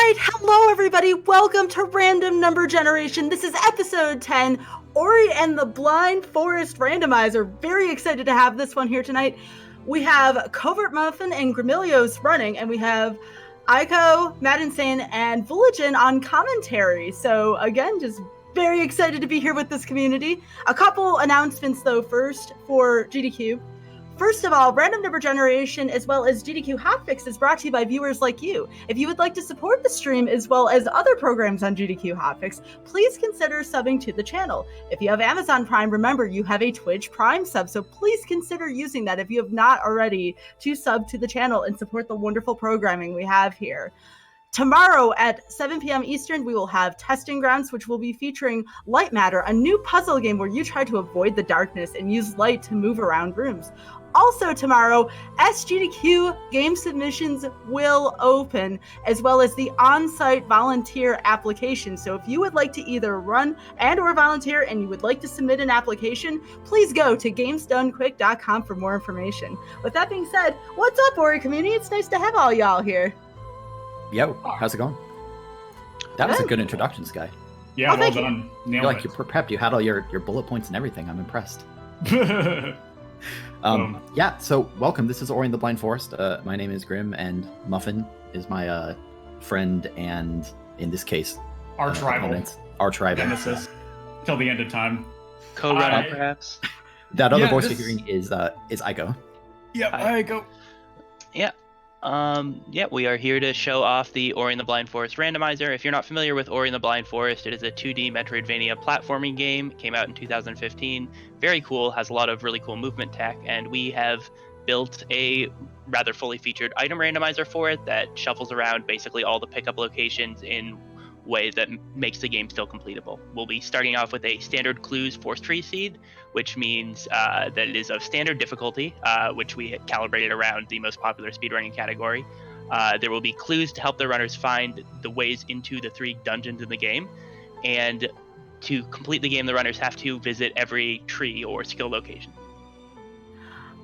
right, hello everybody. Welcome to Random Number Generation. This is episode 10, Ori and the Blind Forest Randomizer. Very excited to have this one here tonight. We have Covert Muffin and Grimilios running, and we have Aiko, Mad Insane, and Voligen on commentary. So again, just very excited to be here with this community. A couple announcements though first for GDQ. First of all, Random Number Generation as well as GDQ Hotfix is brought to you by viewers like you. If you would like to support the stream as well as other programs on GDQ Hotfix, please consider subbing to the channel. If you have Amazon Prime, remember you have a Twitch Prime sub, so please consider using that if you have not already to sub to the channel and support the wonderful programming we have here. Tomorrow at 7 p.m. Eastern, we will have Testing Grounds, which will be featuring Light Matter, a new puzzle game where you try to avoid the darkness and use light to move around rooms. Also tomorrow, SGDQ game submissions will open, as well as the on-site volunteer application. So if you would like to either run and or volunteer and you would like to submit an application, please go to gamesdonequick.com for more information. With that being said, what's up, Ori community? It's nice to have all y'all here. Yo, how's it going? That was a good introduction, Sky. Yeah, well done. You're like, you're prepped. You had all your bullet points and everything. I'm impressed. Yeah, so welcome. This is Ori and the Blind Forest. My name is Grim, and Muffin is my friend, and in this case, arch rival. Arch rival. Nemesis. Till the end of time. Co-runner, perhaps. That other voice you're hearing is Aiko. Yep, Aiko. Yeah, we are here to show off the Ori and the Blind Forest randomizer. If you're not familiar with Ori and the Blind Forest, it is a 2D Metroidvania platforming game. It came out in 2015. Very cool, has a lot of really cool movement tech, and we have built a rather fully featured item randomizer for it that shuffles around basically all the pickup locations in way that makes the game still completable. We'll be starting off with a standard clues force tree seed, which means that it is of standard difficulty, which we calibrated around the most popular speedrunning category. There will be clues to help the runners find the ways into the 3 dungeons in the game, and to complete the game, the runners have to visit every tree or skill location.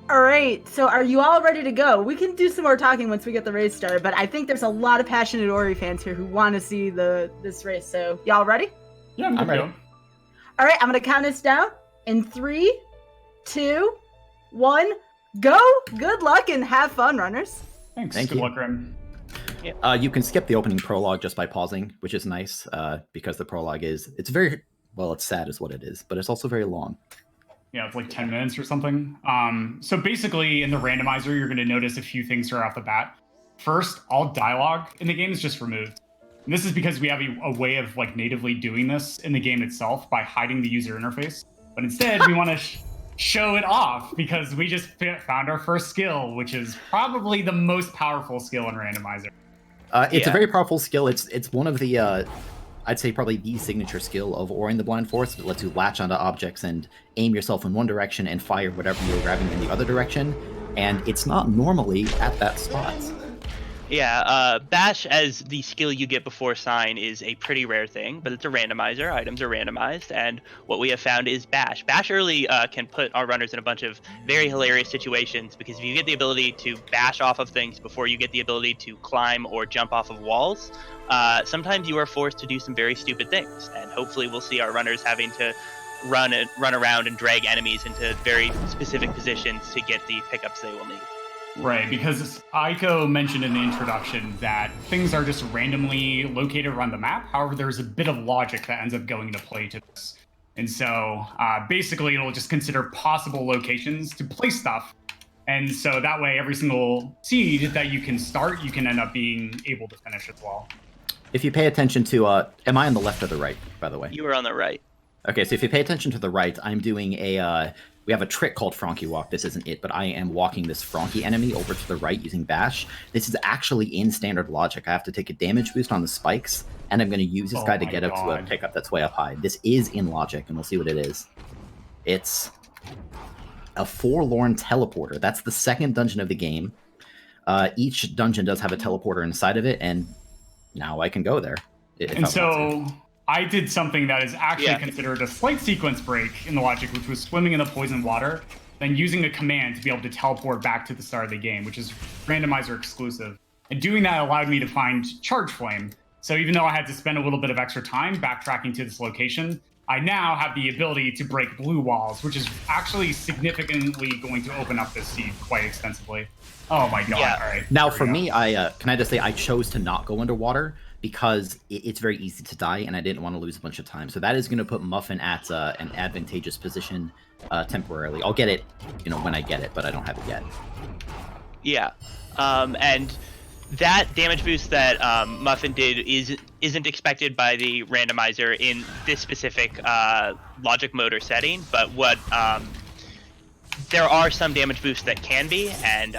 All right, so are you all ready to go? We can do some more talking once we get the race started, but I think there's a lot of passionate Ori fans here who want to see this race. So y'all ready? Yeah, I'm ready. All right, I'm going to count us down in 3, 2, 1, go! Good luck and have fun, runners. Thanks. Thank Good you. luck, Grim. Yeah. You can skip the opening prologue just by pausing, which is nice, because the prologue it's very, well, it's sad is what it is, but it's also very long. Yeah, it's like 10 minutes or something. So basically, in the randomizer, you're going to notice a few things right off the bat. First, all dialogue in the game is just removed. And this is because we have a way of like natively doing this in the game itself by hiding the user interface. But instead, we want to show it off because we just found our first skill, which is probably the most powerful skill in randomizer. It's a very powerful skill. It's one of the I'd say probably the signature skill of Ori and the Blind Forest. It lets you latch onto objects and aim yourself in one direction and fire whatever you're grabbing in the other direction. And it's not normally at that spot. Yeah, Bash as the skill you get before Sign is a pretty rare thing, but it's a randomizer. Items are randomized, and what we have found is Bash. Bash early can put our runners in a bunch of very hilarious situations, because if you get the ability to bash off of things before you get the ability to climb or jump off of walls, sometimes you are forced to do some very stupid things, and hopefully we'll see our runners having to run around and drag enemies into very specific positions to get the pickups they will need. Right, because Aiko mentioned in the introduction that things are just randomly located around the map. However, there's a bit of logic that ends up going into play to this. And so basically it'll just consider possible locations to place stuff. And so that way every single seed that you can start, you can end up being able to finish as well. If you pay attention to, am I on the left or the right, by the way? You were on the right. Okay, so if you pay attention to the right, I'm doing we have a trick called Frankie Walk. This isn't it, but I am walking this Frankie enemy over to the right using Bash. This is actually in standard logic. I have to take a damage boost on the spikes, and I'm going to use this guy to get up to a pickup that's way up high. This is in logic, and we'll see what it is. It's a forlorn teleporter. That's the second dungeon of the game. Each dungeon does have a teleporter inside of it, and now I can go there. And so I did something that is actually considered a slight sequence break in the logic, which was swimming in the poison water, then using a command to be able to teleport back to the start of the game, which is randomizer exclusive. And doing that allowed me to find Charge Flame. So even though I had to spend a little bit of extra time backtracking to this location, I now have the ability to break blue walls, which is actually significantly going to open up this seed quite extensively. Oh my god! Yeah. All right. Now, for me, can I just say I chose to not go underwater because it's very easy to die, and I didn't want to lose a bunch of time. So that is going to put Muffin at an advantageous position temporarily. I'll get it, when I get it, but I don't have it yet. Yeah, and that damage boost that Muffin did isn't expected by the randomizer in this specific logic mode or setting, but what there are some damage boosts that can be, and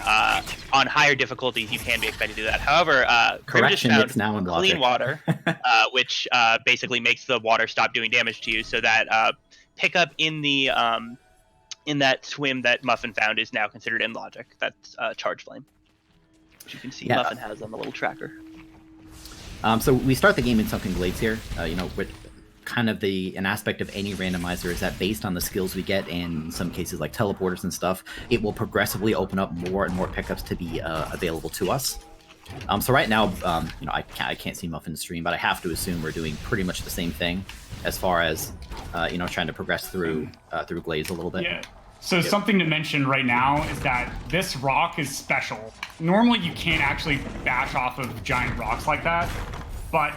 on higher difficulties you can be expected to do that. However, Grim just Correction, found it's now in clean logic. water, which basically makes the water stop doing damage to you, so that pickup in the in that swim that Muffin found is now considered in logic. That's Charge Flame, which you can see Muffin has on the little tracker. So we start the game in Sunken Glades here. With kind of an aspect of any randomizer is that based on the skills we get, and in some cases like teleporters and stuff, it will progressively open up more and more pickups to be available to us. So right now, I can't see Muffin's stream, but I have to assume we're doing pretty much the same thing as far as trying to progress through Glades a little bit. Yeah. So something to mention right now is that this rock is special. Normally you can't actually bash off of giant rocks like that, but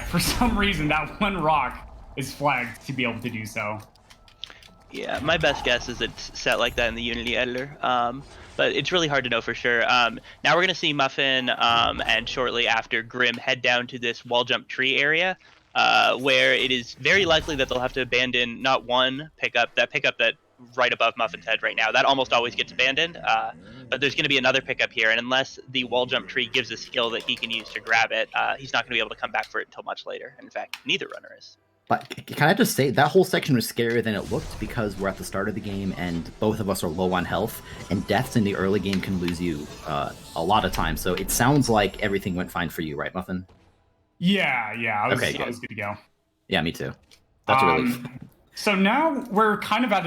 for some reason that one rock is flagged to be able to do so. Yeah, my best guess is it's set like that in the Unity editor, but it's really hard to know for sure. Now we're going to see Muffin and shortly after Grim head down to this wall jump tree area, where it is very likely that they'll have to abandon not one pickup, that right above Muffin's head right now. That almost always gets abandoned, but there's going to be another pickup here, and unless the wall jump tree gives a skill that he can use to grab it, he's not going to be able to come back for it until much later. In fact, neither runner is. But can I just say, that whole section was scarier than it looked because we're at the start of the game and both of us are low on health, and deaths in the early game can lose you a lot of times. So it sounds like everything went fine for you, right, Muffin? Yeah, I was good to go. Yeah, me too. That's a relief. So now we're kind of at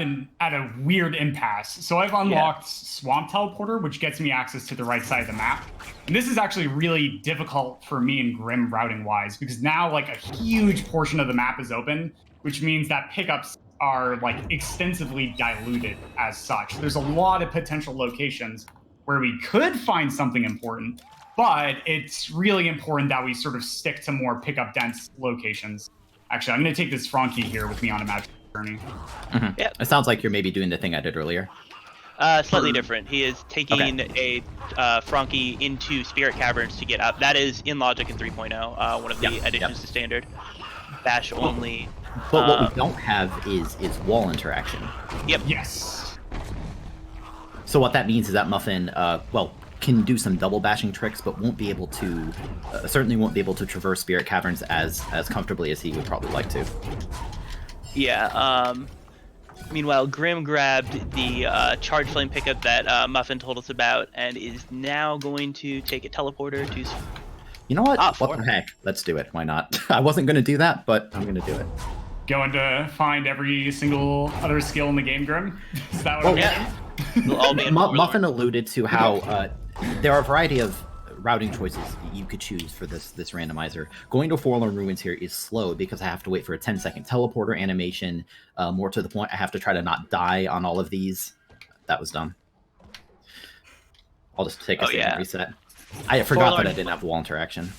a weird impasse. So I've unlocked Swamp Teleporter, which gets me access to the right side of the map. And this is actually really difficult for me and Grim routing-wise, because now like a huge portion of the map is open, which means that pickups are like extensively diluted as such. There's a lot of potential locations where we could find something important, but it's really important that we sort of stick to more pickup-dense locations. Actually, I'm going to take this Frankie here with me on a magic journey. Mm-hmm. Yeah. It sounds like you're maybe doing the thing I did earlier. Slightly different. He is taking a Frankie into Spirit Caverns to get up. That is in Logic in 3.0, one of the additions to Standard. Bash only. But what we don't have is wall interaction. Yep. Yes. So what that means is that Muffin, can do some double bashing tricks, but won't be able to, certainly won't be able to traverse Spirit Caverns as comfortably as he would probably like to. Yeah, meanwhile, Grim grabbed the Charge Flame pickup that Muffin told us about, and is now going to take a teleporter to... You know what? What the heck? Let's do it. Why not? I wasn't going to do that, but I'm going to do it. Going to find every single other skill in the game, Grim? Is that what I'm doing? Muffin alluded to how there are a variety of routing choices you could choose for this randomizer. Going to Forlorn Ruins here is slow because I have to wait for a 10-second teleporter animation. More to the point, I have to try to not die on all of these. That was dumb. I'll just take a second reset. I forgot that I didn't have wall interaction.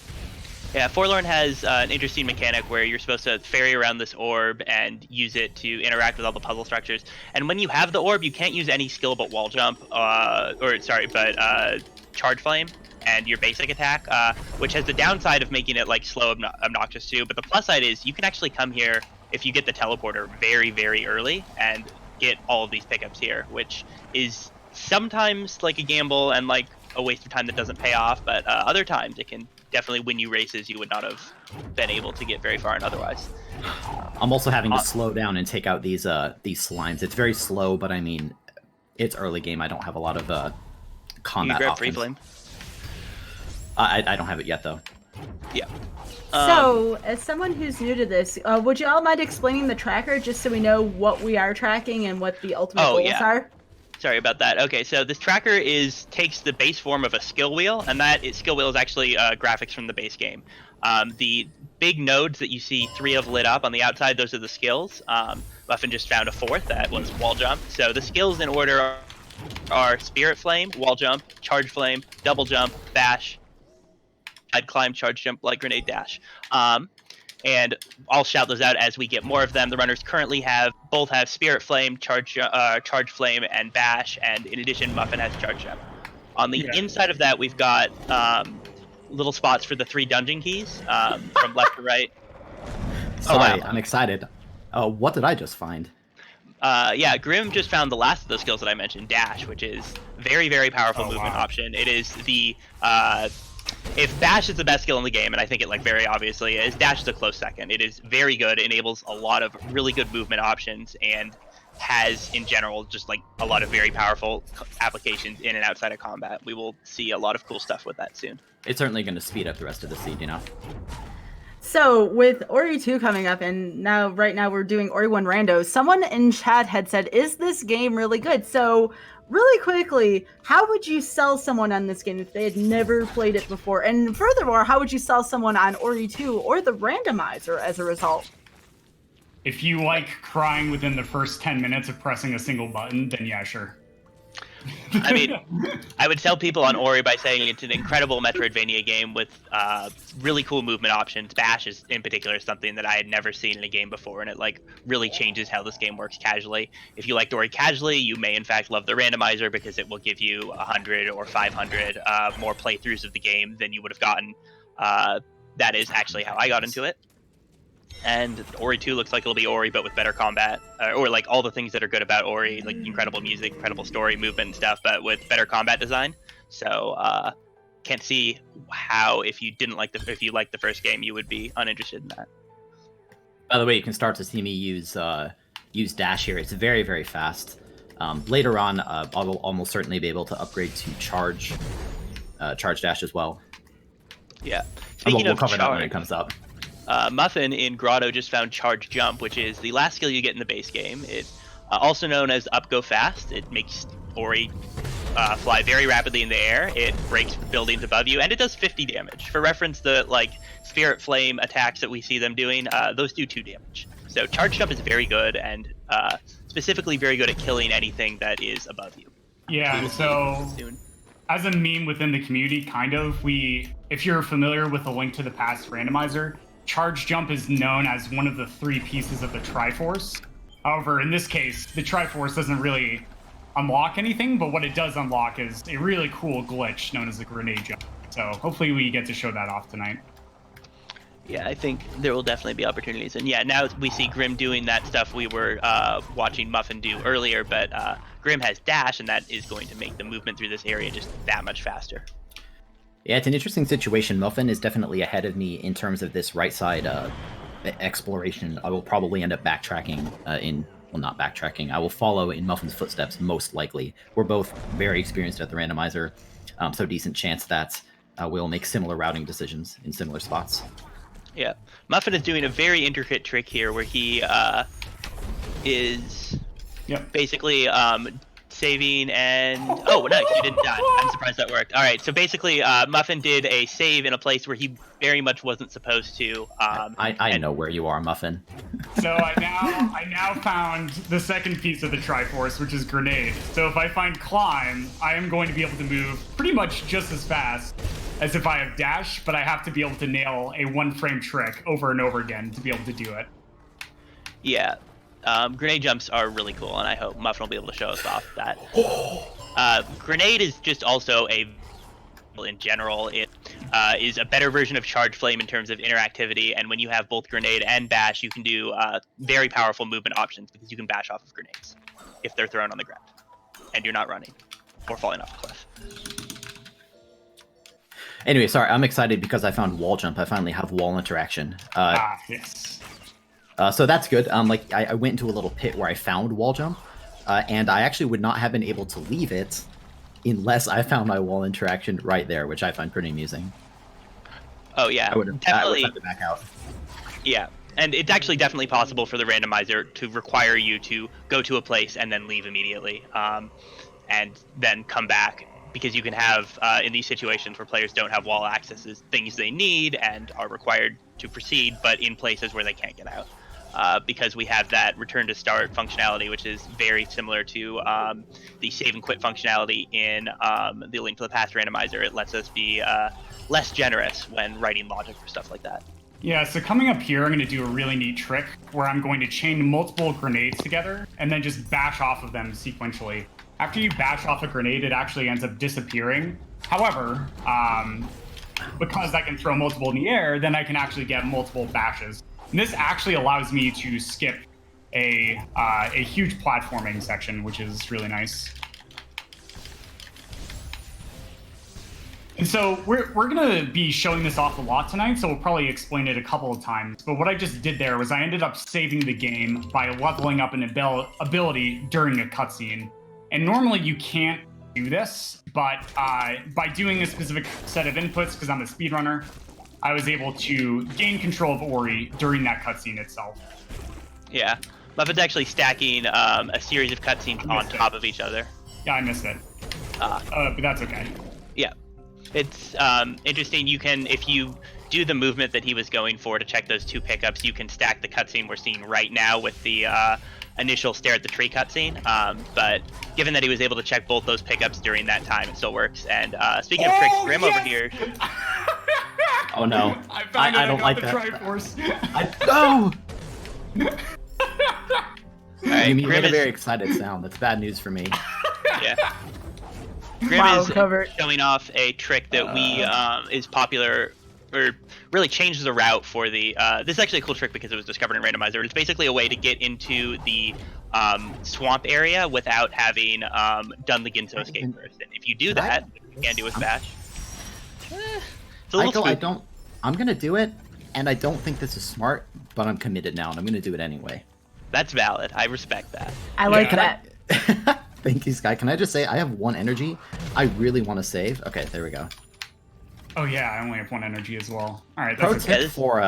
Yeah, Forlorn has an interesting mechanic where you're supposed to ferry around this orb and use it to interact with all the puzzle structures. And when you have the orb, you can't use any skill but wall jump, Charge Flame and your basic attack, which has the downside of making it like slow, obnoxious too. But the plus side is you can actually come here if you get the teleporter very, very early and get all of these pickups here, which is sometimes like a gamble and like a waste of time that doesn't pay off, but other times it can definitely win you races you would not have been able to get very far in otherwise. I'm also having to slow down and take out these slimes. It's very slow, but I mean, it's early game. I don't have a lot of combat you grab options. Free Flame? I don't have it yet, though. Yeah. So, as someone who's new to this, would you all mind explaining the tracker just so we know what we are tracking and what the ultimate goals are? Sorry about that. Okay, so this tracker takes the base form of a skill wheel, and skill wheel is actually graphics from the base game. The big nodes that you see 3 of lit up on the outside, those are the skills. Muffin just found a 4th, that was wall jump. So the skills in order are Spirit Flame, wall jump, charge flame, double jump, bash, side climb, charge jump, light grenade, dash. And I'll shout those out as we get more of them. The runners currently both have Spirit Flame, Charge Flame, and Bash, and in addition, Muffin has Charge Jump. On the inside of that, we've got little spots for the 3 dungeon keys from left to right. Sorry, I'm excited. What did I just find? Grim just found the last of those skills that I mentioned, Dash, which is very, very powerful movement option. It is the if Bash is the best skill in the game, and I think it very obviously is, Dash is a close second. It is very good, enables a lot of really good movement options, and has in general just a lot of very powerful applications in and outside of combat. We will see a lot of cool stuff with that soon. It's certainly going to speed up the rest of the seed, So with Ori 2 coming up, and right now we're doing Ori 1 rando, someone in chat had said, is this game really good? So really quickly, how would you sell someone on this game if they had never played it before? And furthermore, how would you sell someone on Ori 2 or the randomizer as a result? If you like crying within the first 10 minutes of pressing a single button, then yeah, sure. I mean, I would tell people on Ori by saying it's an incredible Metroidvania game with really cool movement options. Bash is, in particular, is something that I had never seen in a game before, and it really changes how this game works casually. If you liked Ori casually, you may in fact love the randomizer because it will give you 100 or 500 more playthroughs of the game than you would have gotten. That is actually how I got into it. And Ori 2 looks like it'll be Ori, but with better combat, or all the things that are good about Ori, incredible music, incredible story, movement, and stuff, but with better combat design. So can't see how if you liked the first game, you would be uninterested in that. By the way, you can start to see me use dash here. It's very, very fast. Later on, I will almost certainly be able to upgrade to charge dash as well. Yeah. We'll cover that when it comes up. Muffin in Grotto just found Charge Jump, which is the last skill you get in the base game. It also known as Up Go Fast. It makes Ori fly very rapidly in the air. It breaks buildings above you, and it does 50 damage. For reference, the Spirit Flame attacks that we see them doing, those do 2 damage. So Charge Jump is very good, and specifically very good at killing anything that is above you. Yeah, so as a meme within the community, if you're familiar with the Link to the Past randomizer, Charge Jump is known as one of the 3 pieces of the Triforce. However, in this case, the Triforce doesn't really unlock anything, but what it does unlock is a really cool glitch known as the grenade jump. So hopefully we get to show that off tonight. Yeah, I think there will definitely be opportunities. And yeah, now we see Grim doing that stuff we were watching Muffin do earlier, but Grim has dash, and that is going to make the movement through this area just that much faster. Yeah, it's an interesting situation. Muffin is definitely ahead of me in terms of this right side exploration. I will probably end up backtracking not backtracking. I will follow in Muffin's footsteps, most likely. We're both very experienced at the randomizer, so decent chance that we'll make similar routing decisions in similar spots. Yeah. Muffin is doing a very intricate trick here where he is basically saving and... Oh, nice, you didn't die. I'm surprised that worked. All right, so basically Muffin did a save in a place where he very much wasn't supposed to. I know where you are, Muffin. So I now found the second piece of the Triforce, which is grenade. So if I find climb, I am going to be able to move pretty much just as fast as if I have dash, but I have to be able to nail a 1-frame trick over and over again to be able to do it. Yeah. Grenade jumps are really cool, and I hope Muffin will be able to show us off that. Grenade is just also in general, it is a better version of Charge Flame in terms of interactivity, and when you have both grenade and bash, you can do very powerful movement options because you can bash off of grenades if they're thrown on the ground, and you're not running or falling off a cliff. Anyway, sorry, I'm excited because I found wall jump. I finally have wall interaction. Yes. So that's good. I went into a little pit where I found wall jump, and I actually would not have been able to leave it unless I found my wall interaction right there, which I find pretty amusing. Oh yeah, I would have had to back out. Yeah, and it's actually definitely possible for the randomizer to require you to go to a place and then leave immediately. and then come back, because you can have in these situations where players don't have wall accesses, things they need and are required to proceed, but in places where they can't get out. Because we have that return to start functionality, which is very similar to the save and quit functionality in the Link to the Past randomizer. It lets us be less generous when writing logic for stuff like that. Yeah, so coming up here, I'm going to do a really neat trick where I'm going to chain multiple grenades together and then just bash off of them sequentially. After you bash off a grenade, it actually ends up disappearing. However, because I can throw multiple in the air, then I can actually get multiple bashes. And this actually allows me to skip a huge platforming section, which is really nice. And so we're going to be showing this off a lot tonight, so we'll probably explain it a couple of times. But what I just did there was I ended up saving the game by leveling up an ability during a cutscene. And normally you can't do this, but by doing a specific set of inputs, because I'm a speedrunner, I was able to gain control of Ori during that cutscene itself. Yeah. Muffin's actually stacking a series of cutscenes on top of each other. Yeah, I missed it. But that's okay. Yeah. It's interesting. You can, if you do the movement that he was going for to check those two pickups, you can stack the cutscene we're seeing right now with the initial stare at the tree cutscene. But given that he was able to check both those pickups during that time, it still works. And speaking of tricks, Grim over here. Oh no! I don't like the that. Triforce. No! Right, You made Grim a is- very excited sound. That's bad news for me. Yeah. Grim Wow, is Covert. showing off a trick that we is popular, or really changes the route for the. This is actually a cool trick because it was discovered in Randomizer. It's basically a way to get into the swamp area without having done the Ginso escape first. And if you do that, you can do with Bash. It's a little spooky. I'm gonna do it, and I don't think this is smart, but I'm committed now, and I'm gonna do it anyway. That's valid. I respect that. I like Yeah. that. Thank you, Sky. Can I just say I have 1 energy? I really want to save. Okay, there we go. Oh yeah, I only have 1 energy as well. All right, Pro that's okay. tip for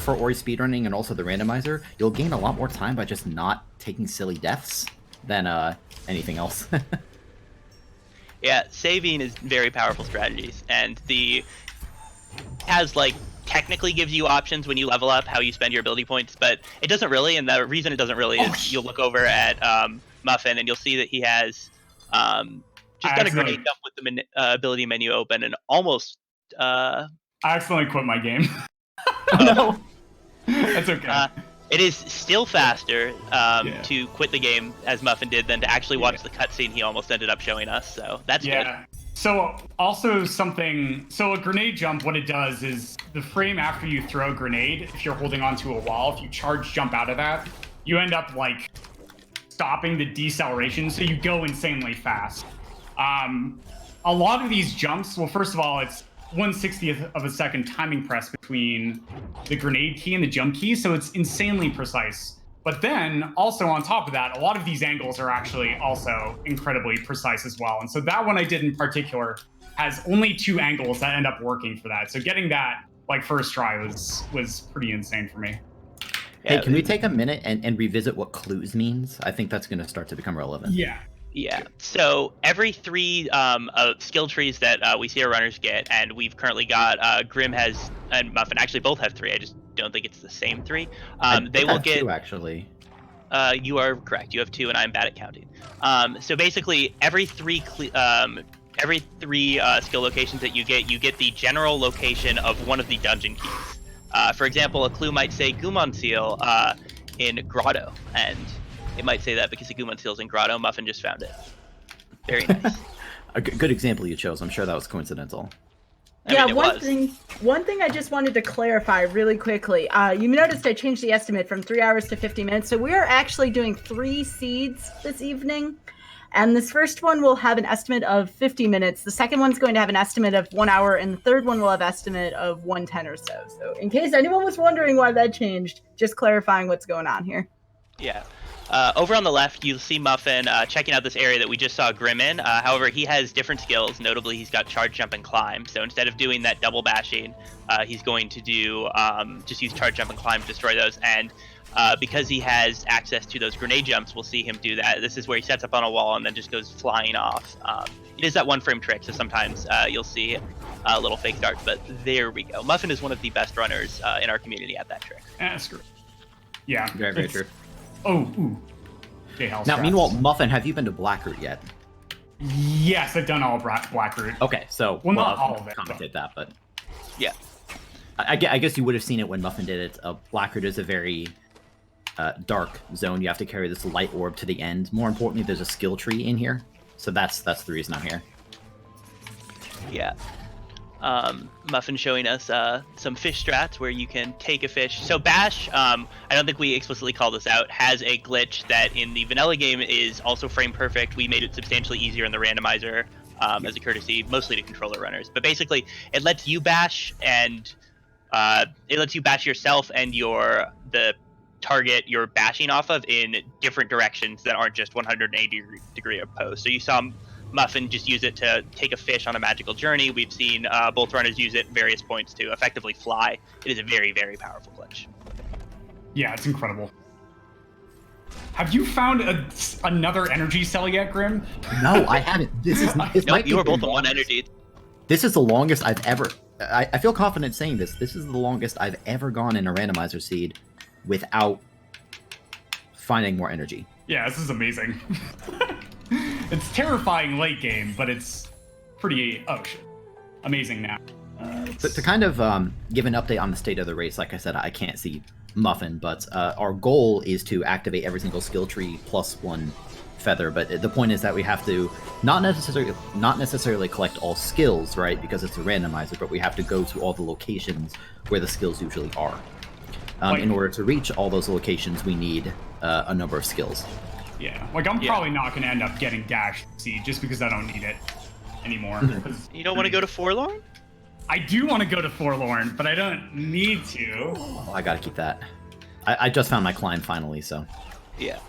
Ori speedrunning and also the randomizer: you'll gain a lot more time by just not taking silly deaths than anything else. Yeah, saving is very powerful strategies, and the has like technically gives you options when you level up how you spend your ability points, but it doesn't really. And the reason it doesn't really is you'll look over at Muffin and you'll see that he has just got a grenade jump with the ability menu open and almost. I accidentally quit my game. Oh no! That's okay. It is still faster to quit the game, as Muffin did, than to actually watch the cutscene he almost ended up showing us. So that's good. So also so a grenade jump, what it does is the frame after you throw a grenade, if you're holding onto a wall, if you charge jump out of that, you end up like stopping the deceleration, so you go insanely fast. A lot of these jumps, well, first of all, it's 1/60th of a second timing press between the grenade key and the jump key, so it's insanely precise. But then, also on top of that, a lot of these angles are actually also incredibly precise as well. And so that one I did in particular has only 2 angles that end up working for that. So getting that like first try was pretty insane for me. Hey, can we take a minute and revisit what clues means? I think that's going to start to become relevant. Yeah. So every 3 skill trees that we see our runners get, and we've currently got Grim has and Muffin actually both have 3. I just don't think it's the same 3. They will get 2 actually. You are correct. You have 2, and I'm bad at counting. So basically, every 3 skill locations that you get the general location of one of the dungeon keys. For example, a clue might say Gumon Seal in Grotto, and it might say that because the Gumon Seal's in Grotto. Muffin just found it. Very nice. A good example you chose. I'm sure that was coincidental. One thing I just wanted to clarify really quickly. You noticed I changed the estimate from 3 hours to 50 minutes. So we are actually doing 3 seeds this evening. And this first one will have an estimate of 50 minutes. The second one's going to have an estimate of 1 hour. And the third one will have an estimate of 110 or so. So in case anyone was wondering why that changed, just clarifying what's going on here. Yeah. Over on the left, you'll see Muffin checking out this area that we just saw Grim in. However, he has different skills. Notably, he's got charge, jump, and climb. So instead of doing that double bashing, he's going to do just use charge, jump, and climb to destroy those. And because he has access to those grenade jumps, we'll see him do that. This is where he sets up on a wall and then just goes flying off. It is that one-frame trick, so sometimes you'll see little fake starts, but there we go. Muffin is one of the best runners in our community at that trick. Screw. Yeah. Very, very true. Oh, ooh. Now, meanwhile, Muffin, have you been to Blackroot yet? Yes, I've done all Blackroot. Okay, so well, not all of it. Commented that, but yeah, I guess you would have seen it when Muffin did it. Blackroot is a very dark zone. You have to carry this light orb to the end. More importantly, there's a skill tree in here, so that's the reason I'm here. Yeah. Muffin showing us some fish strats where you can take a fish. So Bash, I don't think we explicitly call this out, has a glitch that in the vanilla game is also frame perfect. We made it substantially easier in the randomizer as a courtesy, mostly to controller runners. But basically, it lets you bash and it lets you bash yourself and the target you're bashing off of in different directions that aren't just 180 degree opposed. So you saw Muffin just use it to take a fish on a magical journey. We've seen both runners use it at various points to effectively fly. It is a very, very powerful glitch. Yeah, it's incredible. Have you found another energy cell yet, Grim? No, I haven't. This Nope, you were both on one energy. This is the longest I've ever... I feel confident saying this. This is the longest I've ever gone in a randomizer seed without finding more energy. Yeah, this is amazing. It's terrifying late game, but it's pretty amazing now. To kind of give an update on the state of the race, like I said, I can't see Muffin, but our goal is to activate every single skill tree plus one feather. But the point is that we have to not necessarily collect all skills, right? Because it's a randomizer, but we have to go to all the locations where the skills usually are. In order to reach all those locations, we need a number of skills. Yeah, like I'm probably not going to end up getting Dash Seed just because I don't need it anymore. You don't want to go to Forlorn? I do want to go to Forlorn, but I don't need to. Oh, I gotta keep that. I just found my climb finally, so. Yeah.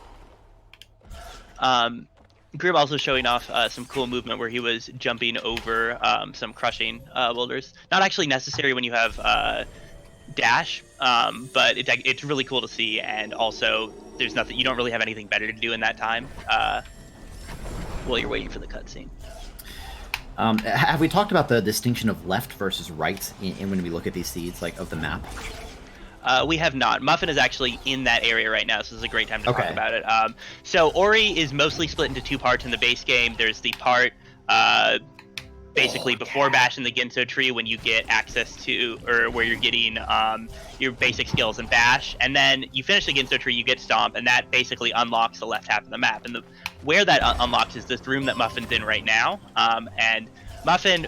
Grim also showing off some cool movement where he was jumping over some crushing boulders. Not actually necessary when you have dash, but it's really cool to see, and also there's nothing, you don't really have anything better to do in that time while you're waiting for the cutscene. Have we talked about the distinction of left versus right in when we look at these seeds, like of the map? We have not. Muffin is actually in that area right now, so this is a great time to talk about it. So Ori is mostly split into two parts in the base game. There's the part basically before Bash in the Ginso tree when you get access to, or where you're getting your basic skills in Bash, and then you finish the Ginso tree, you get Stomp, and that basically unlocks the left half of the map. And where that unlocks is this room that Muffin's in right now, and Muffin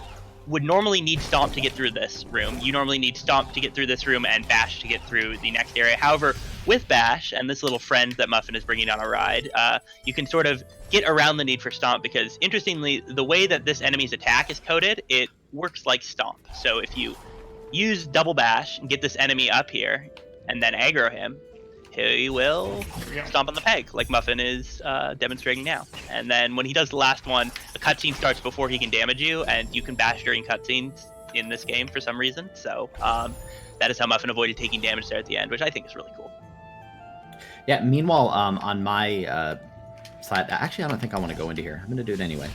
would normally need Stomp to get through this room. You normally need Stomp to get through this room and Bash to get through the next area. However, with Bash and this little friend that Muffin is bringing on a ride, you can sort of get around the need for Stomp because, interestingly, the way that this enemy's attack is coded, it works like Stomp. So if you use double Bash and get this enemy up here and then aggro him, he will stomp on the peg, like Muffin is demonstrating now. And then when he does the last one, the cutscene starts before he can damage you, and you can bash during cutscenes in this game for some reason. So that is how Muffin avoided taking damage there at the end, which I think is really cool. Yeah, meanwhile, on my side, actually, I don't think I want to go into here. I'm going to do it anyway.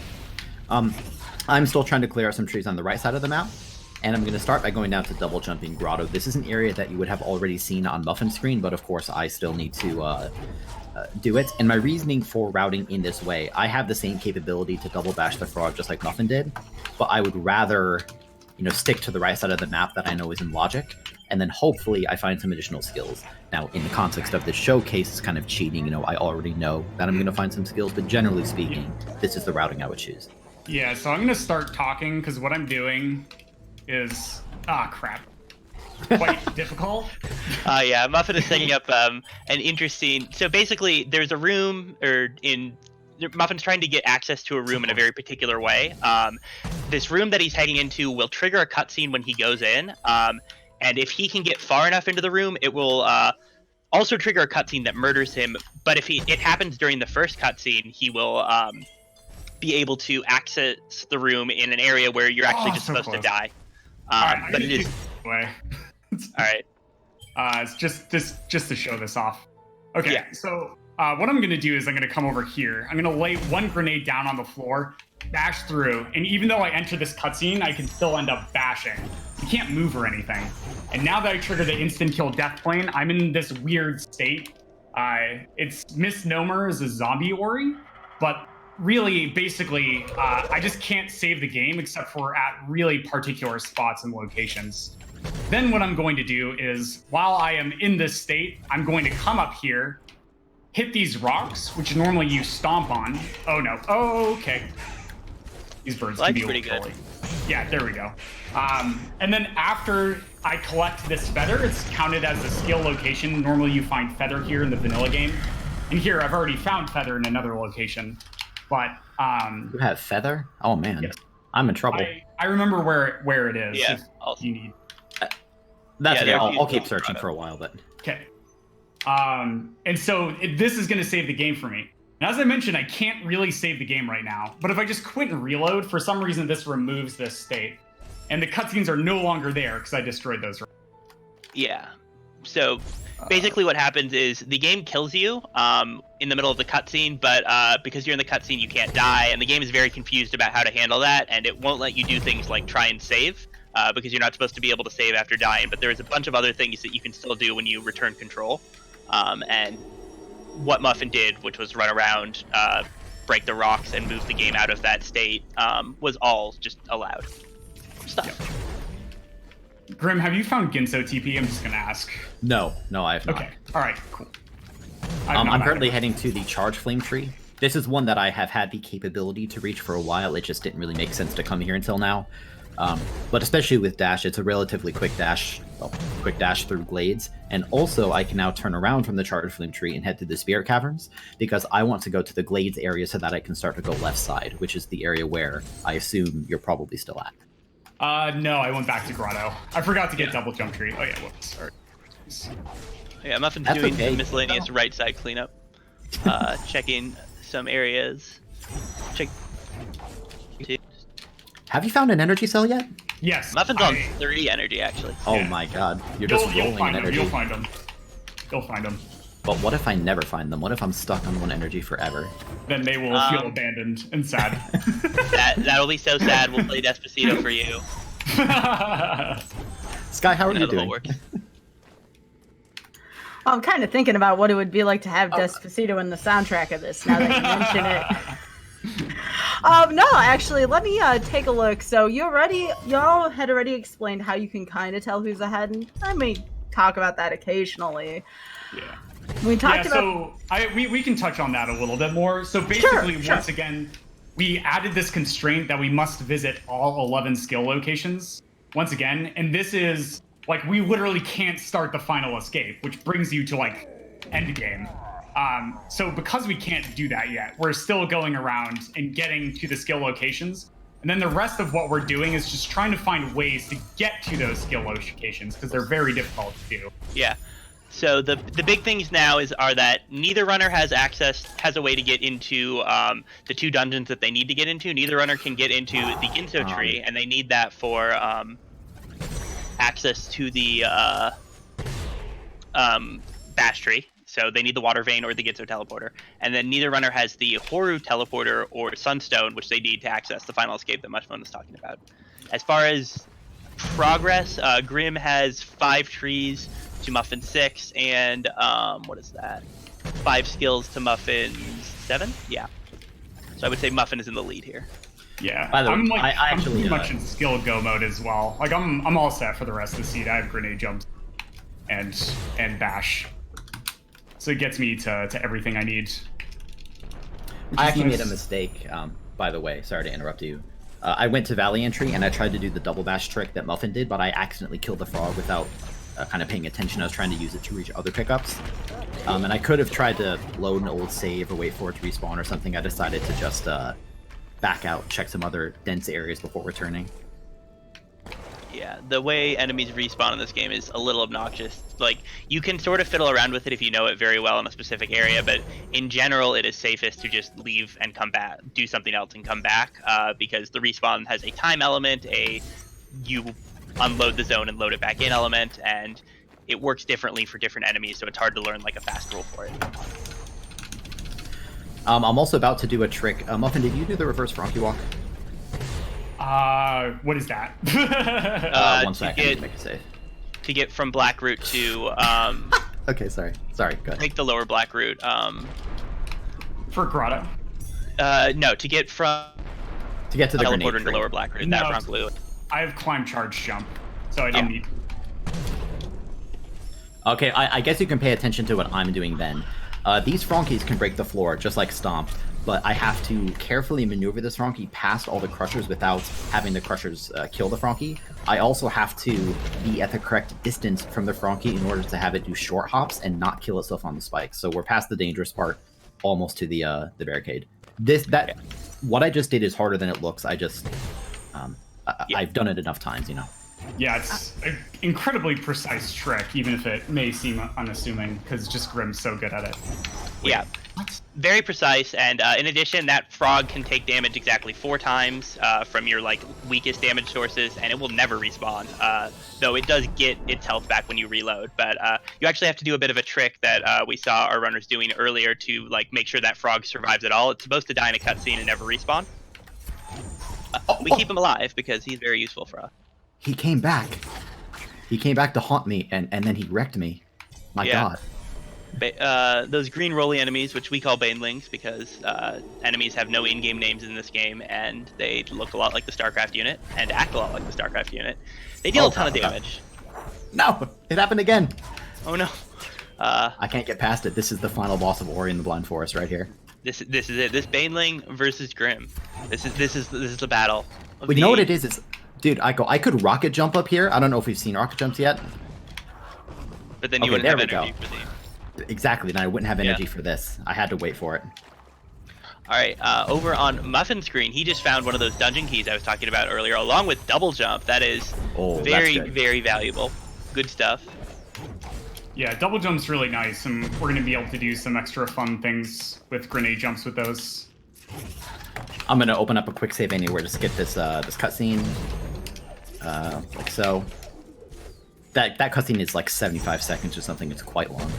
I'm still trying to clear out some trees on the right side of the map. And I'm going to start by going down to Double Jumping Grotto. This is an area that you would have already seen on Muffin's screen, but of course I still need to do it. And my reasoning for routing in this way, I have the same capability to double bash the frog just like Muffin did, but I would rather, stick to the right side of the map that I know is in logic, and then hopefully I find some additional skills. Now, in the context of this showcase, it's kind of cheating. I already know that I'm going to find some skills, but generally speaking, this is the routing I would choose. Yeah, so I'm going to start talking because what I'm doing is crap. Quite difficult. Yeah, Muffin is setting up an interesting. So basically, there's a room, Muffin's trying to get access to a room in a very particular way. This room that he's heading into will trigger a cutscene when he goes in, and if he can get far enough into the room, it will also trigger a cutscene that murders him. But if it happens during the first cutscene, he will be able to access the room in an area where you're actually just supposed to die. Alright, but it is. Way. All right. It's just to show this off. Okay, Yeah. so what I'm gonna do is I'm gonna come over here. I'm gonna lay one grenade down on the floor, bash through, and even though I enter this cutscene, I can still end up bashing. You can't move or anything. And now that I trigger the instant kill death plane, I'm in this weird state. It's misnomer as a zombie Ori, but really, basically, I just can't save the game except for at really particular spots and locations. Then what I'm going to do is, while I am in this state, I'm going to come up here, hit these rocks, which normally you stomp on. Oh no. Oh, okay. These birds can be pretty good. trolly. Yeah, there we go. And then after I collect this feather, it's counted as a skill location. Normally you find feather here in the vanilla game. And here I've already found feather in another location. But You have feather? Oh man, yes. I'm in trouble. I remember where it is. Yeah, If also. you need. That's okay. there are a few I'll keep things searching about for a while, but Okay. And so this is going to save the game for me. And as I mentioned, I can't really save the game right now. But if I just quit and reload, for some reason this removes this state. And the cutscenes are no longer there because I destroyed those. Yeah. So basically what happens is the game kills you in the middle of the cutscene, but because you're in the cutscene, you can't die. And the game is very confused about how to handle that. And it won't let you do things like try and save. Because you're not supposed to be able to save after dying, but there's a bunch of other things that you can still do when you return control. And what Muffin did, which was run around, break the rocks, and move the game out of that state, was all just allowed stuff. Yep. Grim, have you found Ginso TP? I'm just going to ask. no, I have not. Okay. All right, cool. I'm currently heading to the charge flame tree. This is one that I have had the capability to reach for a while. It just didn't really make sense to come here until now. But especially with dash, it's a relatively quick dash through glades. And also, I can now turn around from the charge flame tree and head to the spirit caverns because I want to go to the glades area so that I can start to go left side, which is the area where I assume you're probably still at. No, I went back to Grotto. I forgot to get double jump tree. Oh yeah, whoops. Sorry. Yeah, Muffin's That's doing okay. some miscellaneous right side cleanup, checking some areas. Have you found an energy cell yet? Yes. Muffin's on 30 energy actually. Oh Yeah. my god, you're just You'll rolling find in them. energy. You'll find them. You'll find them. But what if I never find them? What if I'm stuck on one energy forever? Then they will feel abandoned and sad. That'll be so sad. We'll play Despacito for you. Sky, how are you That'll doing? work. I'm kind of thinking about what it would be like to have Despacito in the soundtrack of this, now that you mention it. No, actually, let me take a look. So y'all had already explained how you can kind of tell who's ahead, and I may talk about that occasionally. Yeah. We talked Yeah, about... so we can touch on that a little bit more. So basically, Sure. once again, we added this constraint that we must visit all 11 skill locations once again, and this is like we literally can't start the final escape, which brings you to like end game. So because we can't do that yet, we're still going around and getting to the skill locations. And then the rest of what we're doing is just trying to find ways to get to those skill locations because they're very difficult to do. Yeah. So the big things now are that neither runner has a way to get into the two dungeons that they need to get into. Neither runner can get into the Ginso tree, and they need that for access to the Bash tree. So they need the water vein or the Ginso teleporter. And then neither runner has the Horu teleporter or Sunstone, which they need to access the final escape that Mushmon was talking about. As far as progress, Grim has 5 trees to Muffin 6, and what is that? 5 skills to Muffin 7? Yeah. So I would say Muffin is in the lead here. Yeah, By the way, I'm like I I'm actually, pretty much in skill go mode as well. Like I'm all set for the rest of the seed. I have grenade jumps and bash, so it gets me to everything I need. I actually made a mistake, by the way. Sorry to interrupt you. I went to Valley Entry and I tried to do the double bash trick that Muffin did, but I accidentally killed the frog without kind of paying attention. I was trying to use it to reach other pickups. And I could have tried to load an old save or wait for it to respawn or something. I decided to just back out, check some other dense areas before returning. Yeah, the way enemies respawn in this game is a little obnoxious. Like, you can sort of fiddle around with it if you know it very well in a specific area, but in general, it is safest to just leave and come back, do something else and come back, because the respawn has a time element, you unload the zone and load it back in element, and it works differently for different enemies, so it's hard to learn like a fast rule for it. I'm also about to do a trick. Muffin, did you do the reverse Frankie walk? What is that? 1 second, I need to make a save. To get from Black Root to Okay, sorry, go ahead. take the lower Black Root. For Grotto? No, to get from To get to the teleporter grenade into tree. lower Black Root. No, That Bronco Blue. I have climb, charge, jump, so I don't need. Okay, I guess you can pay attention to what I'm doing then. These Frankies can break the floor, just like Stomp, but I have to carefully maneuver this Frankie past all the Crushers without having the Crushers kill the Frankie. I also have to be at the correct distance from the Frankie in order to have it do short hops and not kill itself on the spikes. So we're past the dangerous part, almost to the barricade. What I just did is harder than it looks. I've done it enough times, you know. Yeah, it's an incredibly precise trick, even if it may seem unassuming, because just Grim's so good at it. Yeah, very precise, and in addition, that frog can take damage exactly 4 times from your like weakest damage sources, and it will never respawn. Though it does get its health back when you reload, but you actually have to do a bit of a trick that we saw our runners doing earlier to like make sure that frog survives at all. It's supposed to die in a cutscene and never respawn. We keep him alive because he's very useful for us. He came back. He came back to haunt me, and then he wrecked me. My God. Those green rolly enemies, which we call banelings because enemies have no in-game names in this game, and they look a lot like the StarCraft unit and act a lot like the StarCraft unit. They deal a ton of damage. No, it happened again. Oh no. I can't get past it. This is the final boss of Ori and the Blind Forest right here. This is it. This Baneling versus Grim. This is the battle. But you know what it is? It's, dude, I could rocket jump up here. I don't know if we've seen rocket jumps yet. But then you wouldn't have energy for these. Exactly, then I wouldn't have energy for this. I had to wait for it. Alright, over on Muffin's screen, he just found one of those dungeon keys I was talking about earlier, along with double jump. That is very, very valuable. Good stuff. Yeah, double jump's really nice, and we're going to be able to do some extra fun things with grenade jumps with those. I'm going to open up a quick save anywhere to skip this this cutscene. Like so. That cutscene is like 75 seconds or something. It's quite long.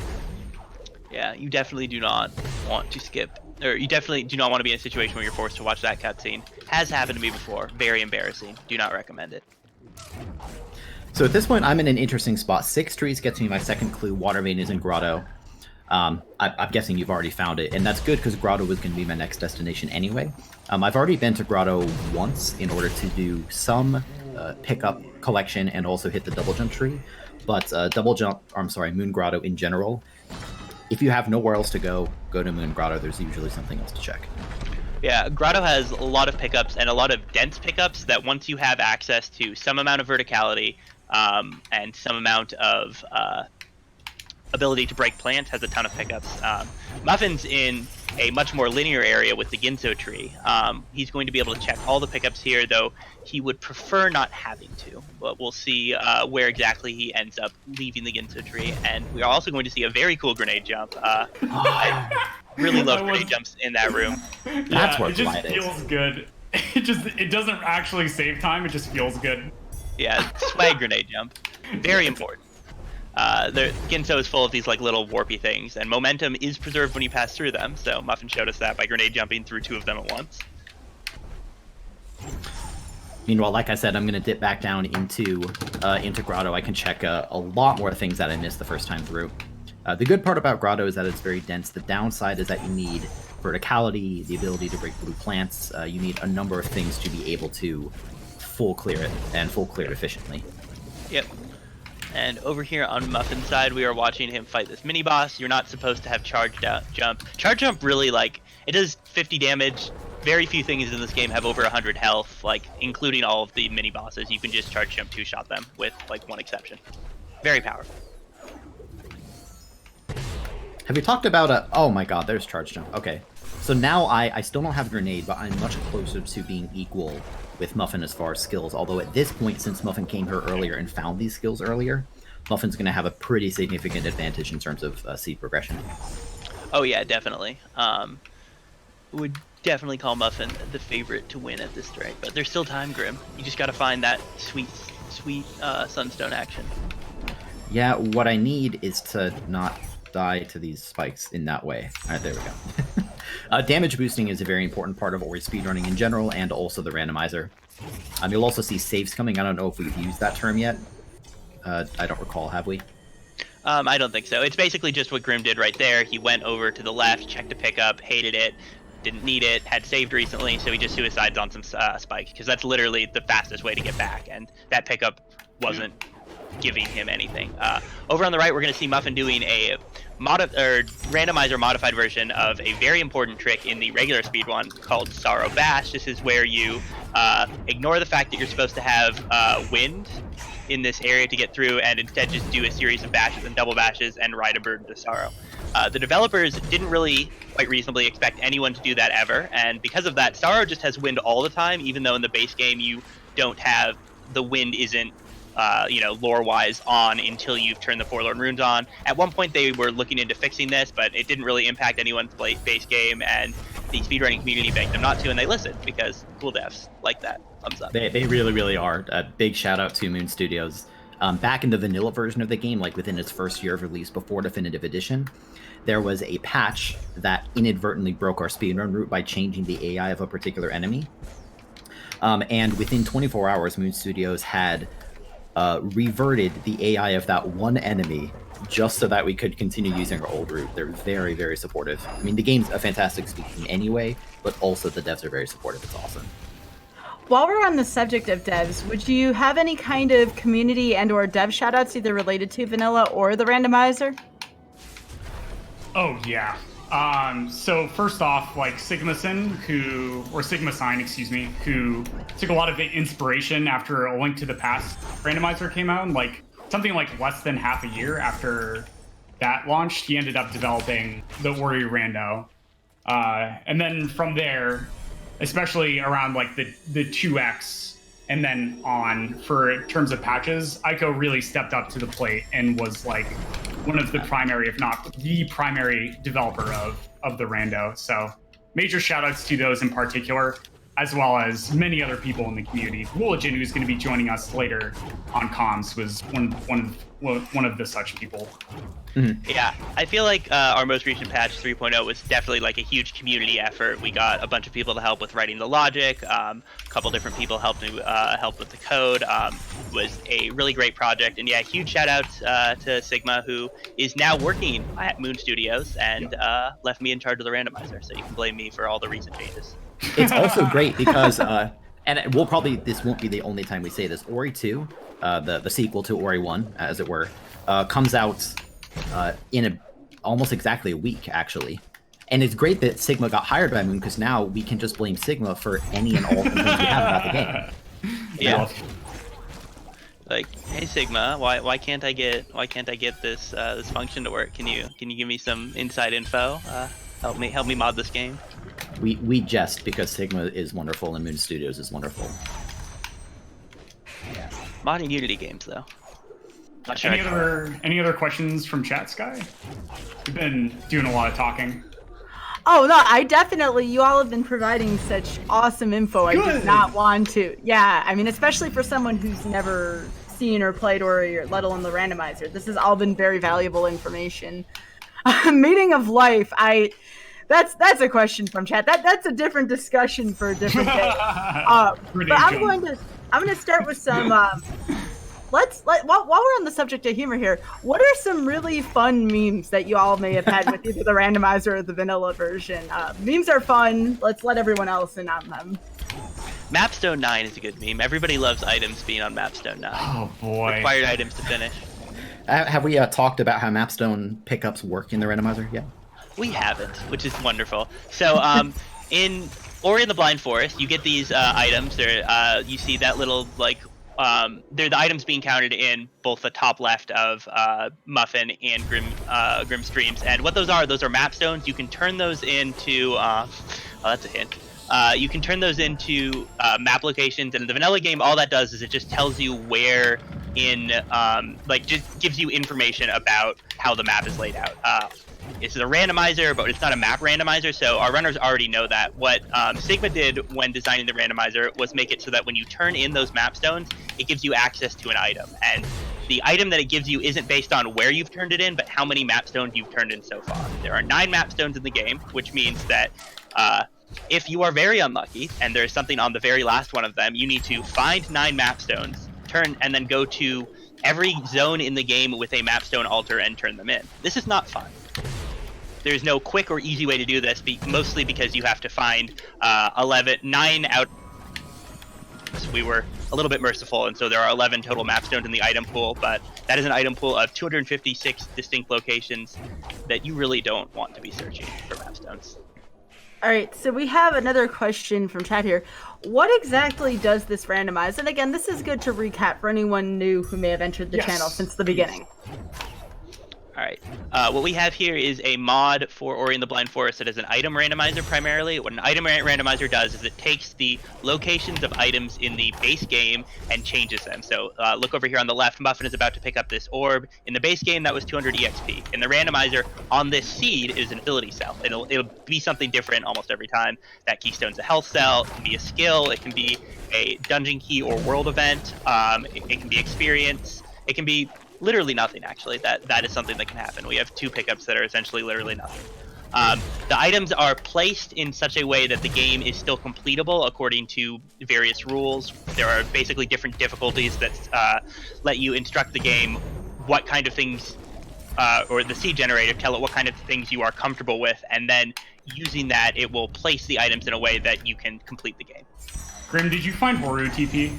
Yeah, you definitely do not want to skip, or you definitely do not want to be in a situation where you're forced to watch that cutscene. Has happened to me before. Very embarrassing. Do not recommend it. So at this point, I'm in an interesting spot. 6 trees gets me my second clue. Water Vein is in Grotto. I'm guessing you've already found it, and that's good because Grotto was going to be my next destination anyway. I've already been to Grotto once in order to do some pickup collection and also hit the double jump tree. But Moon Grotto in general. If you have nowhere else to go to Moon Grotto. There's usually something else to check. Yeah, Grotto has a lot of pickups and a lot of dense pickups that once you have access to some amount of verticality and some amount of ability to break plants, has a ton of pickups. Muffin's in a much more linear area with the Ginso tree. He's going to be able to check all the pickups here, though he would prefer not having to. But we'll see where exactly he ends up leaving the Ginso tree. And we are also going to see a very cool grenade jump. I really love grenade jumps in that room. That's what it just feels good. It doesn't actually save time. It just feels good. Yeah, swag grenade jump. Very important. The Ginso is full of these like little warpy things, and momentum is preserved when you pass through them. So Muffin showed us that by grenade jumping through 2 of them at once. Meanwhile, like I said, I'm going to dip back down into Grotto. I can check a lot more things that I missed the first time through. The good part about Grotto is that it's very dense. The downside is that you need verticality, the ability to break blue plants. You need a number of things to be able to full clear it, and full clear it efficiently. Yep. And over here on Muffin's side, we are watching him fight this mini-boss. You're not supposed to have charge jump. Charge jump really, like, it does 50 damage. Very few things in this game have over 100 health, like, including all of the mini-bosses. You can just charge jump 2-shot them, with, like, 1 exception. Very powerful. Have you talked about oh my god, there's charge jump. Okay. So now I still don't have Grenade, but I'm much closer to being equal with Muffin as far as skills. Although at this point, since Muffin came here earlier and found these skills earlier, Muffin's going to have a pretty significant advantage in terms of seed progression. Oh yeah, definitely. Would definitely call Muffin the favorite to win at this strike, but there's still time, Grim. You just got to find that sweet Sunstone action. Yeah, what I need is to not die to these spikes in that way. Alright, there we go. Damage boosting is a very important part of Ori speedrunning in general, and also the randomizer. You'll also see saves coming. I don't know if we've used that term yet. I don't recall, have we? I don't think so. It's basically just what Grim did right there. He went over to the left, checked a pickup, hated it, didn't need it, had saved recently, so he just suicides on some spike, because that's literally the fastest way to get back, and that pickup wasn't giving him anything. Over on the right, we're going to see Muffin doing a randomizer modified version of a very important trick in the regular speed one called Sorrow Bash. This is where you ignore the fact that you're supposed to have wind in this area to get through, and instead just do a series of bashes and double bashes and ride a bird to sorrow. The developers didn't really quite reasonably expect anyone to do that ever, and because of that, Sorrow just has wind all the time, even though in the base game you don't have, the wind isn't lore-wise on until you've turned the Forlorn Runes on. At one point they were looking into fixing this, but it didn't really impact anyone's base game, and the speedrunning community begged them not to, and they listened, because cool devs like that. Thumbs up. They really, really are. A big shout out to Moon Studios. Back in the vanilla version of the game, like within its first year of release before Definitive Edition, there was a patch that inadvertently broke our speedrun route by changing the AI of a particular enemy. And within 24 hours, Moon Studios had reverted the AI of that one enemy just so that we could continue using our old route. They're very, very supportive. I mean, the game's a fantastic speaking anyway, but also the devs are very supportive. It's awesome. While we're on the subject of devs, would you have any kind of community and or dev shoutouts either related to vanilla or the randomizer? Oh yeah. So first off, like Sigma Sign, who took a lot of inspiration after A Link to the Past randomizer came out, and like something like less than half a year after that launched, he ended up developing the Ori Rando. And then from there, especially around like the 2X and then on for terms of patches, Aiko really stepped up to the plate and was like one of the primary, if not the primary developer of the Rando. So major shout outs to those in particular, as well as many other people in the community. Woolajin, who's going to be joining us later on comms, was one of the such people. Mm-hmm. Yeah, I feel like our most recent patch 3.0 was definitely like a huge community effort. We got a bunch of people to help with writing the logic. A couple different people helped with the code. Was a really great project, and yeah, huge shout out to Sigma, who is now working at Moon Studios and left me in charge of the randomizer. So you can blame me for all the recent changes. It's also great because, and this won't be the only time we say this, Ori 2, the sequel to Ori 1, as it were, comes out in almost exactly a week, actually. And it's great that Sigma got hired by Moon, because now we can just blame Sigma for any and all complaints we have about the game. Yeah. Like, hey Sigma, why can't I get this this function to work? Can you give me some inside info? Help me mod this game. We jest because Sigma is wonderful and Moon Studios is wonderful. Modding Unity games though. Not sure Any other questions from chat, Sky? We've been doing a lot of talking. Oh no, I definitely, you all have been providing such awesome info. Good. I did not want to. Yeah, I mean, especially for someone who's never seen or played Ori, or let alone the randomizer. This has all been very valuable information. Meaning of life, that's a question from chat. That's a different discussion for a different day. But I'm going to start with some. While we're on the subject of humor here, what are some really fun memes that you all may have had with either the randomizer or the vanilla version? Memes are fun. Let's let everyone else in on them. Mapstone 9 is a good meme. Everybody loves items being on Mapstone 9. Oh boy. Required items to finish. Have we talked about how Mapstone pickups work in the randomizer yet? We haven't, which is wonderful. So in Ori and the Blind Forest, you get these items. You see that little like they're the items being counted in both the top left of Muffin and Grim streams. And what those are map stones. You can turn those into that's a hint. You can turn those into map locations. And in the vanilla game, all that does is it just tells you where in just gives you information about how the map is laid out. It's a randomizer, but it's not a map randomizer, so our runners already know that. What Sigma did when designing the randomizer was make it so that when you turn in those map stones, it gives you access to an item. And the item that it gives you isn't based on where you've turned it in, but how many map stones you've turned in so far. There are 9 map stones in the game, which means that if you are very unlucky, and there's something on the very last one of them, you need to find 9 map stones, turn, and then go to every zone in the game with a map stone altar and turn them in. This is not fun. There's no quick or easy way to do this, mostly because you have to find 9 out. We were a little bit merciful, and so there are 11 total map stones in the item pool, but that is an item pool of 256 distinct locations that you really don't want to be searching for map stones. All right, so we have another question from chat here. What exactly does this randomize? And again, this is good to recap for anyone new who may have entered the channel since the beginning. All right. What we have here is a mod for Ori and the Blind Forest that is an item randomizer primarily. What an item randomizer does is it takes the locations of items in the base game and changes them. So look over here on the left. Muffin is about to pick up this orb. In the base game, that was 200 EXP. In the randomizer, on this seed is an ability cell. It'll be something different almost every time. That keystone's a health cell. It can be a skill. It can be a dungeon key or world event. It can be experience. It can be literally nothing, actually. That is something that can happen. We have 2 pickups that are essentially literally nothing. The items are placed in such a way that the game is still completable according to various rules. There are basically different difficulties that let you instruct the game what kind of things, or the seed generator, tell it what kind of things you are comfortable with, and then using that, it will place the items in a way that you can complete the game. Grim, did you find Horu TP?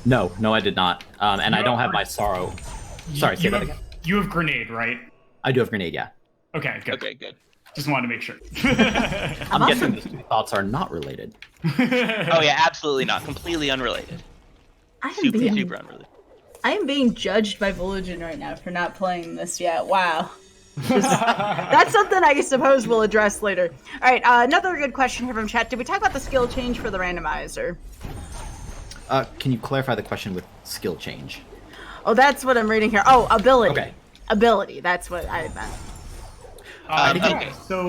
No, I did not. And I don't have my sorrow. Sorry, say that again. You have grenade, right? I do have grenade, yeah. Okay, good. Okay, good. Just wanted to make sure. I'm guessing those 2 thoughts are not related. Oh yeah, absolutely not. Completely unrelated. Super unrelated. I am being judged by Voligen right now for not playing this yet. Wow. That's something I suppose we'll address later. All right, another good question here from chat. Did we talk about the skill change for the randomizer? Can you clarify the question with skill change? Oh, that's what I'm reading here. Oh, ability. Okay. Ability, that's what I meant. Okay. So,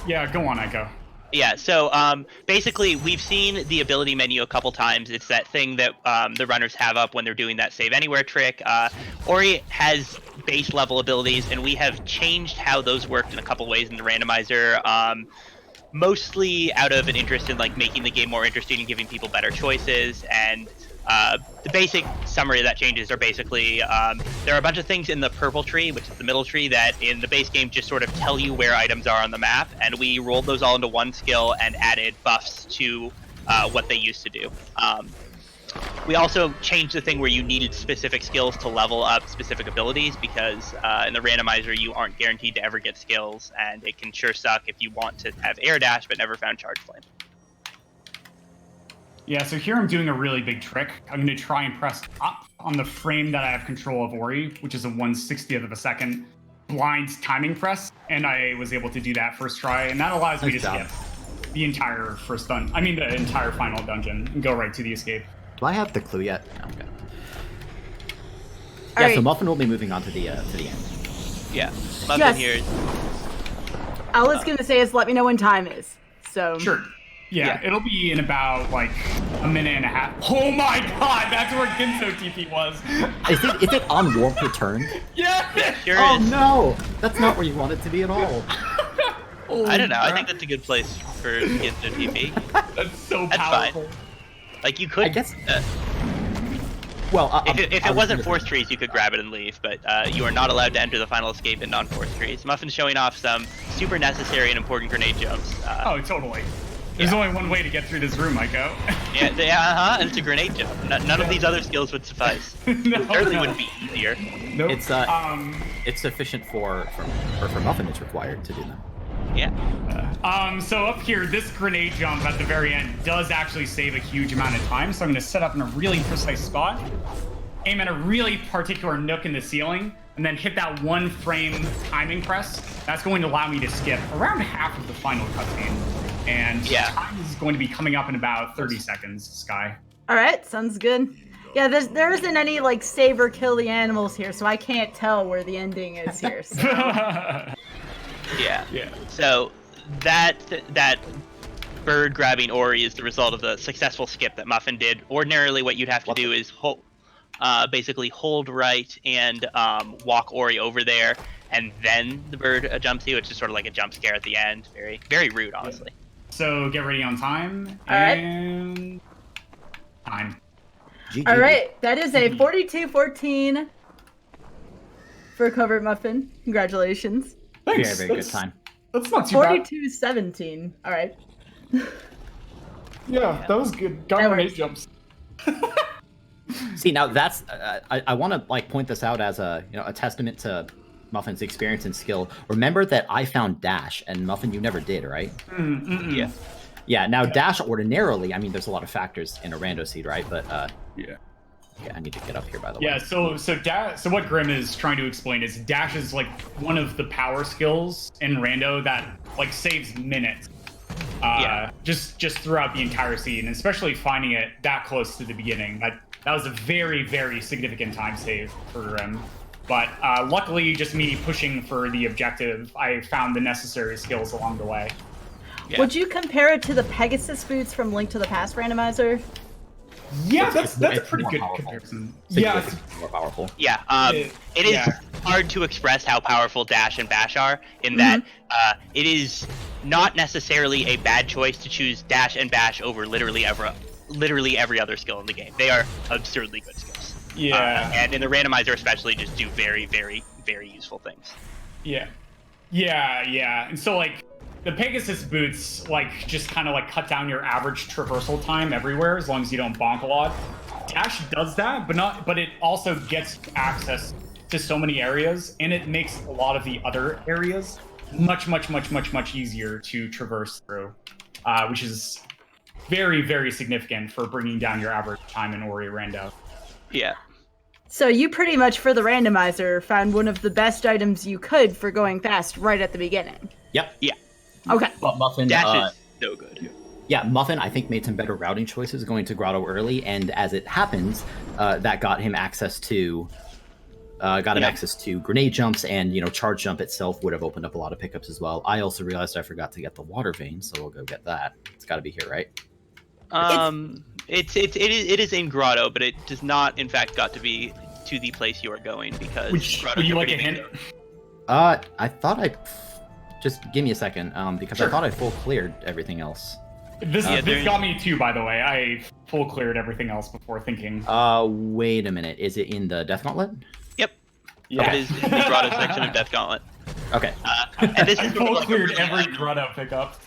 yeah, go on, Echo. Yeah, so basically, we've seen the ability menu a couple times. It's that thing that the runners have up when they're doing that save anywhere trick. Ori has base level abilities, and we have changed how those worked in a couple ways in the randomizer. Mostly out of an interest in making the game more interesting and giving people better choices. And the basic summary of that changes are basically there are a bunch of things in the purple tree, which is the middle tree, that in the base game just sort of tell you where items are on the map, and we rolled those all into one skill and added buffs to what they used to do. We also changed the thing where you needed specific skills to level up specific abilities, because in the randomizer you aren't guaranteed to ever get skills, and it can sure suck if you want to have air dash but never found charge flame. Yeah, so here I'm doing a really big trick. I'm going to try and press up on the frame that I have control of Ori, which is a 1/60th of a second blind timing press, and I was able to do that first try, and that allows me to skip the entire the entire final dungeon and go right to the escape. Do I have the clue yet? No, okay. All right. So Muffin will be moving on to the end. Yeah, Muffin here. All it's going to say is let me know when time is. So Sure. Yeah, it'll be in about a minute and a half. Oh my god, that's where Ginso TP was. Is it on warp return? Yeah. Sure Oh is. no, that's not where you want it to be at all. I don't know. I think that's a good place for Ginso TP. That's so That's powerful. Fine. You could. I guess. Well, if it wasn't force trees, you could grab it and leave, but you are not allowed to enter the final escape in non-force trees. Muffin's showing off some super necessary and important grenade jumps. Oh, totally. There's only one way to get through this room, Ico. And it's a grenade jump. None of these other skills would suffice. It certainly wouldn't be easier. Nope. It's sufficient for Muffin. It's required to do them. Yeah. So up here, this grenade jump at the very end does actually save a huge amount of time. So I'm going to set up in a really precise spot, aim at a really particular nook in the ceiling, and then hit that 1 frame timing press. That's going to allow me to skip around half of the final cutscene. And time is going to be coming up in about 30 seconds, Sky. All right, sounds good. Yeah, there isn't any like save or kill the animals here, so I can't tell where the ending is here. So. Yeah. So that bird grabbing Ori is the result of the successful skip that Muffin did. Ordinarily, what you'd have to do is basically hold right and walk Ori over there, and then the bird jumps you. It's just sort of like a jump scare at the end. Very, very rude, honestly. So get ready on time. All right. And time. GG. All right, that is a 42-14 for Covert Muffin. Congratulations. Thanks. Very good time. That's not too bad. 42-17. All right. Yeah, that was good. Got That grenade works. jumps. See, now that's I want to like point this out as a testament to Muffin's experience and skill. Remember that I found Dash, and Muffin, you never did, right? Yeah. Yeah. Now Dash ordinarily, I mean, there's a lot of factors in a rando seed, right? But Yeah, I need to get up here by the Yeah, way. so what Grim is trying to explain is Dash is like one of the power skills in Rando that like saves minutes. Just throughout the entire scene, especially finding it that close to the beginning. That was a very, very significant time save for Grim. But luckily, just me pushing for the objective, I found the necessary skills along the way. Yeah. Would you compare it to the Pegasus boots from Link to the Past randomizer? Yeah, that's a it's pretty more good powerful. comparison. Yeah, it's- Significantly more powerful. Yeah, it is hard to express how powerful Dash and Bash are, in that it is not necessarily a bad choice to choose Dash and Bash over literally every other skill in the game. They are absurdly good skills. Yeah. And in the randomizer especially, just do very, very, very useful things. Yeah. And so like the Pegasus boots like just kind of like cut down your average traversal time everywhere as long as you don't bonk a lot. Dash does that, but it also gets access to so many areas, and it makes a lot of the other areas much easier to traverse through, which is very, very significant for bringing down your average time in Ori Rando. Yeah. So you pretty much, for the randomizer, found one of the best items you could for going fast right at the beginning. Yep. Yeah. Okay. But Muffin, Dash is so good. yeah, Muffin, I think, made some better routing choices going to Grotto early, and as it happens, that got him access to grenade jumps, and charge jump itself would have opened up a lot of pickups as well. I also realized I forgot to get the water vein, so we'll go get that. It's got to be here, right? It is in Grotto, but it does not, in fact, got to be to the place you are going because. Would you like a hint? I thought I just give me a second, because Sure. I thought I full cleared everything else. This there's- got me too, by the way. I full cleared everything else before thinking. Wait a minute. Is it in the Death Gauntlet? Yep. Yeah. It is in the Grotto section of Death Gauntlet. Okay. And this is full like a cleared really every odd- Grotto pickup.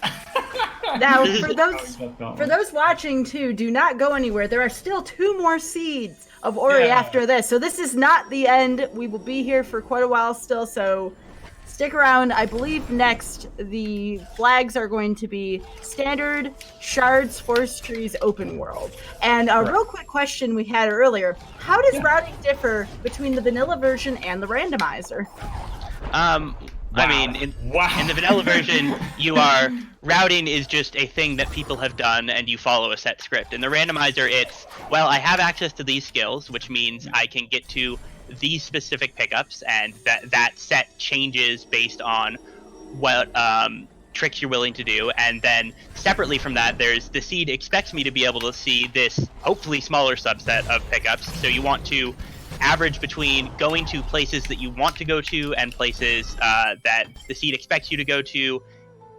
Now, This is- for those watching too, do not go anywhere. There are still 2 more seeds of Ori Yeah. after this, so this is not the end. We will be here for quite a while still, so stick around. I believe next the flags are going to be standard, shards, forest trees, open world. And a real quick question we had earlier: how does routing differ between the vanilla version and the randomizer? I mean, in the vanilla version, routing is just a thing that people have done and you follow a set script. In the randomizer, it's, well, I have access to these skills, which means I can get to these specific pickups, and that set changes based on what tricks you're willing to do. And then separately from that, there's the seed expects me to be able to see this hopefully smaller subset of pickups. So you want to average between going to places that you want to go to and places that the seed expects you to go to,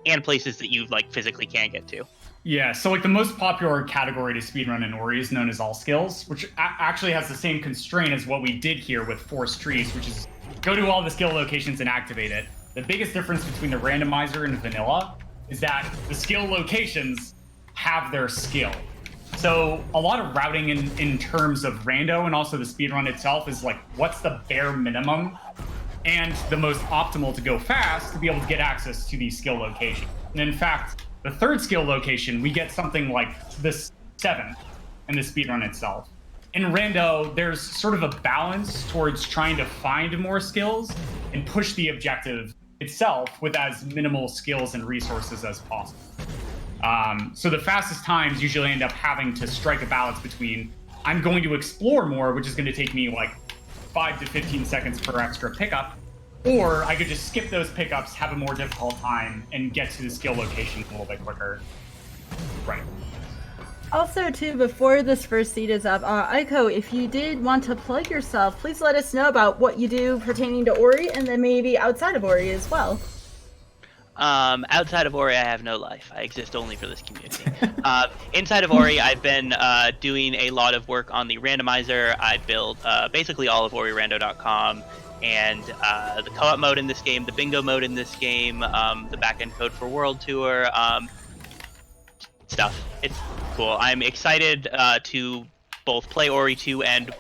and places that you like physically can't get to. Yeah, so like the most popular category to speedrun in Ori is known as all skills, which actually has the same constraint as what we did here with forest trees, which is go to all the skill locations and activate it. The biggest difference between the randomizer and vanilla is that the skill locations have their skill. So a lot of routing in terms of rando and also the speedrun itself is like, what's the bare minimum and the most optimal to go fast to be able to get access to the skill location. And in fact, the third skill location, we get something like this 7 in the speedrun itself. In Rando, there's sort of a balance towards trying to find more skills and push the objective itself with as minimal skills and resources as possible. So the fastest times usually end up having to strike a balance between I'm going to explore more, which is going to take me like 5 to 15 seconds per extra pickup, or I could just skip those pickups, have a more difficult time, and get to the skill location a little bit quicker. Right. Also, too, before this first seed is up, Aiko, if you did want to plug yourself, please let us know about what you do pertaining to Ori, and then maybe outside of Ori as well. Outside of Ori, I have no life. I exist only for this community. Inside of Ori, I've been doing a lot of work on the randomizer. I built basically all of OriRando.com, and the co-op mode in this game, the bingo mode in this game, the backend code for World Tour, stuff. It's cool. I'm excited to both play Ori 2 and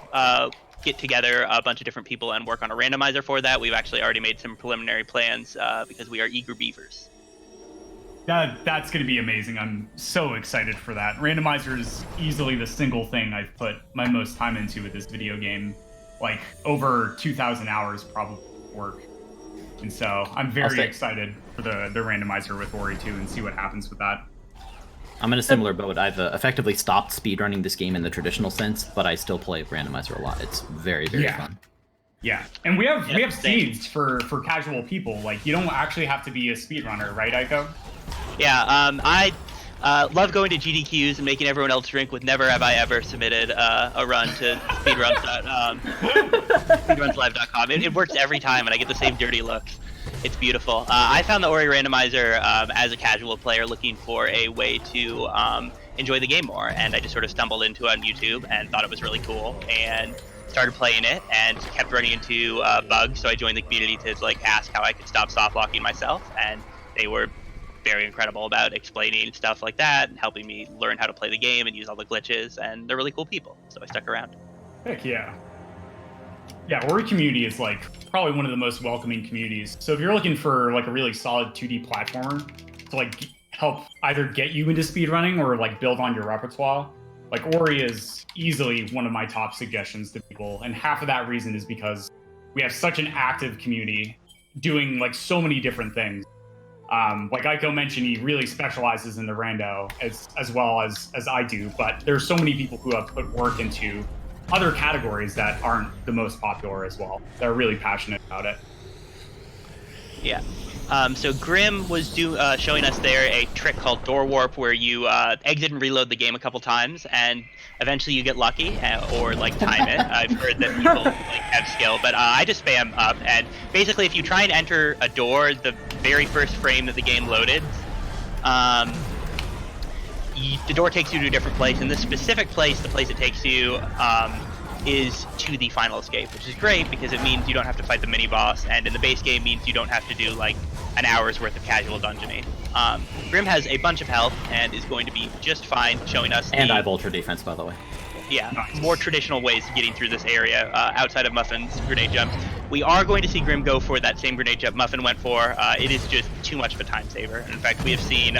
get together a bunch of different people and work on a randomizer for that. We've actually already made some preliminary plans because we are eager beavers. That's going to be amazing. I'm so excited for that. Randomizer is easily the single thing I've put my most time into with this video game. Like over 2,000 hours probably work. And so I'm very excited for the randomizer with Ori 2 and see what happens with that. I'm in a similar boat. I've effectively stopped speedrunning this game in the traditional sense, but I still play randomizer a lot. It's very, very fun. Yeah, and we have seeds for casual people. Like, you don't actually have to be a speedrunner, right, Aiko? Yeah, I love going to GDQs and making everyone else drink with never have I ever submitted a run to speedrunslive.com. It works every time, and I get the same dirty looks. It's beautiful. I found the Ori randomizer as a casual player looking for a way to enjoy the game more, and I just sort of stumbled into it on YouTube and thought it was really cool and started playing it and kept running into bugs. So I joined the community to like ask how I could stop soft locking myself, and they were very incredible about explaining stuff like that and helping me learn how to play the game and use all the glitches, and they're really cool people, so I stuck around. Heck yeah. Yeah, Ori community is like probably one of the most welcoming communities. So if you're looking for like a really solid 2D platformer to like help either get you into speedrunning or like build on your repertoire, like Ori is easily one of my top suggestions to people. And half of that reason is because we have such an active community doing like so many different things. Like Aiko mentioned, he really specializes in the rando as well as I do, but there's so many people who have put work into other categories that aren't the most popular as well. They're really passionate about it. Yeah. So Grim was showing us there a trick called Door Warp, where you exit and reload the game a couple times, and eventually you get lucky or like time it. I've heard that people like have skill, but I just spam up, and basically if you try and enter a door the very first frame that the game loaded, the door takes you to a different place, and this specific place, the place it takes you, is to the final escape, which is great because it means you don't have to fight the mini boss, and in the base game means you don't have to do like an hour's worth of casual dungeoning. Grim has a bunch of health and is going to be just fine, showing us. And I have ultra defense, by the way. Yeah, nice. More traditional ways of getting through this area outside of Muffin's grenade jumps. We are going to see Grim go for that same grenade jump Muffin went for. It is just too much of a time saver. In fact, we have seen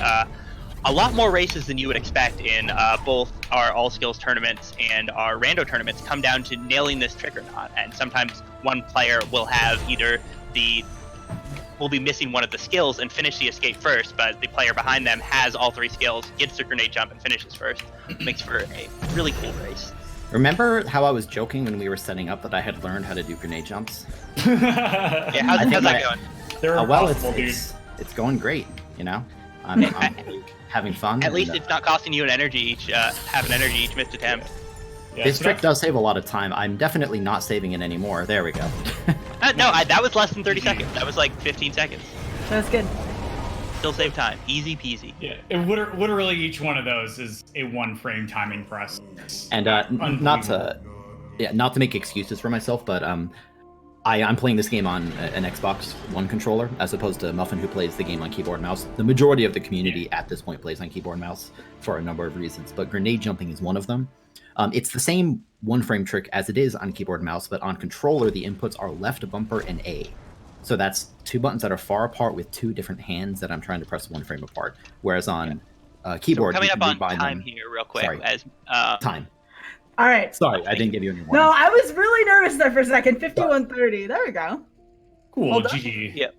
a lot more races than you would expect in both our all skills tournaments and our rando tournaments come down to nailing this trick or not. And sometimes one player will have will be missing one of the skills and finish the escape first, but the player behind them has all three skills, gets the grenade jump, and finishes first. It makes for a really cool race. Remember how I was joking when we were setting up that I had learned how to do grenade jumps? Yeah, how's that going? They're well, impossible, it's going great, you know? I'm having fun. At least it's not costing you an energy each missed attempt. Yeah, this trick does save a lot of time. I'm definitely not saving it anymore. There we go. No, that was less than 30 seconds. That was like 15 seconds. That's good. Still save time. Easy peasy. Yeah, literally each one of those is a one frame timing press. And not to make excuses for myself, but I'm playing this game on an Xbox One controller as opposed to Muffin, who plays the game on keyboard and mouse. The majority of the community at this point plays on keyboard and mouse for a number of reasons, but grenade jumping is one of them. It's the same one frame trick as it is on keyboard and mouse, but on controller the inputs are left bumper and A. So that's 2 buttons that are far apart with 2 different hands that I'm trying to press 1 frame apart. Whereas on keyboard, so we're coming you up can on rebind time them. here, real quick. Sorry. As Time. All right. Sorry, I didn't give you any warning. No, I was really nervous there for a second. 51:30. There we go. Cool, Well done. GG. Yep.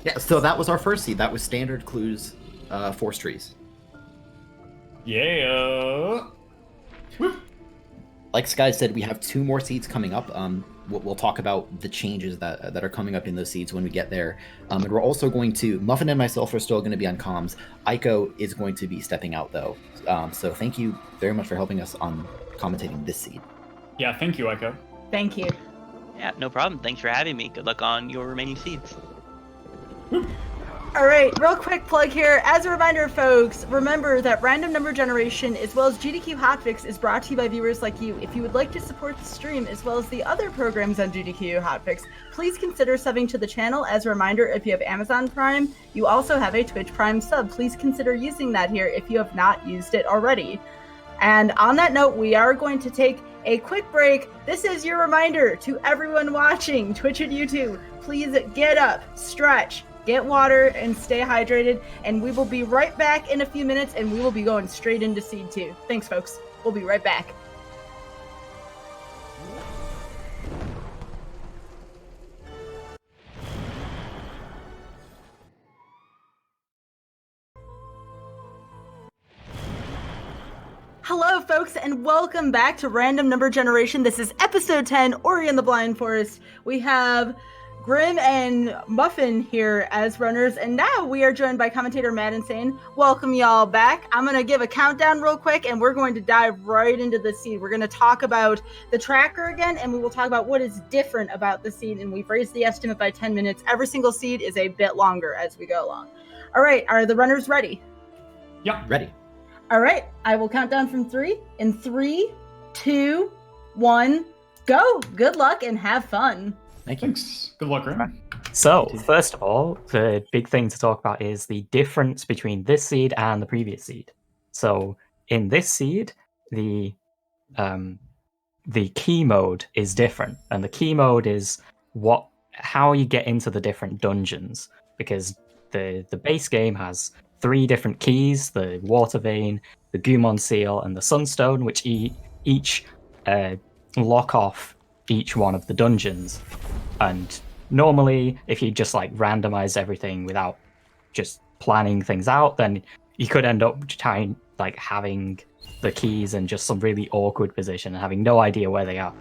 Yeah, so that was our first seed. That was standard clues, forest trees. Yeah. Woo. Like Sky said, we have 2 more seeds coming up. We'll talk about the changes that are coming up in those seeds when we get there. And we're also going to, Muffin and myself are still going to be on comms. Aiko is going to be stepping out though. So thank you very much for helping us on commentating this seed. Yeah, thank you, Echo. Thank you. Yeah, no problem. Thanks for having me. Good luck on your remaining seeds. All right, real quick plug here. As a reminder, folks, remember that random number generation as well as GDQ Hotfix is brought to you by viewers like you. If you would like to support the stream as well as the other programs on GDQ Hotfix, please consider subbing to the channel. As a reminder, if you have Amazon Prime, you also have a Twitch Prime sub. Please consider using that here if you have not used it already. And on that note, we are going to take a quick break. This is your reminder to everyone watching Twitch and YouTube. Please get up, stretch, get water, and stay hydrated. And we will be right back in a few minutes, and we will be going straight into Seed 2. Thanks, folks. We'll be right back. Hello, folks, and welcome back to Random Number Generation. This is episode 10, Ori and the Blind Forest. We have Grim and Muffin here as runners, and now we are joined by commentator Mad Insane. Welcome y'all back. I'm going to give a countdown real quick, and we're going to dive right into the seed. We're going to talk about the tracker again, and we will talk about what is different about the seed, and we've raised the estimate by 10 minutes. Every single seed is a bit longer as we go along. All right, are the runners ready? Yep. Ready. All right, I will count down from 3. In 3, 2, 1, go. Good luck and have fun. Thank you. Thanks. Good luck, Rim. So, first of all, the big thing to talk about is the difference between this seed and the previous seed. So, in this seed, the key mode is different, and the key mode is how you get into the different dungeons, because the base game has 3 different keys: the water vein, the Gumon seal, and the sunstone, which each lock off each one of the dungeons. And normally, if you just like randomize everything without just planning things out, then you could end up having the keys in just some really awkward position and having no idea where they are.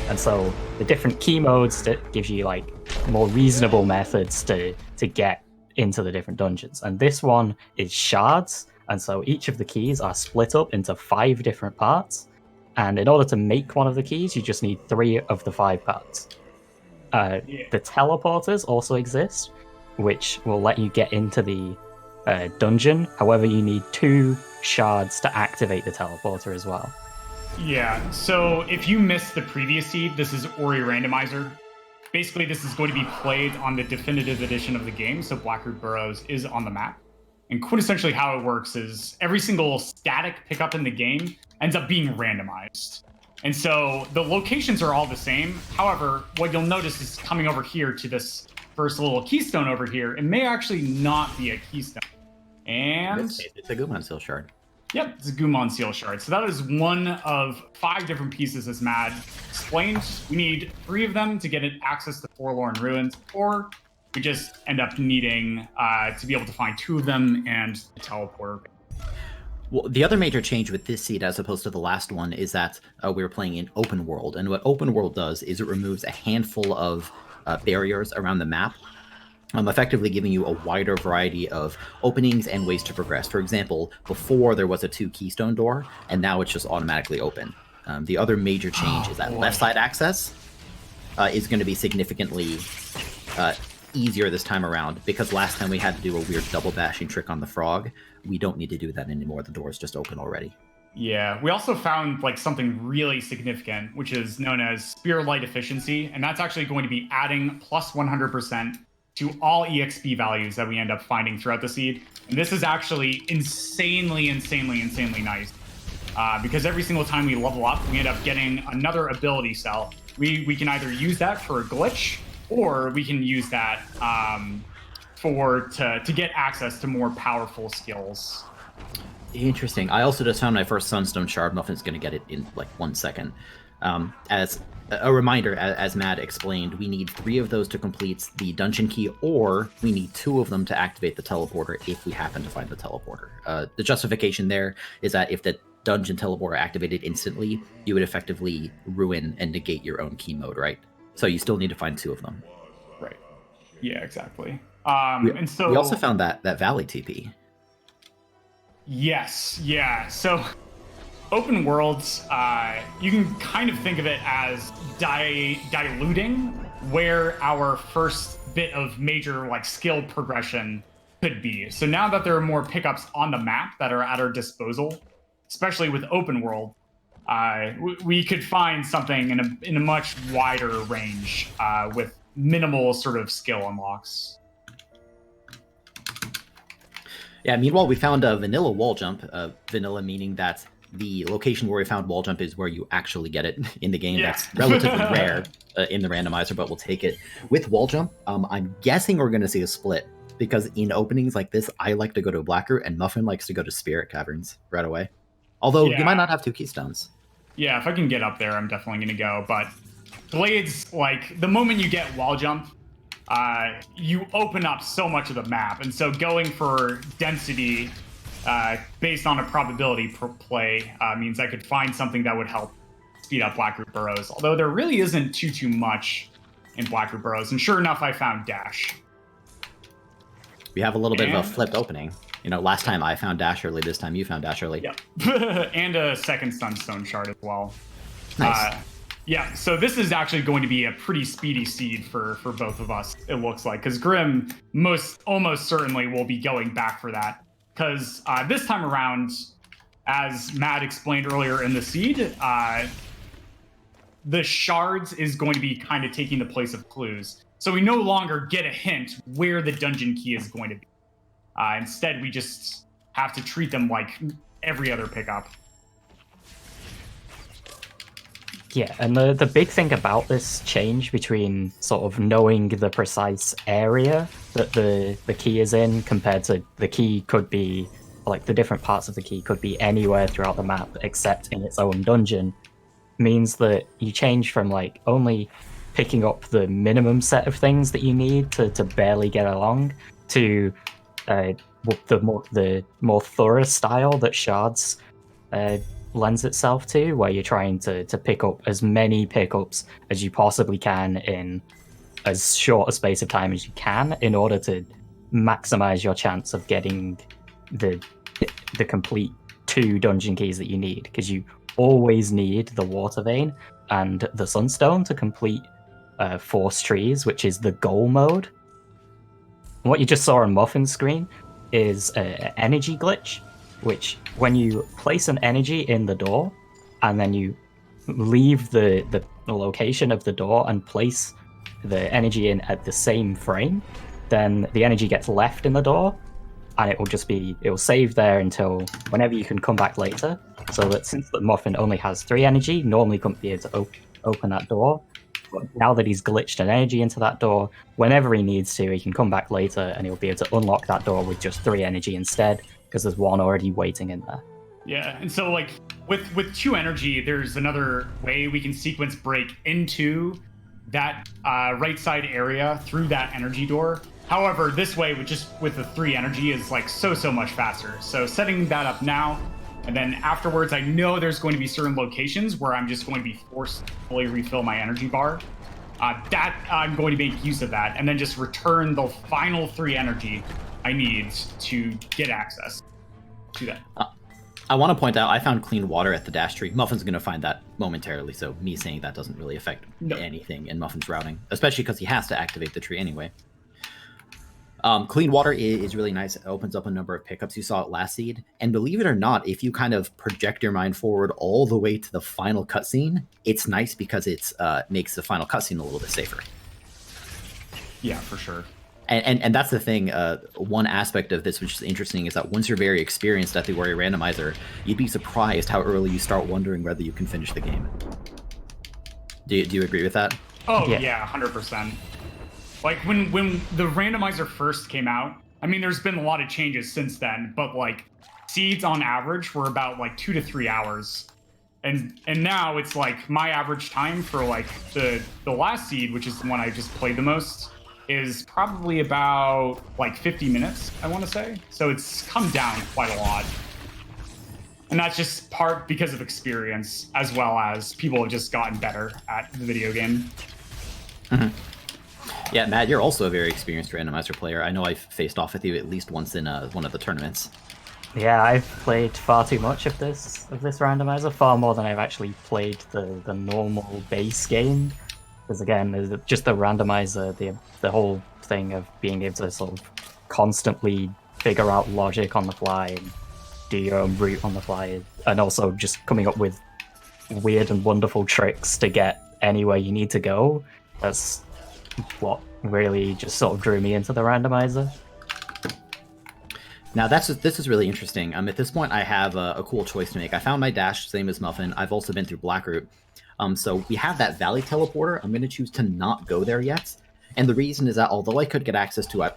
And so the different key modes that gives you like more reasonable methods to get into the different dungeons. And this one is shards, and so each of the keys are split up into 5 different parts. And in order to make one of the keys, you just need 3 of the 5 parts. The teleporters also exist, which will let you get into the dungeon. However, you need 2 shards to activate the teleporter as well. Yeah, so if you missed the previous seed, this is Ori Randomizer. Basically, this is going to be played on the definitive edition of the game, so Blackroot Burrows is on the map. And quintessentially how it works is every single static pickup in the game ends up being randomized. And so the locations are all the same. However, what you'll notice is coming over here to this first little keystone over here, it may actually not be a keystone. And It's a Gumon seal shard. yep, it's a Gumon seal shard. So that is one of 5 different pieces, as Mad explained. We need 3 of them to get access to Forlorn Ruins, or we just end up needing to be able to find 2 of them and the teleporter. Well, the other major change with this seed, as opposed to the last one, is that we were playing in open world. And what open world does is it removes a handful of barriers around the map, effectively giving you a wider variety of openings and ways to progress. For example, before there was a 2 keystone door, and now it's just automatically open. The other major change is that left side access is going to be significantly easier this time around, because last time we had to do a weird double bashing trick on the frog. We don't need to do that anymore. The door is just open already. Yeah, we also found like something really significant, which is known as Spear Light Efficiency, and that's actually going to be adding plus 100% to all EXP values that we end up finding throughout the seed. And this is actually insanely nice, because every single time we level up, we end up getting another ability cell. We can either use that for a glitch, or we can use that to get access to more powerful skills. Interesting. I also just found my first Sunstone Shard. Muffin's going to get it in like 1 second. As a reminder, as Matt explained, we need 3 of those to complete the dungeon key, or we need 2 of them to activate the teleporter if we happen to find the teleporter. The justification there is that if the dungeon teleporter activated instantly, you would effectively ruin and negate your own key mode, right? So you still need to find 2 of them. Right. Yeah, exactly. And so we also found that Valley TP. Yes, yeah. So open worlds, you can kind of think of it as diluting where our first bit of major like skill progression could be. So now that there are more pickups on the map that are at our disposal, especially with open world, we could find something in a much wider range with minimal sort of skill unlocks. Yeah, meanwhile, we found a vanilla wall jump. Vanilla meaning that the location where we found wall jump is where you actually get it in the game. Yeah. That's relatively rare in the randomizer, but we'll take it. With wall jump, I'm guessing we're going to see a split, because in openings like this, I like to go to Black Root, and Muffin likes to go to Spirit Caverns right away. Although, you might not have 2 keystones. Yeah, if I can get up there, I'm definitely going to go. But Blades, like, the moment you get wall jump, you open up so much of the map. And so going for density based on a probability per play means I could find something that would help speed up Blackroot Burrows. Although there really isn't too much in Blackroot Burrows. And sure enough, I found Dash. We have a little bit of a flipped opening. You know, last time I found Dash early, this time you found Dash early. Yep. And a second Sunstone Shard as well. Nice. Yeah, so this is actually going to be a pretty speedy seed for both of us, it looks like. Because Grim almost certainly will be going back for that. Because this time around, as Matt explained earlier in the seed, the shards is going to be kind of taking the place of clues. So we no longer get a hint where the dungeon key is going to be. Instead, we just have to treat them like every other pickup. Yeah, and the big thing about this change between sort of knowing the precise area that the key is in compared to the key could be, like the different parts of the key could be anywhere throughout the map except in its own dungeon, means that you change from like only picking up the minimum set of things that you need to barely get along to the more thorough style that Shards lends itself to, where you're trying to pick up as many pickups as you possibly can in as short a space of time as you can in order to maximize your chance of getting the complete 2 dungeon keys that you need, because you always need the Water Vein and the Sunstone to complete Force Trees, which is the goal mode. And what you just saw on Muffin's screen is an energy glitch, which when you place an energy in the door and then you leave the location of the door and place the energy in at the same frame, then the energy gets left in the door and it will save there until whenever you can come back later. So that since the Muffin only has 3 energy, normally couldn't be able to open that door. But now that he's glitched an energy into that door, whenever he needs to, he can come back later and he'll be able to unlock that door with just 3 energy instead, because there's 1 already waiting in there. Yeah, and so like with 2 energy, there's another way we can sequence break into that right side area through that energy door. However, this way with the 3 energy is like so much faster. So setting that up now, and then afterwards, I know there's going to be certain locations where I'm just going to be forced to fully refill my energy bar. That I'm going to make use of that, and then just return the final 3 energy I need to get access to that. I want to point out I found clean water at the dash tree. Muffin's going to find that momentarily, so me saying that doesn't really affect anything in Muffin's routing, especially because he has to activate the tree anyway. Clean water is really nice. It opens up a number of pickups. You saw it last seed. And believe it or not, if you kind of project your mind forward all the way to the final cutscene, it's nice because it makes the final cutscene a little bit safer. Yeah, for sure. And that's the thing. One aspect of this which is interesting is that once you're very experienced at the Warrior Randomizer, you'd be surprised how early you start wondering whether you can finish the game. Do you agree with that? Oh, yeah 100%. Like when the randomizer first came out, I mean, there's been a lot of changes since then, but like seeds on average were about like 2 to 3 hours. And now it's like my average time for like the last seed, which is the one I just played the most, is probably about like 50 minutes, I want to say. So it's come down quite a lot. And that's just part because of experience, as well as people have just gotten better at the video game. Mm-hmm. Yeah, Matt, you're also a very experienced randomizer player. I know I've faced off with you at least once in one of the tournaments. Yeah, I've played far too much of this randomizer, far more than I've actually played the normal base game. Because again, there's just the randomizer, the whole thing of being able to sort of constantly figure out logic on the fly and do your own route on the fly, and also just coming up with weird and wonderful tricks to get anywhere you need to go. That's what really just sort of drew me into the randomizer. Now this is really interesting. At this point, I have a cool choice to make. I found my dash, same as Muffin. I've also been through Blackroot. So we have that Valley teleporter. I'm going to choose to not go there yet. And the reason is that although I could get access to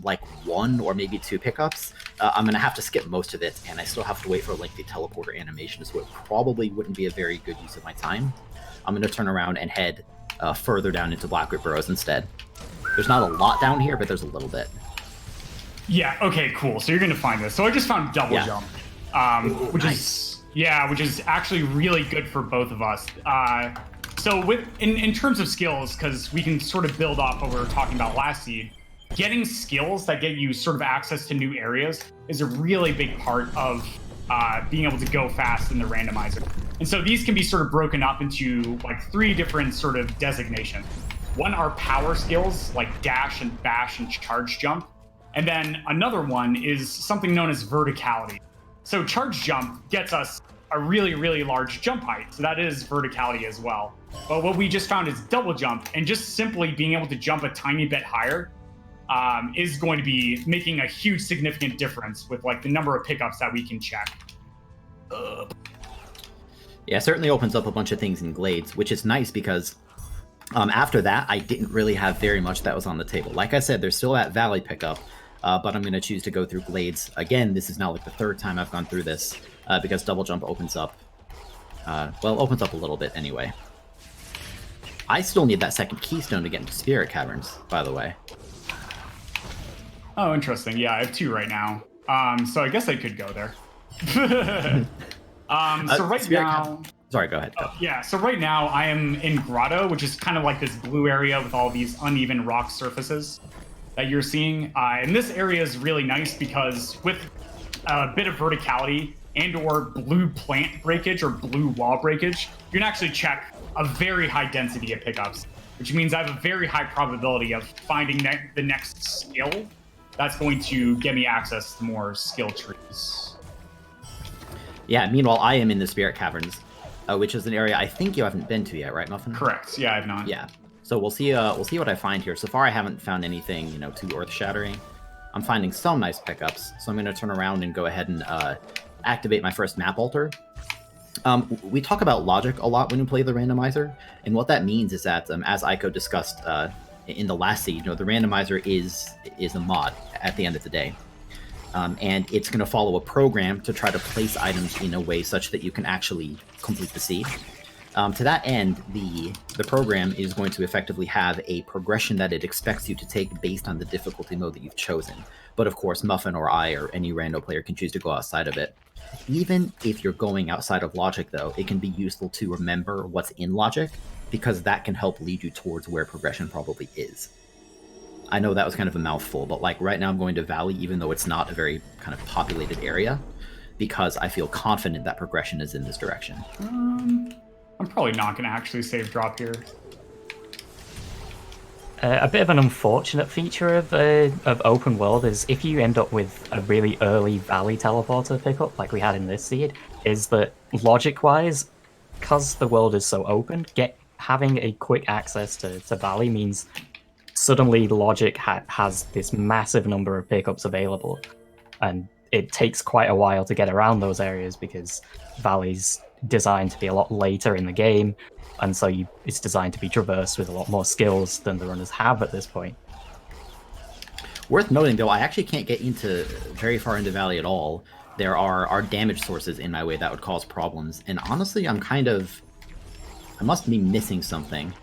like 1 or maybe 2 pickups, I'm going to have to skip most of it, and I still have to wait for like the teleporter animation, so it probably wouldn't be a very good use of my time. I'm going to turn around and head further down into Blackroot Burrows instead. There's not a lot down here, but there's a little bit. Yeah, okay, cool. So you're going to find this. So I just found double jump, which is actually really good for both of us. So in terms of skills, because we can sort of build off what we were talking about last seed, getting skills that get you sort of access to new areas is a really big part of being able to go fast in the randomizer. And so these can be sort of broken up into like 3 different sort of designations. One are power skills like dash and bash and charge jump. And then another one is something known as verticality. So charge jump gets us a really, really large jump height. So that is verticality as well. But what we just found is double jump, and just simply being able to jump a tiny bit higher is going to be making a huge significant difference with like the number of pickups that we can check. Yeah, it certainly opens up a bunch of things in Glades, which is nice because after that, I didn't really have very much that was on the table. Like I said, there's still that Valley pickup, but I'm going to choose to go through Glades. Again, this is now like the 3rd time I've gone through this because double jump opens up, opens up a little bit anyway. I still need that 2nd keystone to get into Spirit Caverns, by the way. Oh, interesting. Yeah, I have 2 right now. So I guess I could go there. So right now... Sorry, go ahead. Go. Yeah, so right now I am in Grotto, which is kind of like this blue area with all these uneven rock surfaces that you're seeing. And this area is really nice because with a bit of verticality and or blue plant breakage or blue wall breakage, you can actually check a very high density of pickups, which means I have a very high probability of finding the next skill that's going to get me access to more skill trees. Yeah, meanwhile, I am in the Spirit Caverns, which is an area I think you haven't been to yet, right, Muffin? Correct. Yeah, I have not. Yeah. So we'll see what I find here. So far, I haven't found anything, too earth-shattering. I'm finding some nice pickups, so I'm going to turn around and go ahead and activate my first map altar. We talk about logic a lot when we play the randomizer, and what that means is that, as Aiko discussed in the last seed, the randomizer is a mod at the end of the day. And it's going to follow a program to try to place items in a way such that you can actually complete the seed. To that end, the program is going to effectively have a progression that it expects you to take based on the difficulty mode that you've chosen. But of course, Muffin or I or any rando player can choose to go outside of it. Even if you're going outside of logic, though, it can be useful to remember what's in logic, because that can help lead you towards where progression probably is. I know that was kind of a mouthful, but like right now I'm going to Valley, even though it's not a very kind of populated area, because I feel confident that progression is in this direction. I'm probably not going to actually save drop here. A bit of an unfortunate feature of open world is if you end up with a really early Valley teleporter pickup, like we had in this seed, is that logic-wise, because the world is so open, having a quick access to Valley means suddenly logic has this massive number of pickups available, and it takes quite a while to get around those areas because Valley's designed to be a lot later in the game, and so it's designed to be traversed with a lot more skills than the runners have at this point. Worth noting, though, I actually can't get into very far into Valley at all. There are damage sources in my way that would cause problems, and honestly, I must be missing something,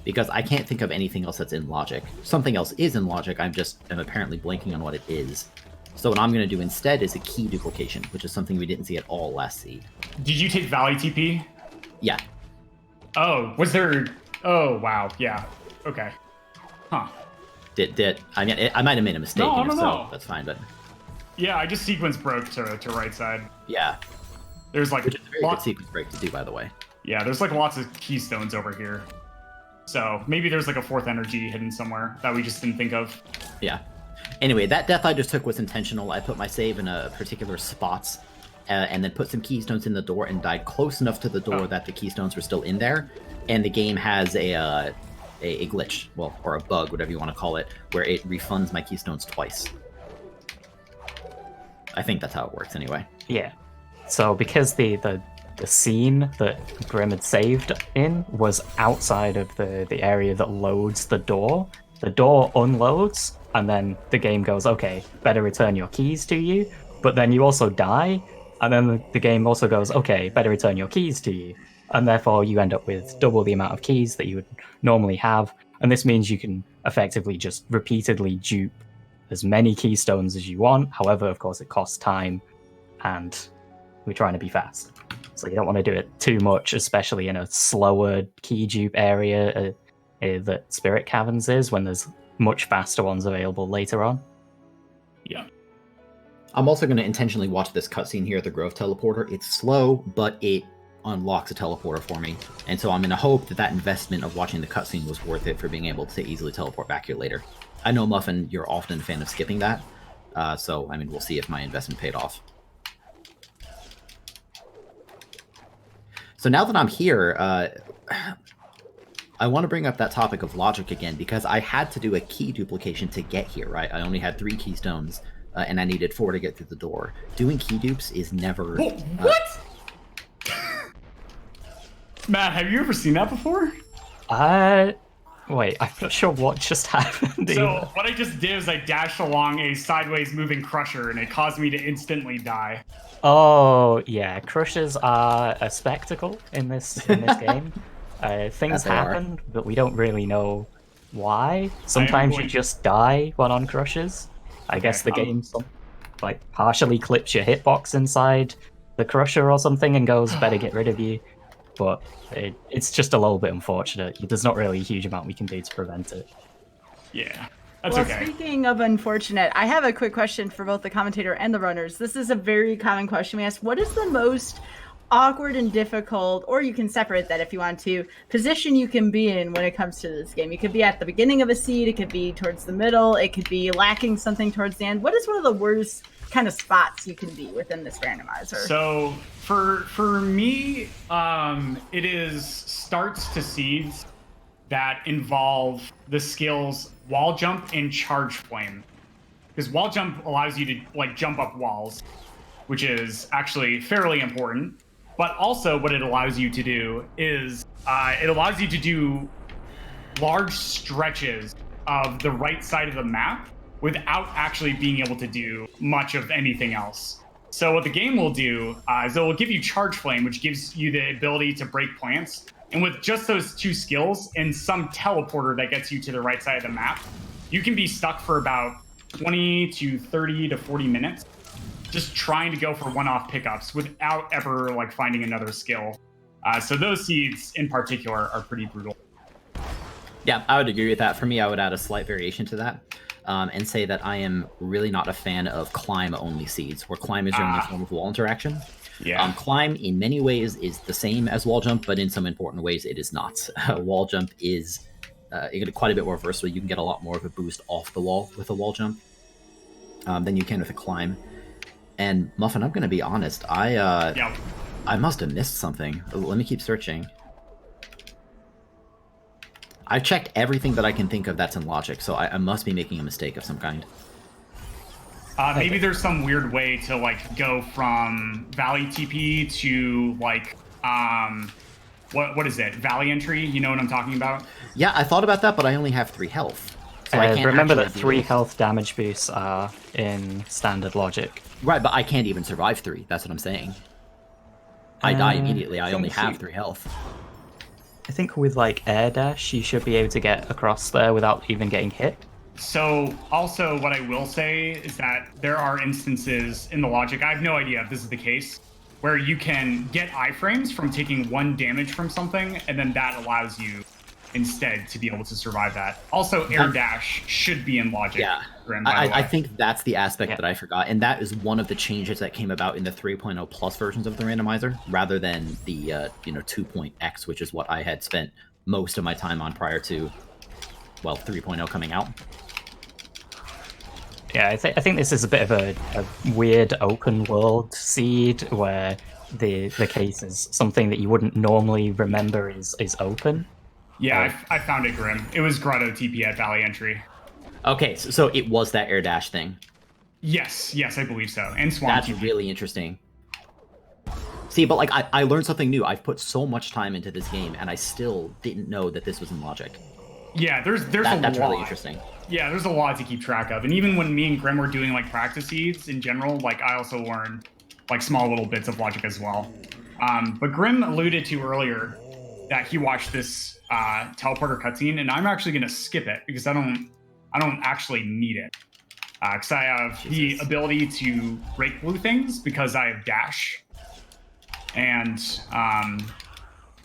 because I can't think of anything else that's in logic. Something else is in logic, I'm apparently blanking on what it is. So what I'm going to do instead is a key duplication, which is something we didn't see at all last seed. Did you take Valley TP? Yeah. Oh, was there... Oh, wow, yeah. Okay. Huh. I might have made a mistake, No. that's fine, but... Yeah, I just sequence broke to right side. Yeah. There's like... Which is a very good sequence break to do, by the way. Yeah, there's like lots of keystones over here. So maybe there's like a fourth energy hidden somewhere that we just didn't think of. Yeah. Anyway, that death I just took was intentional. I put my save in a particular spot, and then put some keystones in the door and died close enough to the door that the keystones were still in there. And the game has a glitch, well, or a bug, whatever you want to call it, where it refunds my keystones twice. I think that's how it works anyway. Yeah. So because the scene that Grim had saved in was outside of the area that loads the door unloads, and then the game goes, okay, better return your keys to you, but then you also die, and then the game also goes, okay, better return your keys to you, and therefore you end up with double the amount of keys that you would normally have, and this means you can effectively just repeatedly dupe as many keystones as you want. However, of course, it costs time, and we're trying to be fast. So you don't want to do it too much, especially in a slower key dupe area that Spirit Caverns is, when there's much faster ones available later on. Yeah. I'm also going to intentionally watch this cutscene here at the Grove Teleporter. It's slow, but it unlocks a teleporter for me. And so I'm going to hope that investment of watching the cutscene was worth it for being able to easily teleport back here later. I know, Muffin, you're often a fan of skipping that. So, I mean, we'll see if my investment paid off. So now that I'm here, I want to bring up that topic of logic again, because I had to do a key duplication to get here, right? I only had 3 keystones, and I needed 4 to get through the door. Doing key dupes is never... What? Matt, have you ever seen that before? Wait, I'm not sure what just happened. So what I just did is I dashed along a sideways moving crusher, and it caused me to instantly die. Oh, yeah, crushers are a spectacle in this game. Things happen, but we don't really know why. Sometimes you just die when on crushers. I guess the game like partially clips your hitbox inside the crusher or something and goes, better get rid of you. But it's just a little bit unfortunate. There's not really a huge amount we can do to prevent it. Yeah, that's okay. Speaking of unfortunate, I have a quick question for both the commentator and the runners. This is a very common question we ask. What is the most awkward and difficult, or you can separate that if you want to, position you can be in when it comes to this game? You could be at the beginning of a seed, it could be towards the middle, it could be lacking something towards the end. What is one of the worst kind of spots you can be within this randomizer? So for me, it is starts to seeds that involve the skills wall jump and charge flame, because wall jump allows you to like jump up walls, which is actually fairly important. But also what it allows you to do is it allows you to do large stretches of the right side of the map without actually being able to do much of anything else. So what the game will do is it will give you charge flame, which gives you the ability to break plants. And with just those 2 skills and some teleporter that gets you to the right side of the map, you can be stuck for about 20 to 30 to 40 minutes just trying to go for one-off pickups without ever like finding another skill. So those seeds in particular are pretty brutal. Yeah, I would agree with that. For me, I would add a slight variation to that. And say that I am really not a fan of climb-only seeds, where climb is your only form of wall interaction. Yeah. Climb, in many ways, is the same as wall jump, but in some important ways, it is not. Wall jump is you get quite a bit more versatile. You can get a lot more of a boost off the wall with a wall jump than you can with a climb. And Muffin, I'm going to be honest, I must have missed something. Let me keep searching. I've checked everything that I can think of that's in logic, so I must be making a mistake of some kind. Maybe there's some weird way to like go from Valley TP to like what is it? Valley entry? You know what I'm talking about? Yeah, I thought about that, but I only have 3 health. So I can't remember that actually 3 do- health damage boosts are in standard logic. Right, but I can't even survive 3. That's what I'm saying. I die immediately. I only think have you- 3 health. I think with like air dash, you should be able to get across there without even getting hit. So, also, what I will say is that there are instances in the logic, I have no idea if this is the case, where you can get iframes from taking 1 damage from something, and then that allows you instead to be able to survive that. Also, air dash should be in logic. Yeah, Grim, by the way. I think that's the aspect that I forgot, and that is one of the changes that came about in the 3.0 plus versions of the randomizer, rather than the 2.x, which is what I had spent most of my time on prior to, 3.0 coming out. Yeah, I think this is a bit of a weird open world seed where the case is something that you wouldn't normally remember is open. Yeah, I found it, Grim. It was Grotto TP at Valley Entry. Okay, so it was that air dash thing. Yes, I believe so. And Swamp That's TP. really interesting. See, but like I learned something new. I've put so much time into this game, and I still didn't know that this was in logic. Yeah, there's a lot. That's really interesting. Yeah, there's a lot to keep track of. And even when me and Grim were doing like practice seeds in general, like I also learned like small little bits of logic as well. But Grim alluded to earlier that he watched this teleporter cutscene, and I'm actually gonna skip it because I don't actually need it. Because I have the ability to break blue things because I have dash. And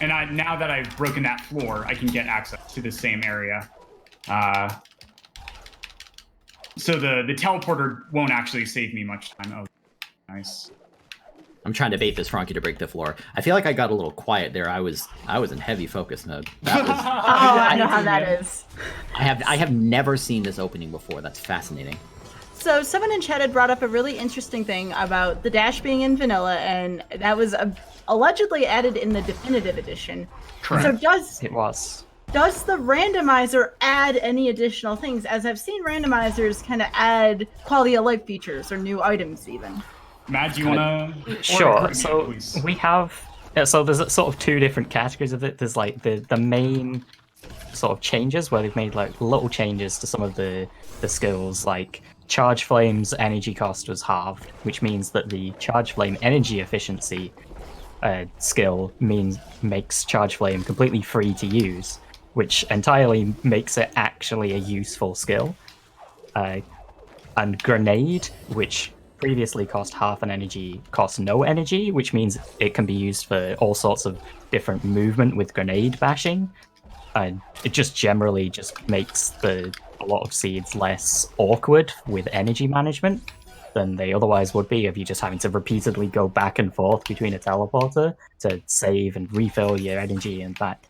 now that I've broken that floor, I can get access to the same area. So the teleporter won't actually save me much time. Oh, nice. I'm trying to bait this Frankie to break the floor. I feel like I got a little quiet there. I was in heavy focus mode. That was, I know how that is. I have never seen this opening before. That's fascinating. So someone in chat had brought up a really interesting thing about the dash being in vanilla, and that was allegedly added in the definitive edition. Correct. So It was. does the randomizer add any additional things? As I've seen randomizers kind of add quality of life features or new items even. Matt, do you want to? Sure. So we have. So there's sort of 2 different categories of it. There's like the main sort of changes where they've made like little changes to some of the skills, like Charge Flame's energy cost was halved, which means that the Charge Flame energy efficiency skill makes Charge Flame completely free to use, which entirely makes it actually a useful skill. And Grenade, which previously cost half an energy, costs no energy, which means it can be used for all sorts of different movement with grenade bashing. And it just generally just makes a lot of seeds less awkward with energy management than they otherwise would be if you're just having to repeatedly go back and forth between a teleporter to save and refill your energy and back.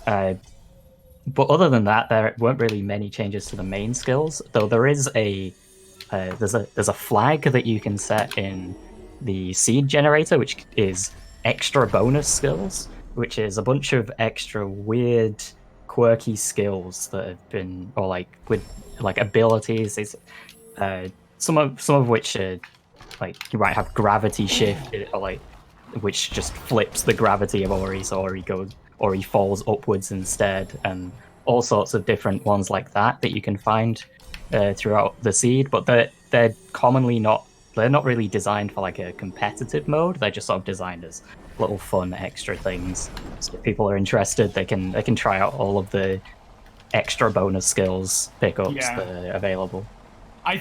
But other than that, there weren't really many changes to the main skills, though there is there's a flag that you can set in the seed generator, which is extra bonus skills, which is a bunch of extra weird, quirky skills that have been, or like with like abilities. It's some of which are like you might have gravity shift, or like which just flips the gravity of Ori, so Ori falls upwards instead, and all sorts of different ones like that you can find throughout the seed, but they're commonly not really designed for like a competitive mode. They're just sort of designed as little fun extra things. So if people are interested, they can try out all of the extra bonus skills pickups that are available. I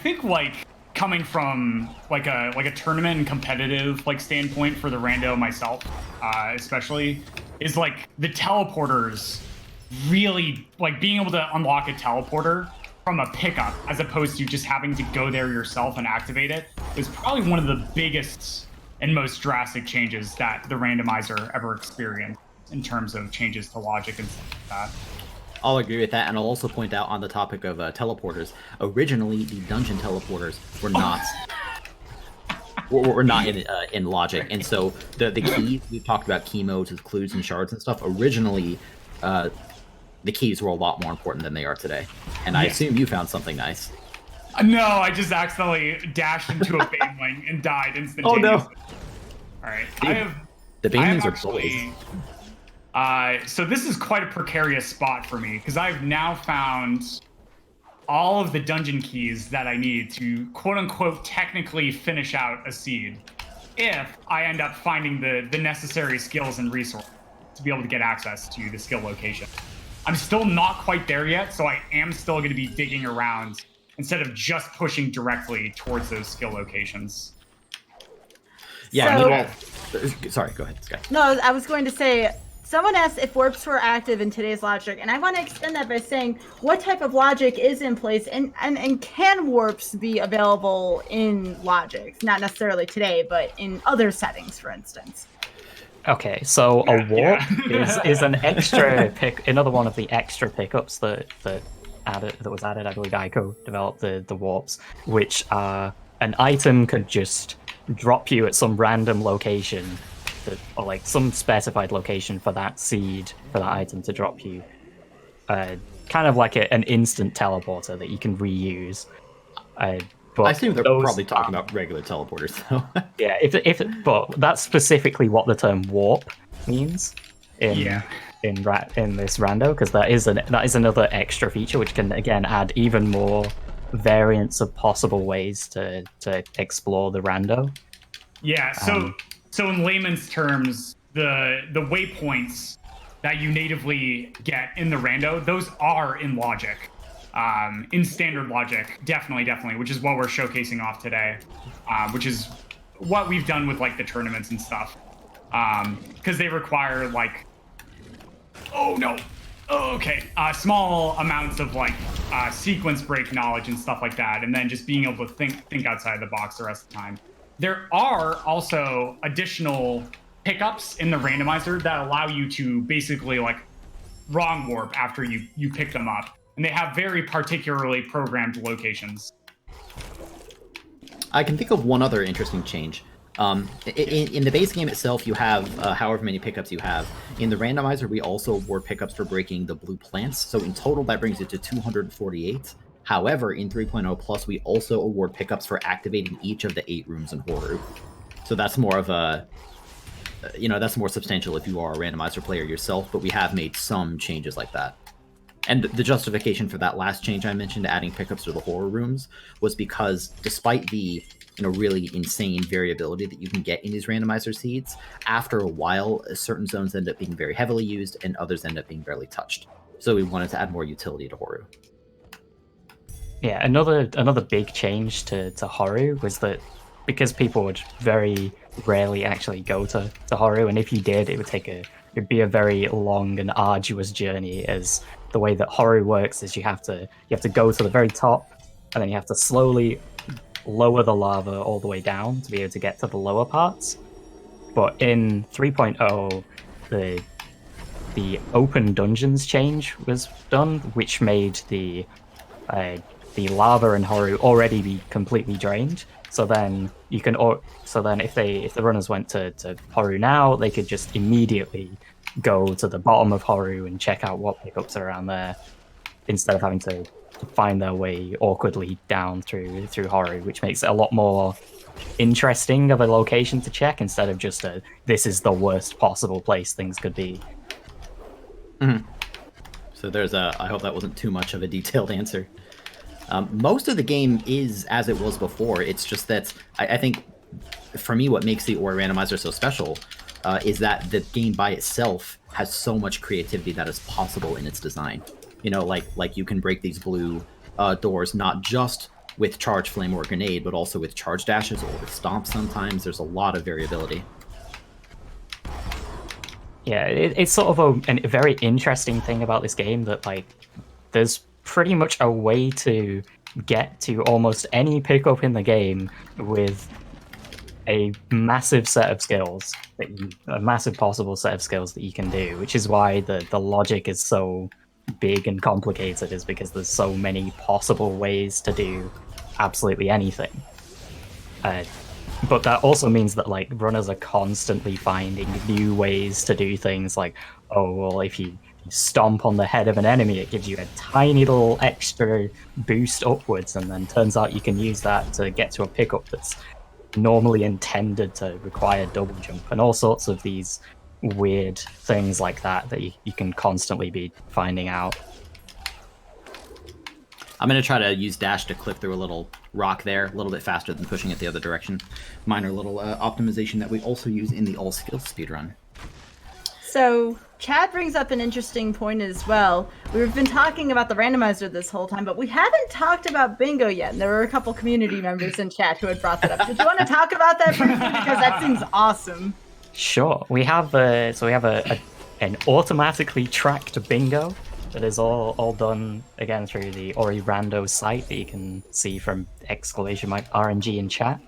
think like coming from like a tournament and competitive like standpoint for the rando myself, especially, is like the teleporters really like being able to unlock a teleporter from a pickup as opposed to just having to go there yourself and activate it is probably one of the biggest and most drastic changes that the randomizer ever experienced in terms of changes to logic and stuff like that. I'll agree with that, and I'll also point out on the topic of teleporters. Originally, the dungeon teleporters were not were not in logic, and so the keys we've talked about, key modes with clues and shards and stuff. Originally, the keys were a lot more important than they are today, and I assume you found something nice. No, I just accidentally dashed into a baneling and died instantaneously. Oh no! All right, Dude, the banelings are bold. So this is quite a precarious spot for me because I've now found all of the dungeon keys that I need to quote unquote technically finish out a seed if I end up finding the necessary skills and resources to be able to get access to the skill location. I'm still not quite there yet, so I am still going to be digging around instead of just pushing directly towards those skill locations. Yeah, sorry, go ahead, Sky. No, I was going to say, someone asked if warps were active in today's logic, and I want to extend that by saying what type of logic is in place, and can warps be available in logic? Not necessarily today, but in other settings, for instance. Okay, so a warp Yeah. is an extra another one of the extra pickups that was added. I believe Ico developed the warps, which are an item could just drop you at some random location, or like some specified location for that seed for that item to drop you. Kind of like an instant teleporter that you can reuse. But I assume they're probably talking about regular teleporters, though. Yeah, but that's specifically what the term warp means in this rando, because that is another extra feature which can again add even more variants of possible ways to explore the rando. Yeah, so in layman's terms, the waypoints that you natively get in the rando, those are in logic. In standard logic, definitely, which is what we're showcasing off today, which is what we've done with like the tournaments and stuff, because they require like, small amounts of like sequence break knowledge and stuff like that, and then just being able to think outside the box the rest of the time. There are also additional pickups in the randomizer that allow you to basically like wrong warp after you pick them up. And they have very particularly programmed locations. I can think of one other interesting change. In the base game itself, you have however many pickups you have. In the randomizer, we also award pickups for breaking the blue plants. So in total, that brings it to 248. However, in 3.0 Plus, we also award pickups for activating each of the 8 rooms in Horu. So that's more of a, that's more substantial if you are a randomizer player yourself, but we have made some changes like that. And the justification for that last change I mentioned, adding pickups to the horror rooms, was because despite the really insane variability that you can get in these randomizer seeds, after a while, certain zones end up being very heavily used and others end up being barely touched. So we wanted to add more utility to Horu. Yeah, another big change to Horu was that because people would very rarely actually go to Horu, and if you did, it'd be a very long and arduous journey, as the way that Horu works is you have to go to the very top, and then you have to slowly lower the lava all the way down to be able to get to the lower parts. But in 3.0, the open dungeons change was done, which made the lava in Horu already be completely drained. So then if the runners went to Horu now, they could just immediately go to the bottom of Horu and check out what pickups are around there, instead of having to find their way awkwardly down through Horu, which makes it a lot more interesting of a location to check, instead of just this is the worst possible place things could be. Mm-hmm. So I hope that wasn't too much of a detailed answer. Most of the game is as it was before. It's just that I think, for me, what makes the Ori randomizer so special is that the game by itself has so much creativity that is possible in its design. Like you can break these blue doors not just with charge, flame, or grenade, but also with charge dashes or with stomps. Sometimes there's a lot of variability. Yeah, it's sort of a very interesting thing about this game that there's pretty much a way to get to almost any pickup in the game with a massive set of skills, a massive possible set of skills that you can do, which is why the logic is so big and complicated, is because there's so many possible ways to do absolutely anything. But that also means that runners are constantly finding new ways to do things, like, oh, well, if you stomp on the head of an enemy, it gives you a tiny little extra boost upwards, and then turns out you can use that to get to a pickup that's normally intended to require double jump, and all sorts of these weird things like that you can constantly be finding out. I'm going to try to use dash to clip through a little rock there, a little bit faster than pushing it the other direction. Minor little optimization that we also use in the all skills speedrun. So Chad brings up an interesting point as well. We've been talking about the randomizer this whole time, but we haven't talked about bingo yet. And there were a couple community members in chat who had brought that up. Did you want to talk about that briefly? Because that seems awesome. Sure. We have an automatically tracked bingo that is all done again through the Ori Rando site that you can see from !RNG in chat.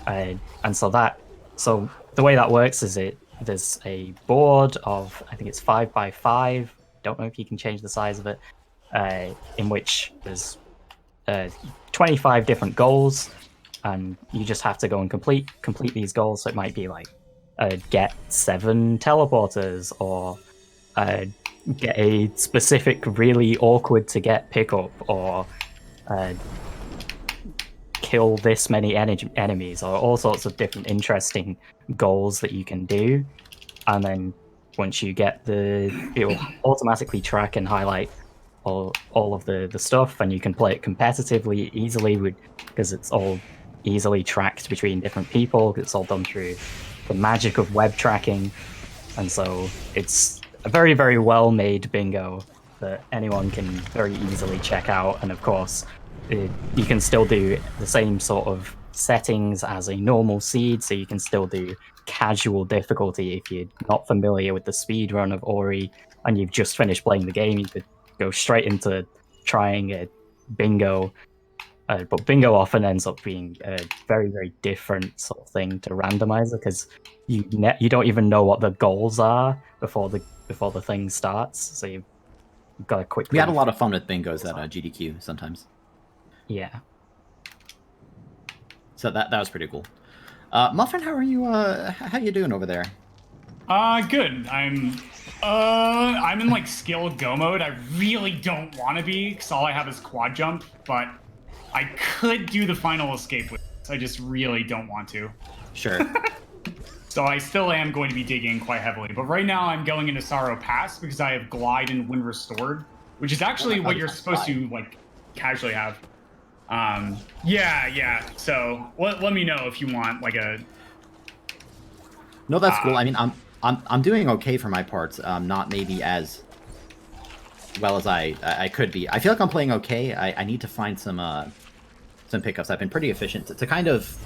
And so the way that works is there's a board of, I think it's 5x5. Don't know if you can change the size of it. In which there's 25 different goals, and you just have to go and complete these goals. So it might be like get 7 teleporters, or get a specific really awkward to get pickup, or kill this many enemies, or all sorts of different interesting goals that you can do. And then once you get it will automatically track and highlight all of the stuff, and you can play it competitively easily because it's all easily tracked between different people. It's all done through the magic of web tracking, and so it's a very, very well made bingo that anyone can very easily check out. And of course, you can still do the same sort of settings as a normal seed, so you can still do casual difficulty. If you're not familiar with the speed run of Ori and you've just finished playing the game, you could go straight into trying a bingo. But bingo often ends up being a very, very different sort of thing to randomizer, because you don't even know what the goals are before the thing starts. So you've got to quickly. We had a lot of fun with bingos at GDQ sometimes. Yeah. So that was pretty cool. Muffin, how are you? How you doing over there? Good. I'm in like skill go mode. I really don't want to be, because all I have is quad jump, but I could do the final escape with this. I just really don't want to. Sure. So I still am going to be digging quite heavily, but right now I'm going into Sorrow Pass because I have Glide and Wind Restored, which is actually what you're supposed to like casually have. Yeah. So let me know if you want like a. No, that's cool. I mean, I'm doing okay for my parts. Not maybe as well as I could be. I feel like I'm playing okay. I need to find some pickups. I've been pretty efficient to kind of,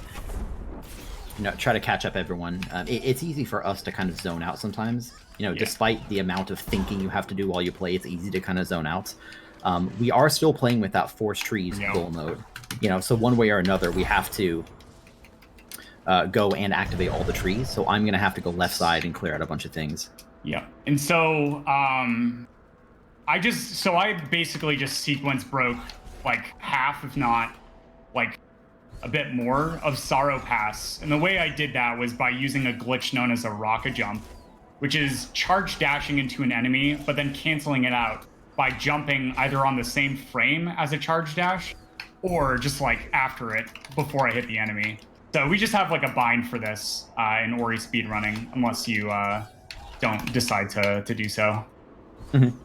try to catch up everyone. It's easy for us to kind of zone out sometimes. Despite the amount of thinking you have to do while you play, it's easy to kind of zone out. We are still playing with that force trees goal mode. So one way or another, we have to go and activate all the trees. So I'm gonna have to go left side and clear out a bunch of things. Yeah, and so I basically just sequence broke like half, if not like a bit more, of Sorrow Pass. And the way I did that was by using a glitch known as a rocket jump, which is charge dashing into an enemy, but then canceling it out by jumping either on the same frame as a charge dash, or just like after it before I hit the enemy. So we just have like a bind for this in Ori speedrunning, unless you don't decide to do so. Mm-hmm.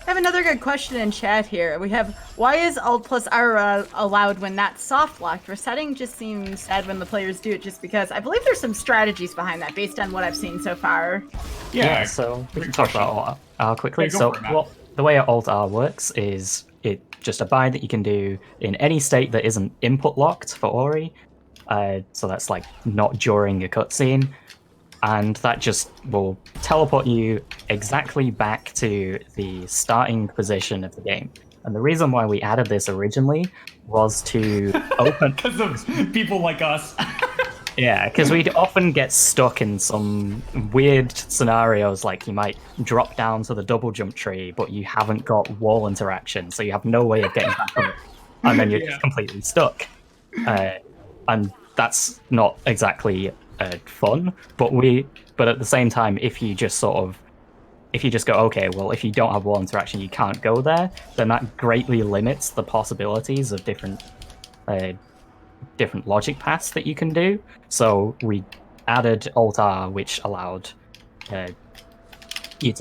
I have another good question in chat here. We have, why is Alt plus R allowed when that's soft locked? Resetting just seems sad when the players do it, just because I believe there's some strategies behind that based on what I've seen so far. Yeah, so we can talk about Alt R quickly. The way Alt R works is it's just a bind that you can do in any state that isn't input locked for Ori. So that's like not during a cutscene. And that just will teleport you exactly back to the starting position of the game. And the reason why we added this originally was to open... Because of people like us. Yeah, because we'd often get stuck in some weird scenarios, like you might drop down to the double jump tree, but you haven't got wall interaction, so you have no way of getting back on it. And then you're just completely stuck. And that's not exactly... fun, but at the same time, if you just go, okay, well, if you don't have wall interaction, you can't go there, then that greatly limits the possibilities of different logic paths that you can do. So we added Alt-R, which allowed you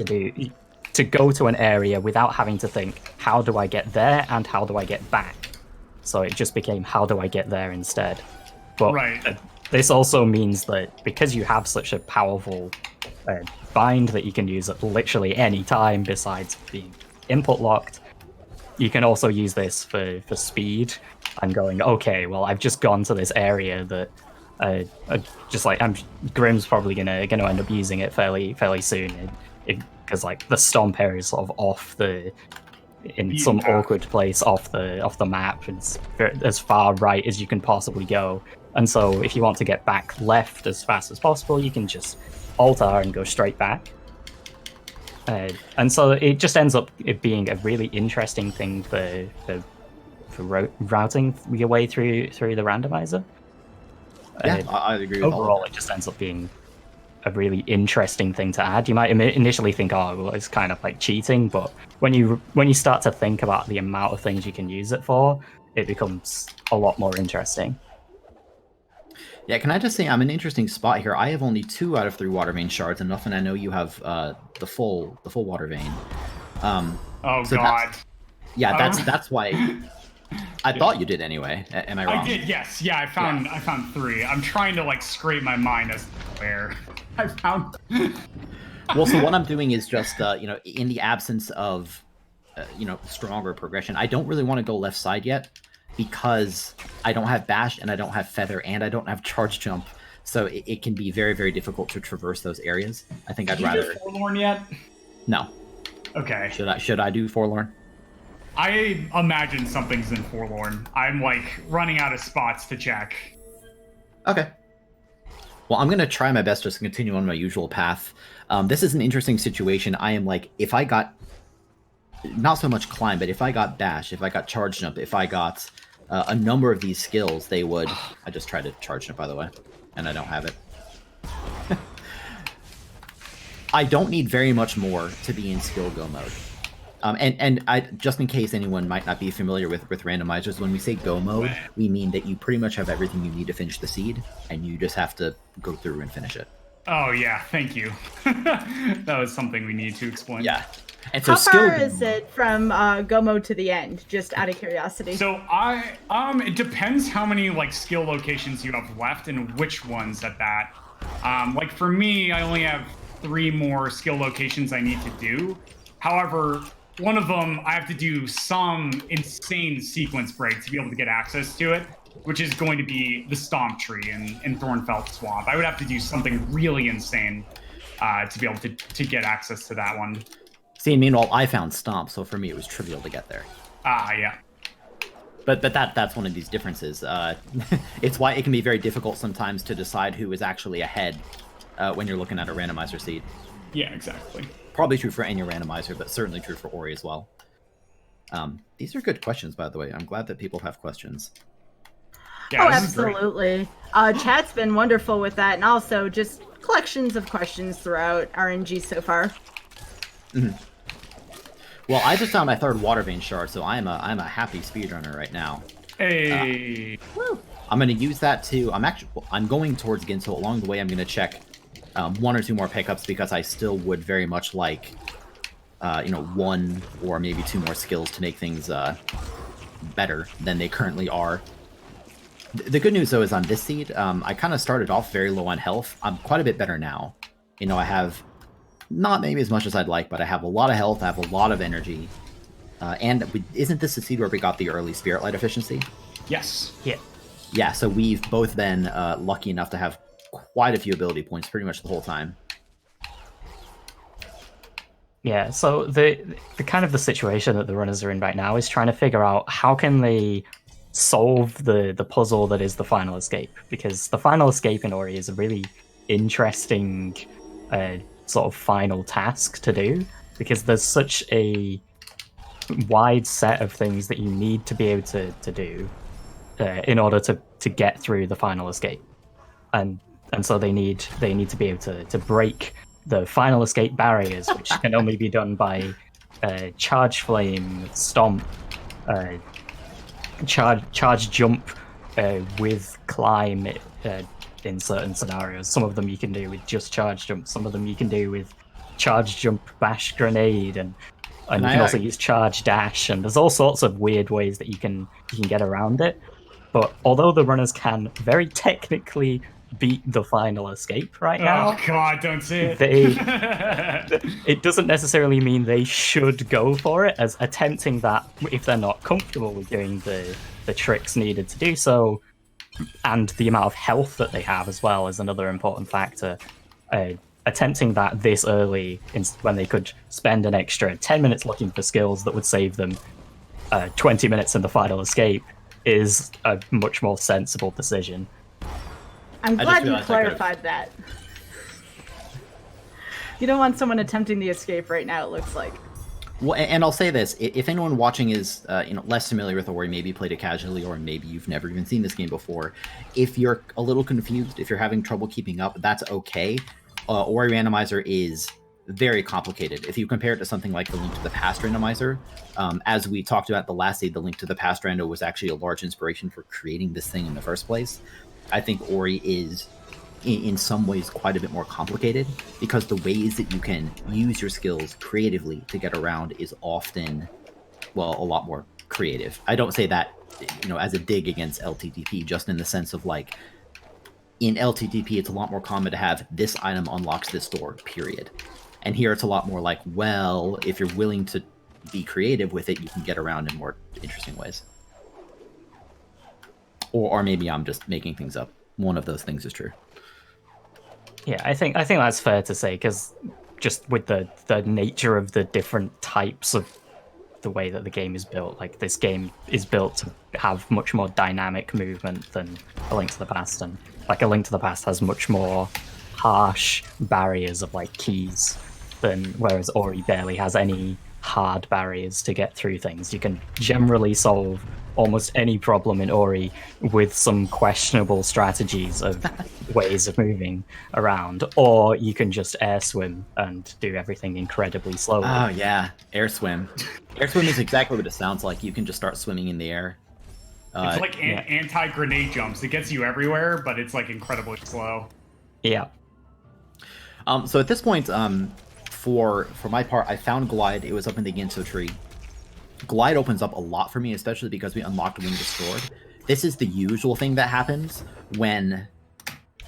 to go to an area without having to think, how do I get there and how do I get back? So it just became, how do I get there instead? But this also means that because you have such a powerful bind that you can use at literally any time besides being input locked, you can also use this for speed and going, okay, well, I've just gone to this area that just like Grim's probably gonna end up using it fairly soon, because like the stomp area is sort of off in some awkward place off the map. It's as far right as you can possibly go, and so if you want to get back left as fast as possible, you can just Alt-R and go straight back. And so it just ends up it being a really interesting thing for routing your way through the randomizer. Yeah, I agree with overall, it just ends up being a really interesting thing to add. You might initially think, oh, well, it's kind of like cheating, but when you start to think about the amount of things you can use it for, it becomes a lot more interesting. Yeah, can I just say I'm in an interesting spot here. I have only 2 out of 3 water vein shards, and nothing. I know you have the full water vein. Oh so God. That's why. I thought you did anyway. Am I wrong? I did, yes. Yeah, I found 3. I'm trying to like scrape my mind as to where I found. Well, so what I'm doing is just in the absence of stronger progression, I don't really want to go left side yet because I don't have bash and I don't have feather and I don't have charge jump, so it can be very, very difficult to traverse those areas. I think I'd rather. Did you do Forlorn yet? No. Okay. Should I do Forlorn? I imagine something's in Forlorn. I'm like running out of spots to check. Okay. Well, I'm going to try my best just to continue on my usual path. This is an interesting situation. I am like, if I got, not so much climb, but if I got dash, if I got charge jump, if I got a number of these skills, they would... I just tried to charge jump, by the way, and I don't have it. I don't need very much more to be in skill go mode. And I, just in case anyone might not be familiar with randomizers, when we say go mode, we mean that you pretty much have everything you need to finish the seed, and you just have to go through and finish it. Oh yeah, thank you. That was something we need to explain. Yeah. And so how far is it from go mode to the end? Just out of curiosity. So it depends how many like skill locations you have left and which ones at that. Like for me, I only have 3 more skill locations I need to do. However, one of them, I have to do some insane sequence break to be able to get access to it, which is going to be the Stomp Tree in Thornfelt Swamp. I would have to do something really insane to be able to get access to that one. See, meanwhile, I found Stomp, so for me it was trivial to get there. Yeah. But that's one of these differences. It's why it can be very difficult sometimes to decide who is actually ahead when you're looking at a randomizer seed. Yeah, exactly. Probably true for any randomizer, but certainly true for Ori as well. These are good questions, by the way. I'm glad that people have questions. Yeah, oh, absolutely. Chat's been wonderful with that, and also just collections of questions throughout RNG so far. Mm-hmm. Well, I just found my 3rd water vein shard, so I'm a happy speedrunner right now. Hey. I'm going to use that to... I'm going towards Gin, so along the way I'm going to check 1 or 2 more pickups because I still would very much like, 1 or maybe 2 more skills to make things better than they currently are. The good news, though, is on this seed, I kind of started off very low on health. I'm quite a bit better now. I have not maybe as much as I'd like, but I have a lot of health, I have a lot of energy. And isn't this the seed where we got the early Spirit Light efficiency? Yes. Yeah. Yeah, so we've both been lucky enough to have quite a few ability points pretty much the whole time. Yeah, so the kind of the situation that the runners are in right now is trying to figure out how can they solve the puzzle that is the final escape, because the final escape in Ori is a really interesting sort of final task to do, because there's such a wide set of things that you need to be able to do in order to get through the final escape, and so they need to be able to break the final escape barriers, which can only be done by charge flame, stomp, charge jump with climb, in certain scenarios. Some of them you can do with just charge jump. Some of them you can do with charge jump, bash, grenade, and you can also use charge dash. And there's all sorts of weird ways that you can get around it. But although the runners can very technically beat the final escape right now, Oh god, don't say it. It doesn't necessarily mean they should go for it, as attempting that if they're not comfortable with doing the tricks needed to do so, and the amount of health that they have as well is another important factor. Attempting that this early, when they could spend an extra 10 minutes looking for skills that would save them 20 minutes in the final escape, is a much more sensible decision. I'm glad you clarified that. You don't want someone attempting the escape right now, it looks like. Well, and I'll say this: if anyone watching is less familiar with Ori, maybe played it casually, or maybe you've never even seen this game before, if you're a little confused, if you're having trouble keeping up, that's okay. Ori Randomizer is very complicated. If you compare it to something like the Link to the Past Randomizer, as we talked about the last day, the Link to the Past Rando was actually a large inspiration for creating this thing in the first place. I think Ori is, in some ways, quite a bit more complicated, because the ways that you can use your skills creatively to get around is often, well, a lot more creative. I don't say that, as a dig against LTTP, just in the sense of, like, in LTTP, it's a lot more common to have this item unlocks this door, period. And here it's a lot more like, well, if you're willing to be creative with it, you can get around in more interesting ways. Or maybe I'm just making things up. One of those things is true. Yeah, I think that's fair to say, because just with the nature of the different types of the way that the game is built, like this game is built to have much more dynamic movement than A Link to the Past, and like A Link to the Past has much more harsh barriers of like keys than, whereas Ori barely has any hard barriers to get through things. You can generally solve almost any problem in Ori with some questionable strategies of ways of moving around, or you can just air swim and do everything incredibly slowly. Oh yeah, air swim. Air swim is exactly what it sounds like. You can just start swimming in the air. It's like anti-grenade jumps. It gets you everywhere, but it's like incredibly slow. Yeah. So at this point, for my part, I found Glide. It was up in the Ginso tree. Glide opens up a lot for me, especially because we unlocked Winged Sword. This is the usual thing that happens when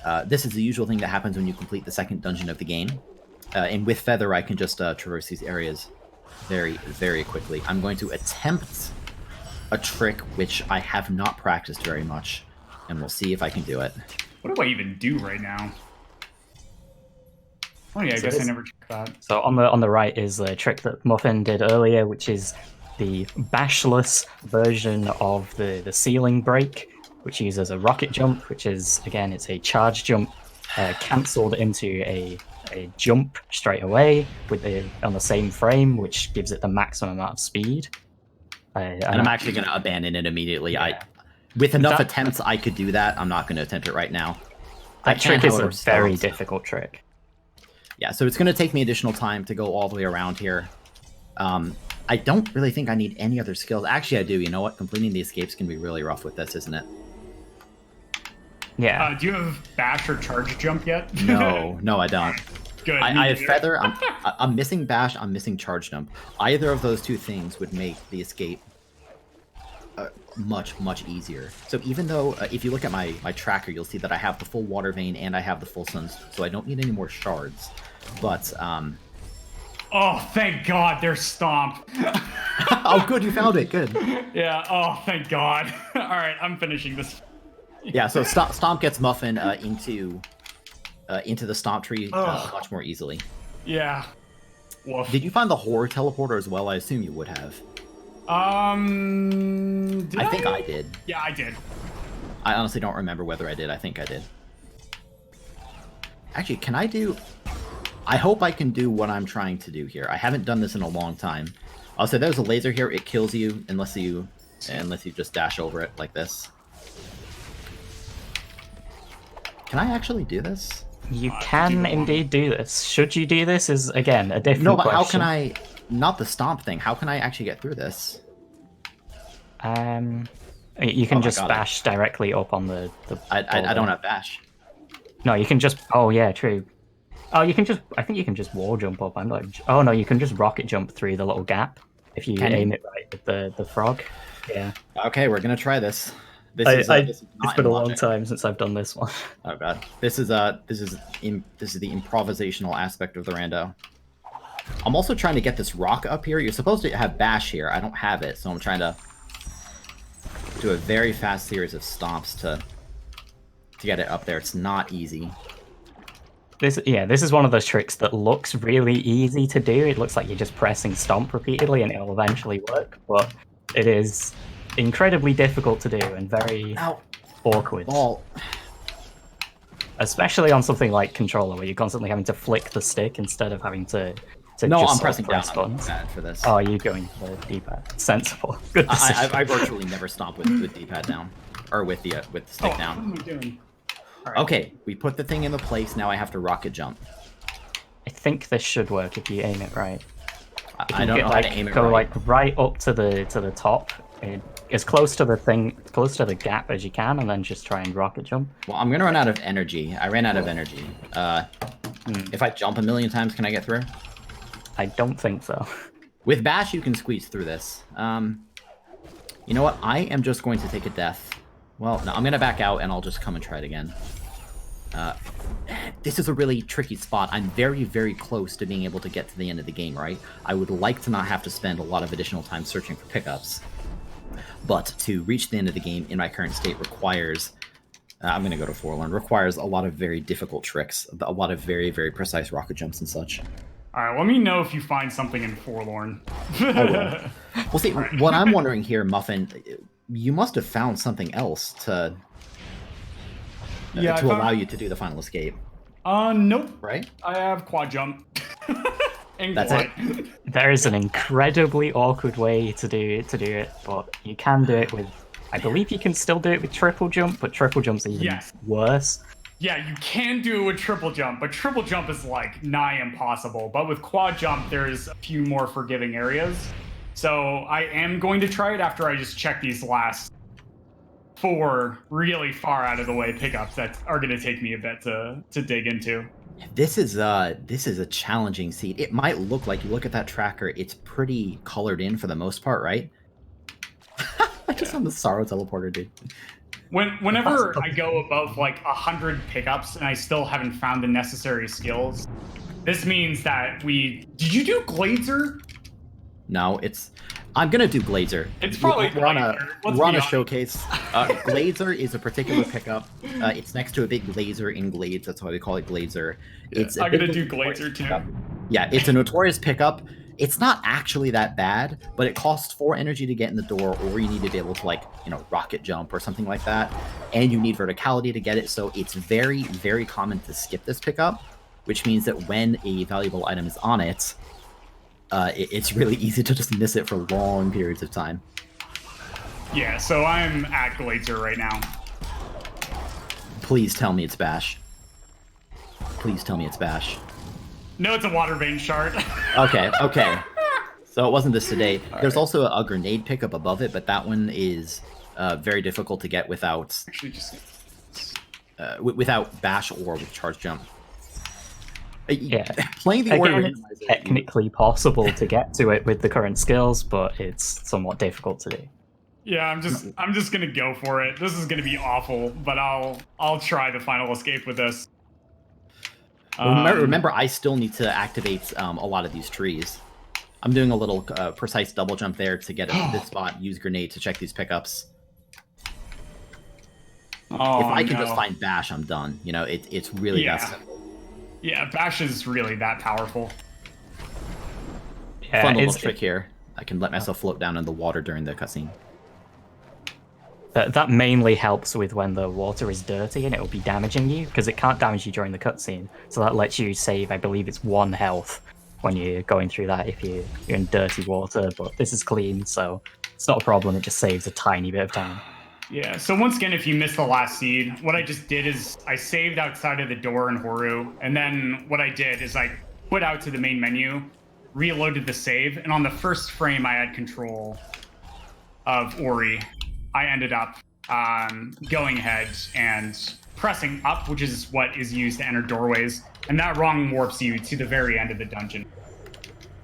you complete the second dungeon of the game. And with Feather, I can just traverse these areas very, very quickly. I'm going to attempt a trick which I have not practiced very much, and we'll see if I can do it. What do I even do right now? Oh yeah, I guess I never checked that. So on the right is a trick that Muffin did earlier, which is the bashless version of the ceiling break, which uses a rocket jump, which is, again, it's a charge jump cancelled into a jump straight away on the same frame, which gives it the maximum amount of speed. And I'm actually going to abandon it immediately. Yeah. With enough attempts, I could do that. I'm not going to attempt it right now. That trick is a very difficult trick. Yeah, so it's going to take me additional time to go all the way around here. I don't really think I need any other skills. Actually, I do. You know what? Completing the escapes can be really rough with this, isn't it? Yeah. Do you have bash or charge jump yet? No, I don't. Good. I have Feather. I'm missing bash. I'm missing charge jump. Either of those two things would make the escape much, much easier. So even though, if you look at my tracker, you'll see that I have the full water vein and I have the full suns, so I don't need any more shards. But oh, thank God, there's Stomp. Oh, good, you found it. Good. Yeah. Oh, thank God. All right, I'm finishing this. Yeah. So Stomp gets Muffin into the Stomp tree much more easily. Yeah. Woof. Did you find the horror teleporter as well? I assume you would have. I think I did. Yeah, I did. I honestly don't remember whether I did. I think I did. Actually, can I do... I hope I can do what I'm trying to do here. I haven't done this in a long time. Also, there's a laser here. It kills you unless you just dash over it like this. Can I actually do this? You can indeed do this. Should you do this is, again, a different question. No, but how can I... Not the stomp thing. How can I actually get through this? You can just bash directly up on the I don't have bash. No, you can just. Oh yeah, true. Oh, you can just. I think you can just wall jump up. I'm not. Oh no, you can just rocket jump through the little gap if you Can aim you? it right with the frog. Yeah. Okay, we're gonna try this. This is It's not been in a long logic. time since I've done this one. Oh god, this is the improvisational aspect of the rando. I'm also trying to get this rock up here. You're supposed to have bash here. I don't have it, so I'm trying to do a very fast series of stomps to get it up there. It's not easy. This is one of those tricks that looks really easy to do. It looks like you're just pressing stomp repeatedly and it'll eventually work, but it is incredibly difficult to do and very awkward. Ball. Especially on something like controller where you're constantly having to flick the stick instead of having to No, just I'm pressing down press on buttons. D-pad for this. Oh, you're going for the D-pad. Sensible. Good decision. I virtually never stomp with D-pad down, or with the stick down. What am I doing? All right. Okay, we put the thing in the place. Now I have to rocket jump. I think this should work if you aim it right. I don't know how to aim it go right. like right up to the top, as close to the gap as you can, and then just try and rocket jump. Well, I'm gonna run out of energy. I ran out of energy. If I jump a million times, can I get through? I don't think so. With bash, you can squeeze through this. You know what? I am just going to take a death. Well, no, I'm gonna back out, and I'll just come and try it again. This is a really tricky spot. I'm very, very close to being able to get to the end of the game, right? I would like to not have to spend a lot of additional time searching for pickups. But to reach the end of the game in my current state requires... I'm going to go to Forlorn. Requires a lot of very difficult tricks. A lot of very, very precise rocket jumps and such. All right, let me know if you find something in Forlorn. Well, see, what I'm wondering here, Muffin, you must have found something else to allow you to do the final escape. Nope. Right? I have quad jump. And That's glide. it. There is an incredibly awkward way to do it, but you can do it with. I believe you can still do it with triple jump, but triple jump's even worse. Yeah, you can do it with triple jump, but triple jump is like nigh impossible. But with quad jump, there's a few more forgiving areas. So I am going to try it after I just check these last 4 really far out of the way pickups that are going to take me a bit to dig into. This is a challenging seed. It might look like, you look at that tracker, it's pretty colored in for the most part, right? I just on the Sorrow teleporter, dude. Whenever I go above like 100 pickups and I still haven't found the necessary skills, this means that did you do Glazer? No, I'm gonna do Glazer. It's probably we're on a showcase. Glazer is a particular pickup. It's next to a big laser in Glades. That's why we call it Glazer. It's I'm gonna do Glazer too. Pickup. Yeah, it's a notorious pickup. It's not actually that bad, but it costs 4 energy to get in the door, or you need to be able to, like, rocket jump or something like that, and you need verticality to get it. So it's very, very common to skip this pickup, which means that when a valuable item is on it, it's really easy to just miss it for long periods of time. Yeah, so I'm at Glazer right now. Please tell me it's Bash. Please tell me it's Bash. No, it's a water vein shard. Okay. So it wasn't this today. There's also a grenade pickup above it, but that one is very difficult to get without without Bash or with charge jump. Yeah, playing the again, order it's technically possible to get to it with the current skills, but it's somewhat difficult to do. Yeah, I'm just gonna go for it. This is gonna be awful, but I'll try the final escape with this. Remember, I still need to activate a lot of these trees. I'm doing a little precise double jump there to get into this spot. Use grenade to check these pickups. If I can just find Bash, I'm done. It's really that simple. Yeah, Bash is really that powerful. Yeah, Fun little trick here. I can let myself float down in the water during the cutscene. That mainly helps with when the water is dirty and it will be damaging you, because it can't damage you during the cutscene. So that lets you save, I believe it's 1 health when you're going through that if you're in dirty water. But this is clean, so it's not a problem. It just saves a tiny bit of time. Yeah, so once again, if you missed the last seed, what I just did is I saved outside of the door in Horu, and then what I did is I put out to the main menu, reloaded the save, and on the first frame I had control of Ori. I ended up going ahead and pressing up, which is what is used to enter doorways, and that rung warps you to the very end of the dungeon.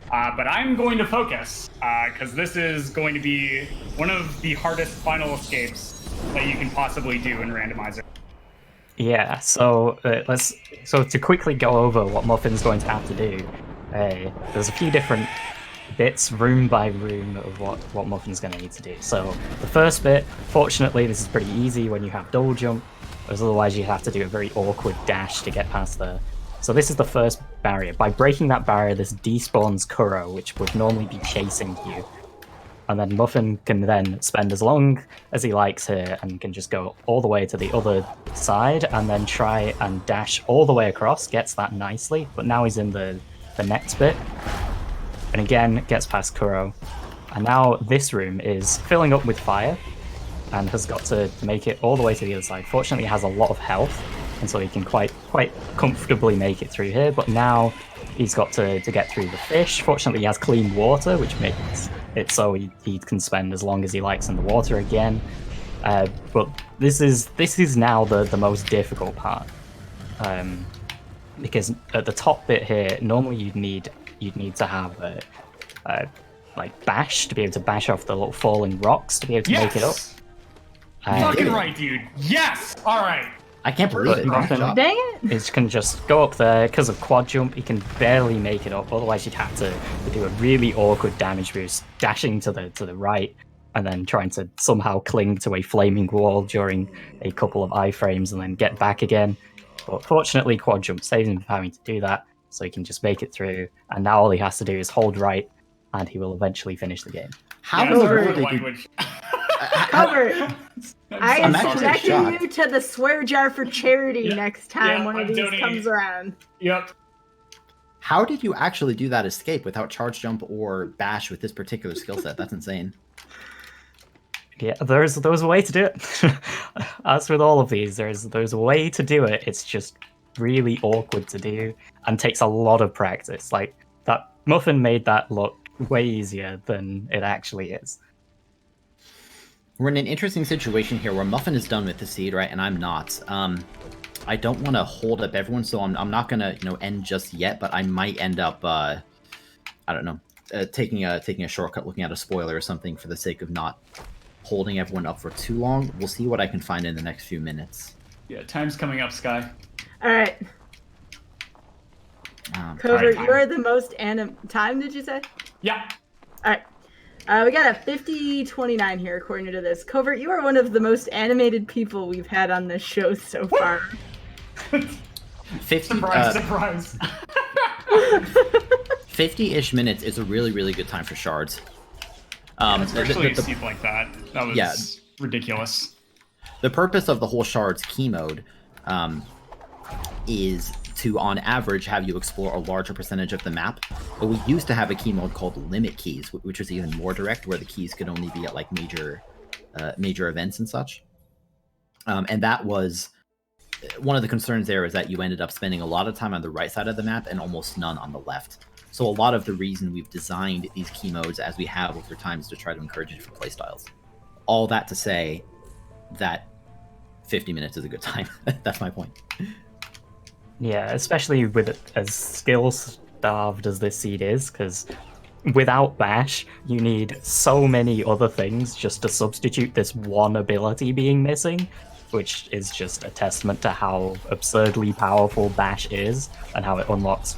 But I'm going to focus, because this is going to be one of the hardest final escapes that you can possibly do in Randomizer. Yeah, so to quickly go over what Muffin's going to have to do, there's a few different bits, room by room, of what Muffin's going to need to do. So the first bit, fortunately, this is pretty easy when you have double jump, because otherwise you have to do a very awkward dash to get past there. So this is the first barrier. By breaking that barrier, this despawns Kuro, which would normally be chasing you. And then Muffin can then spend as long as he likes here and can just go all the way to the other side and then try and dash all the way across, gets that nicely, but now he's in the next bit. And again, gets past Kuro. And now this room is filling up with fire and has got to make it all the way to the other side. Fortunately, he has a lot of health, and so he can quite comfortably make it through here, but now he's got to get through the fish. Fortunately, he has clean water, which makes it so he can spend as long as he likes in the water again. But this is now the most difficult part, because at the top bit here, normally you'd need to have like bash to be able to bash off the little falling rocks to be able to make it up. Fucking right, dude. Yes. All right. I can't believe it. Muffin, Dang it! he can just go up there because of quad jump. He can barely make it up. Otherwise, you'd have to do a really awkward damage boost, dashing to the right, and then trying to somehow cling to a flaming wall during a couple of iframes, and then get back again. But fortunately, quad jump saves him from having to do that, so he can just make it through. And now all he has to do is hold right, and he will eventually finish the game. How Yeah, in the sorry world for the did you... language. Cover. I am I'm actually subjecting shocked. you to the swear jar for charity Yeah, next time yeah, one of I'm these donating. comes around. Yep. How did you actually do that escape without charge jump or bash with this particular skill set? That's insane. Yeah, there's a way to do it. As with all of these, there's a way to do it. It's just really awkward to do and takes a lot of practice. Like, that Muffin made that look way easier than it actually is. We're in an interesting situation here where Muffin is done with the seed, right, and I'm not. I don't want to hold up everyone, so I'm not gonna end just yet, but I might end up I don't know, taking a shortcut, looking at a spoiler or something for the sake of not holding everyone up for too long. We'll see what I can find in the next few minutes. Yeah, time's coming up, Sky. All right, Covert, you are the most time. Did you say? Yeah. All right. We got a 50-29 here, according to this. Covert, you are one of the most animated people we've had on this show so far. 50, Surprise, surprise. 50-ish minutes is a really, really good time for shards. Especially a seed like that. That was ridiculous. The purpose of the whole shards key mode is to, on average, have you explore a larger percentage of the map. But we used to have a key mode called limit keys, which was even more direct, where the keys could only be at like major events and such. And that was one of the concerns there, is that you ended up spending a lot of time on the right side of the map and almost none on the left. So a lot of the reason we've designed these key modes as we have over time is to try to encourage different playstyles. All that to say that 50 minutes is a good time. That's my point. Yeah, especially with as skill-starved as this seed is, because without Bash, you need so many other things just to substitute this one ability being missing, which is just a testament to how absurdly powerful Bash is and how it unlocks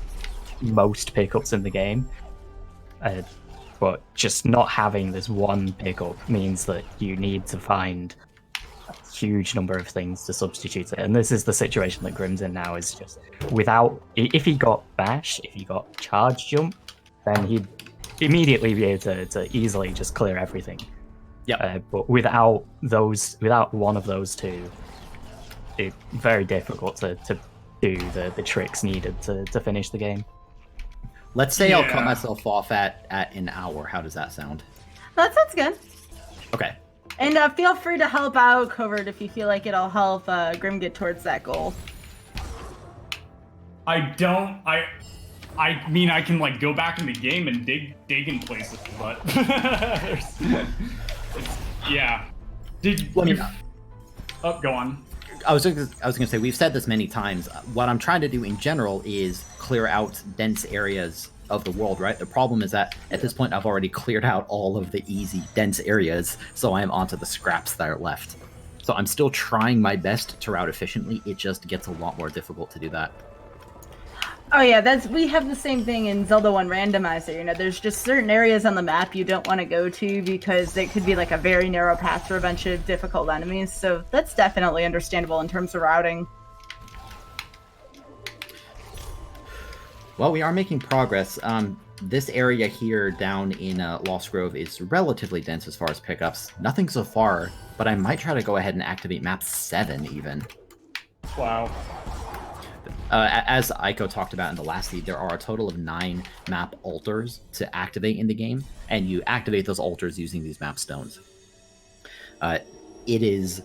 most pickups in the game. But just not having this one pickup means that you need to find a huge number of things to substitute it. And this is the situation that Grim's in now, is just without... If he got Bash, if he got Charge Jump, then he'd immediately be able to easily just clear everything. Yeah. But without one of those two, it's very difficult to do the tricks needed to finish the game. Let's say I'll cut myself off at an hour. How does that sound? That sounds good. Okay. And feel free to help out Covert if you feel like it'll help Grim get towards that goal. I mean, I can like go back in the game and dig in places, but yeah. Oh, go on. I was going to say, we've said this many times. What I'm trying to do in general is clear out dense areas of the world, right? The problem is that at this point, I've already cleared out all of the easy, dense areas, so I am onto the scraps that are left. So I'm still trying my best to route efficiently. It just gets a lot more difficult to do that. Oh yeah, we have the same thing in Zelda 1 Randomizer. You know, there's just certain areas on the map you don't want to go to because it could be like a very narrow path for a bunch of difficult enemies. So that's definitely understandable in terms of routing. Well, we are making progress. This area here down in Lost Grove is relatively dense as far as pickups. Nothing so far, but I might try to go ahead and activate map 7 even. Wow. As Aiko talked about in the last lead, there are a total of 9 map altars to activate in the game, and you activate those altars using these map stones. It is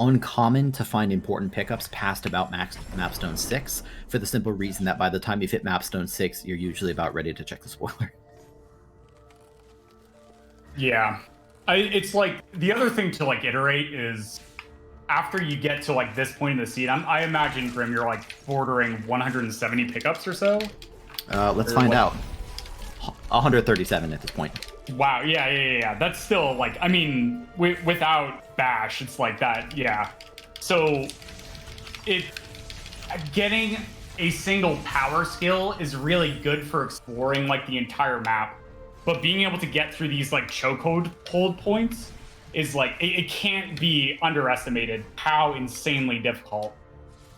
uncommon to find important pickups past about mapstone 6, for the simple reason that by the time you hit mapstone 6, you're usually about ready to check the spoiler. Yeah. It's like, the other thing to like iterate is, after you get to like this point in the seed, I imagine, Grim, you're like bordering 170 pickups or so. Let's find out. 137 at this point. Wow, yeah. That's still like, I mean, without Bash, it's like that, yeah. So, getting a single power skill is really good for exploring like the entire map, but being able to get through these like chokehold hold points is like, it can't be underestimated how insanely difficult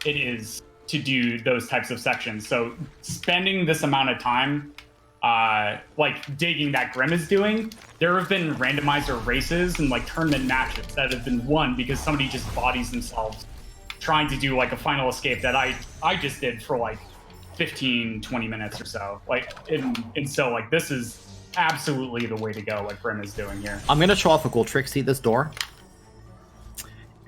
it is to do those types of sections. So spending this amount of time like digging that Grim is doing, there have been randomizer races and like tournament matches that have been won because somebody just bodies themselves trying to do like a final escape that I just did for like 15-20 minutes or so. Like and so like this is absolutely the way to go, like Grim is doing here. I'm gonna show off a cool trick. See this door?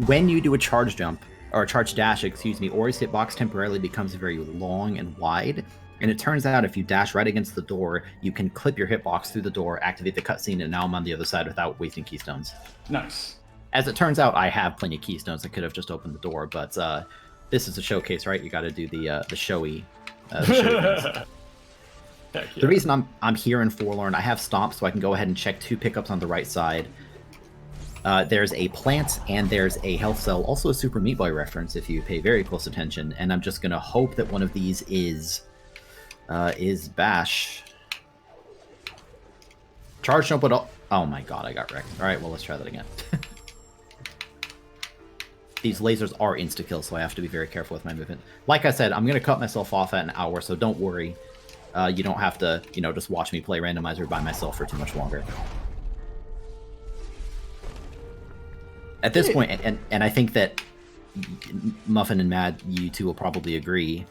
When you do a charge jump, or a charge dash, excuse me, Ori's hitbox temporarily becomes very long and wide. And it turns out if you dash right against the door, you can clip your hitbox through the door, activate the cutscene, and now I'm on the other side without wasting keystones. Nice. As it turns out, I have plenty of keystones. I could have just opened the door, but this is a showcase, right? You got to do the showy. The reason I'm here in Forlorn, I have Stomp, so I can go ahead and check 2 pickups on the right side. There's a plant and there's a health cell, also a Super Meat Boy reference if you pay very close attention. And I'm just gonna hope that one of these is Bash. Charge jump, but oh my god, I got wrecked. All right, well let's try that again. These lasers are insta kills, so I have to be very careful with my movement. Like I said, I'm gonna cut myself off at an hour, so don't worry. You don't have to, just watch me play randomizer by myself for too much longer. At this point, and I think that Muffin and Mad, you two will probably agree,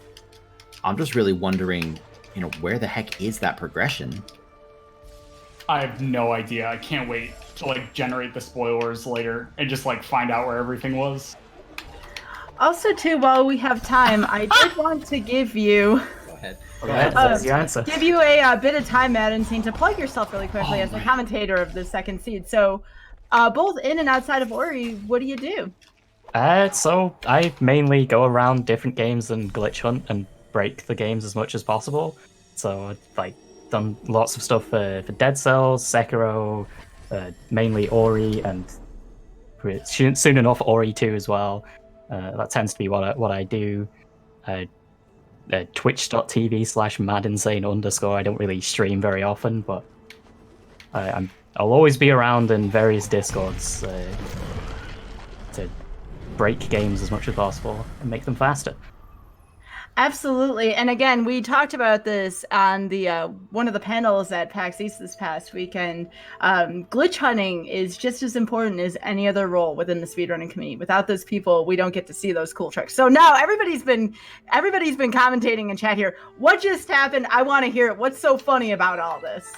I'm just really wondering, where the heck is that progression? I have no idea. I can't wait to like generate the spoilers later and just like find out where everything was. Also, too, while we have time, I did want to give you... Go ahead. That's your answer. Give you a bit of time, Matt and Saint, to plug yourself really quickly as the commentator of the second seed. So, both in and outside of Ori, what do you do? So I mainly go around different games and glitch hunt and break the games as much as possible. So I've like done lots of stuff for Dead Cells, Sekiro, mainly Ori, and soon enough Ori 2 as well. That tends to be what I do. Twitch.tv/madinsane_. I don't really stream very often, but I'll always be around in various discords to break games as much as possible and make them faster. Absolutely. And again, we talked about this on the one of the panels at PAX East this past weekend. Glitch hunting is just as important as any other role within the speedrunning community. Without those people, we don't get to see those cool tricks. So now everybody's been commentating in chat here. What just happened? I want to hear it. What's so funny about all this?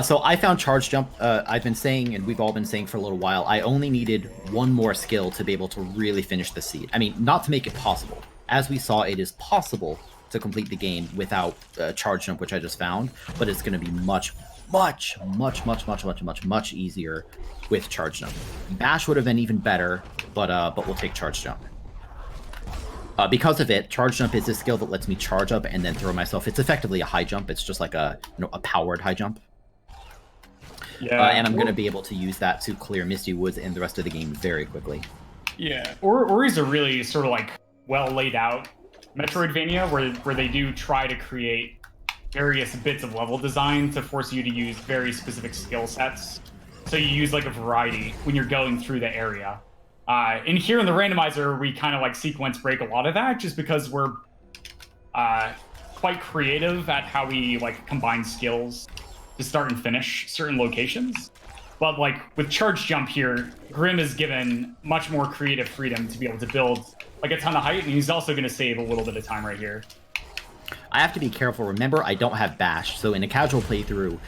So I found charge jump. I've been saying, and we've all been saying for a little while, I only needed one more skill to be able to really finish the seed. I mean, not to make it possible. As we saw, it is possible to complete the game without charge jump, which I just found, but it's going to be much, much easier with charge jump. Bash would have been even better, but we'll take charge jump. Because of it, charge jump is a skill that lets me charge up and then throw myself. It's effectively a high jump. It's just like a powered high jump. Yeah, and I'm going to be able to use that to clear Misty Woods and the rest of the game very quickly. Yeah, Ori's a really sort of like well laid out Metroidvania where they do try to create various bits of level design to force you to use very specific skill sets. So you use like a variety when you're going through the area. And here in the randomizer, we kind of like sequence break a lot of that just because we're quite creative at how we like combine skills to start and finish certain locations. But like with charge jump here, Grim is given much more creative freedom to be able to build like a ton of height, and he's also going to save a little bit of time right here. I have to be careful. Remember, I don't have Bash, so in a casual playthrough,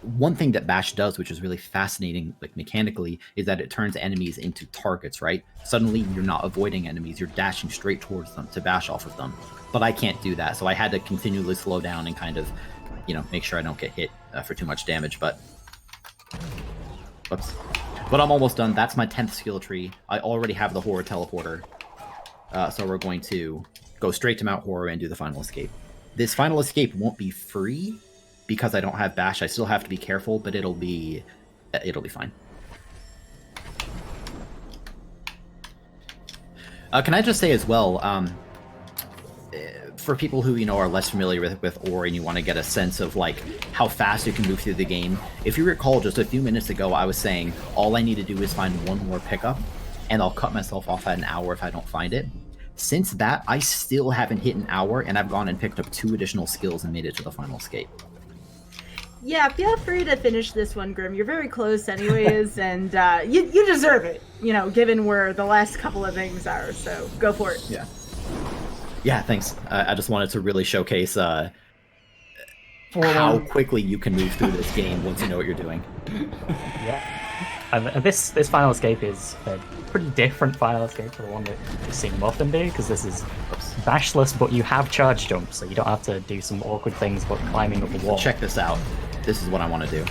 one thing that Bash does, which is really fascinating, like mechanically, is that it turns enemies into targets, right? Suddenly, you're not avoiding enemies, you're dashing straight towards them to bash off of them. But I can't do that, so I had to continually slow down and kind of, make sure I don't get hit for too much damage, but... Whoops. But I'm almost done. That's my 10th skill tree. I already have the Horror Teleporter. So we're going to go straight to Mount Horror and do the final escape. This final escape won't be free because I don't have Bash. I still have to be careful, but it'll be fine. Can I just say as well, for people who are less familiar with Ori and you want to get a sense of like how fast you can move through the game, if you recall just a few minutes ago I was saying all I need to do is find one more pickup and I'll cut myself off at an hour if I don't find it. Since that, I still haven't hit an hour, and I've gone and picked up 2 additional skills and made it to the final escape. Yeah, feel free to finish this one, Grim. You're very close anyways, and you deserve it, given where the last couple of things are, so go for it. Yeah, thanks. I just wanted to really showcase how quickly you can move through this game once you know what you're doing. Yeah. And this final escape is a pretty different final escape to the one that we've seen Muffin do, because this is bashless, but you have charge jump, so you don't have to do some awkward things but climbing up a wall. Check this out. This is what I want to do.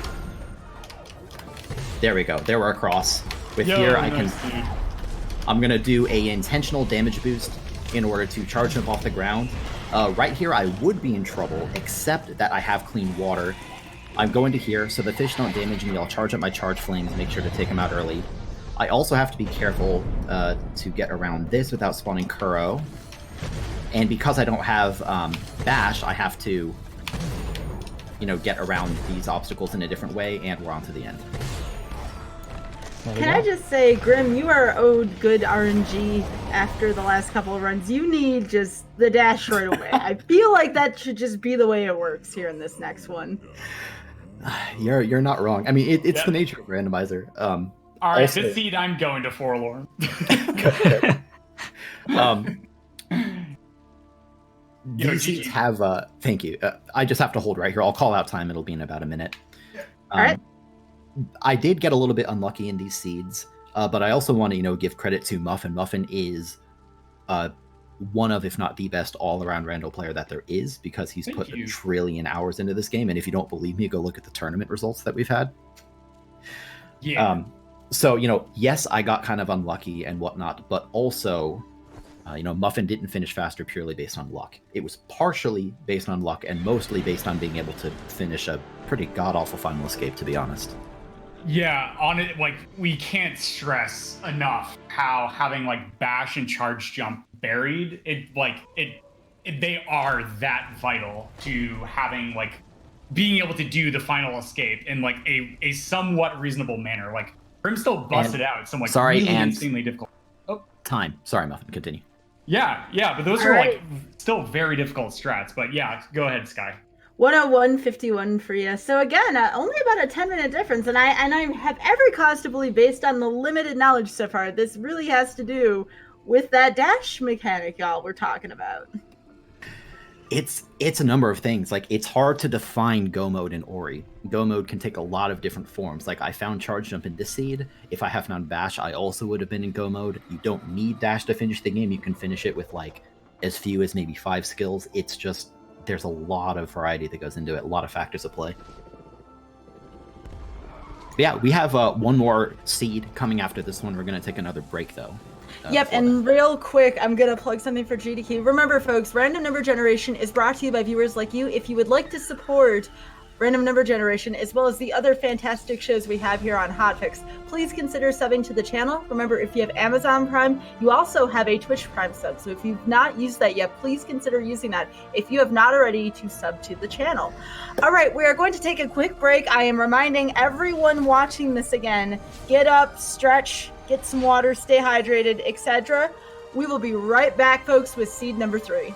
There we go. There we're across. With here, I'm going to do a intentional damage boost in order to charge jump off the ground. Right here, I would be in trouble, except that I have clean water. I'm going to here, so the fish don't damage me. I'll charge up my charge flames, make sure to take them out early. I also have to be careful to get around this without spawning Kuro. And because I don't have Bash, I have to, get around these obstacles in a different way, and we're on to the end. Can I just say, Grim, you are owed good RNG after the last couple of runs. You need just the dash right away. I feel like that should just be the way it works here in this next one. You're not wrong. I mean, it's the nature of randomizer. All right, also, this seed I'm going to Forlorn. These seeds have thank you. I just have to hold right here. I'll call out time. It'll be in about a minute. All right. I did get a little bit unlucky in these seeds, but I also want to give credit to Muffin. Muffin is one of, if not the best all-around rando player that there is, because he's put a trillion hours into this game. And if you don't believe me, go look at the tournament results that we've had. Yeah. So, yes, I got kind of unlucky and whatnot, but also, Muffin didn't finish faster purely based on luck. It was partially based on luck and mostly based on being able to finish a pretty god-awful final escape, to be honest. Yeah, on it, we can't stress enough how having Bash and charge jump buried, they are that vital to having being able to do the final escape in a somewhat reasonable manner. Grim still busted out some really insanely difficult. Oh, time. Sorry, Muffin. Continue. Yeah, but those are still very difficult strats. But yeah, go ahead, Sky. 101.51 for you. So again, only about a 10-minute difference, and I have every cause to believe, based on the limited knowledge so far, this really has to do with that dash mechanic y'all were talking about. It's a number of things. It's hard to define go mode in Ori. Go mode can take a lot of different forms. I found charge jump in this seed. If I have found Bash, I also would have been in go mode. You don't need dash to finish the game. You can finish it with as few as maybe 5 skills. It's just there's a lot of variety that goes into it, a lot of factors at play. But yeah, we have one more seed coming after this one. We're going to take another break, though. Yep, and real quick, I'm going to plug something for GDQ. Remember, folks, Random Number Generation is brought to you by viewers like you. If you would like to support Random Number Generation, as well as the other fantastic shows we have here on Hotfix, please consider subbing to the channel. Remember, if you have Amazon Prime, you also have a Twitch Prime sub. So if you've not used that yet, please consider using that if you have not already to sub to the channel. All right, we are going to take a quick break. I am reminding everyone watching this again, get up, stretch, get some water, stay hydrated, etc. We will be right back, folks, with seed number 3.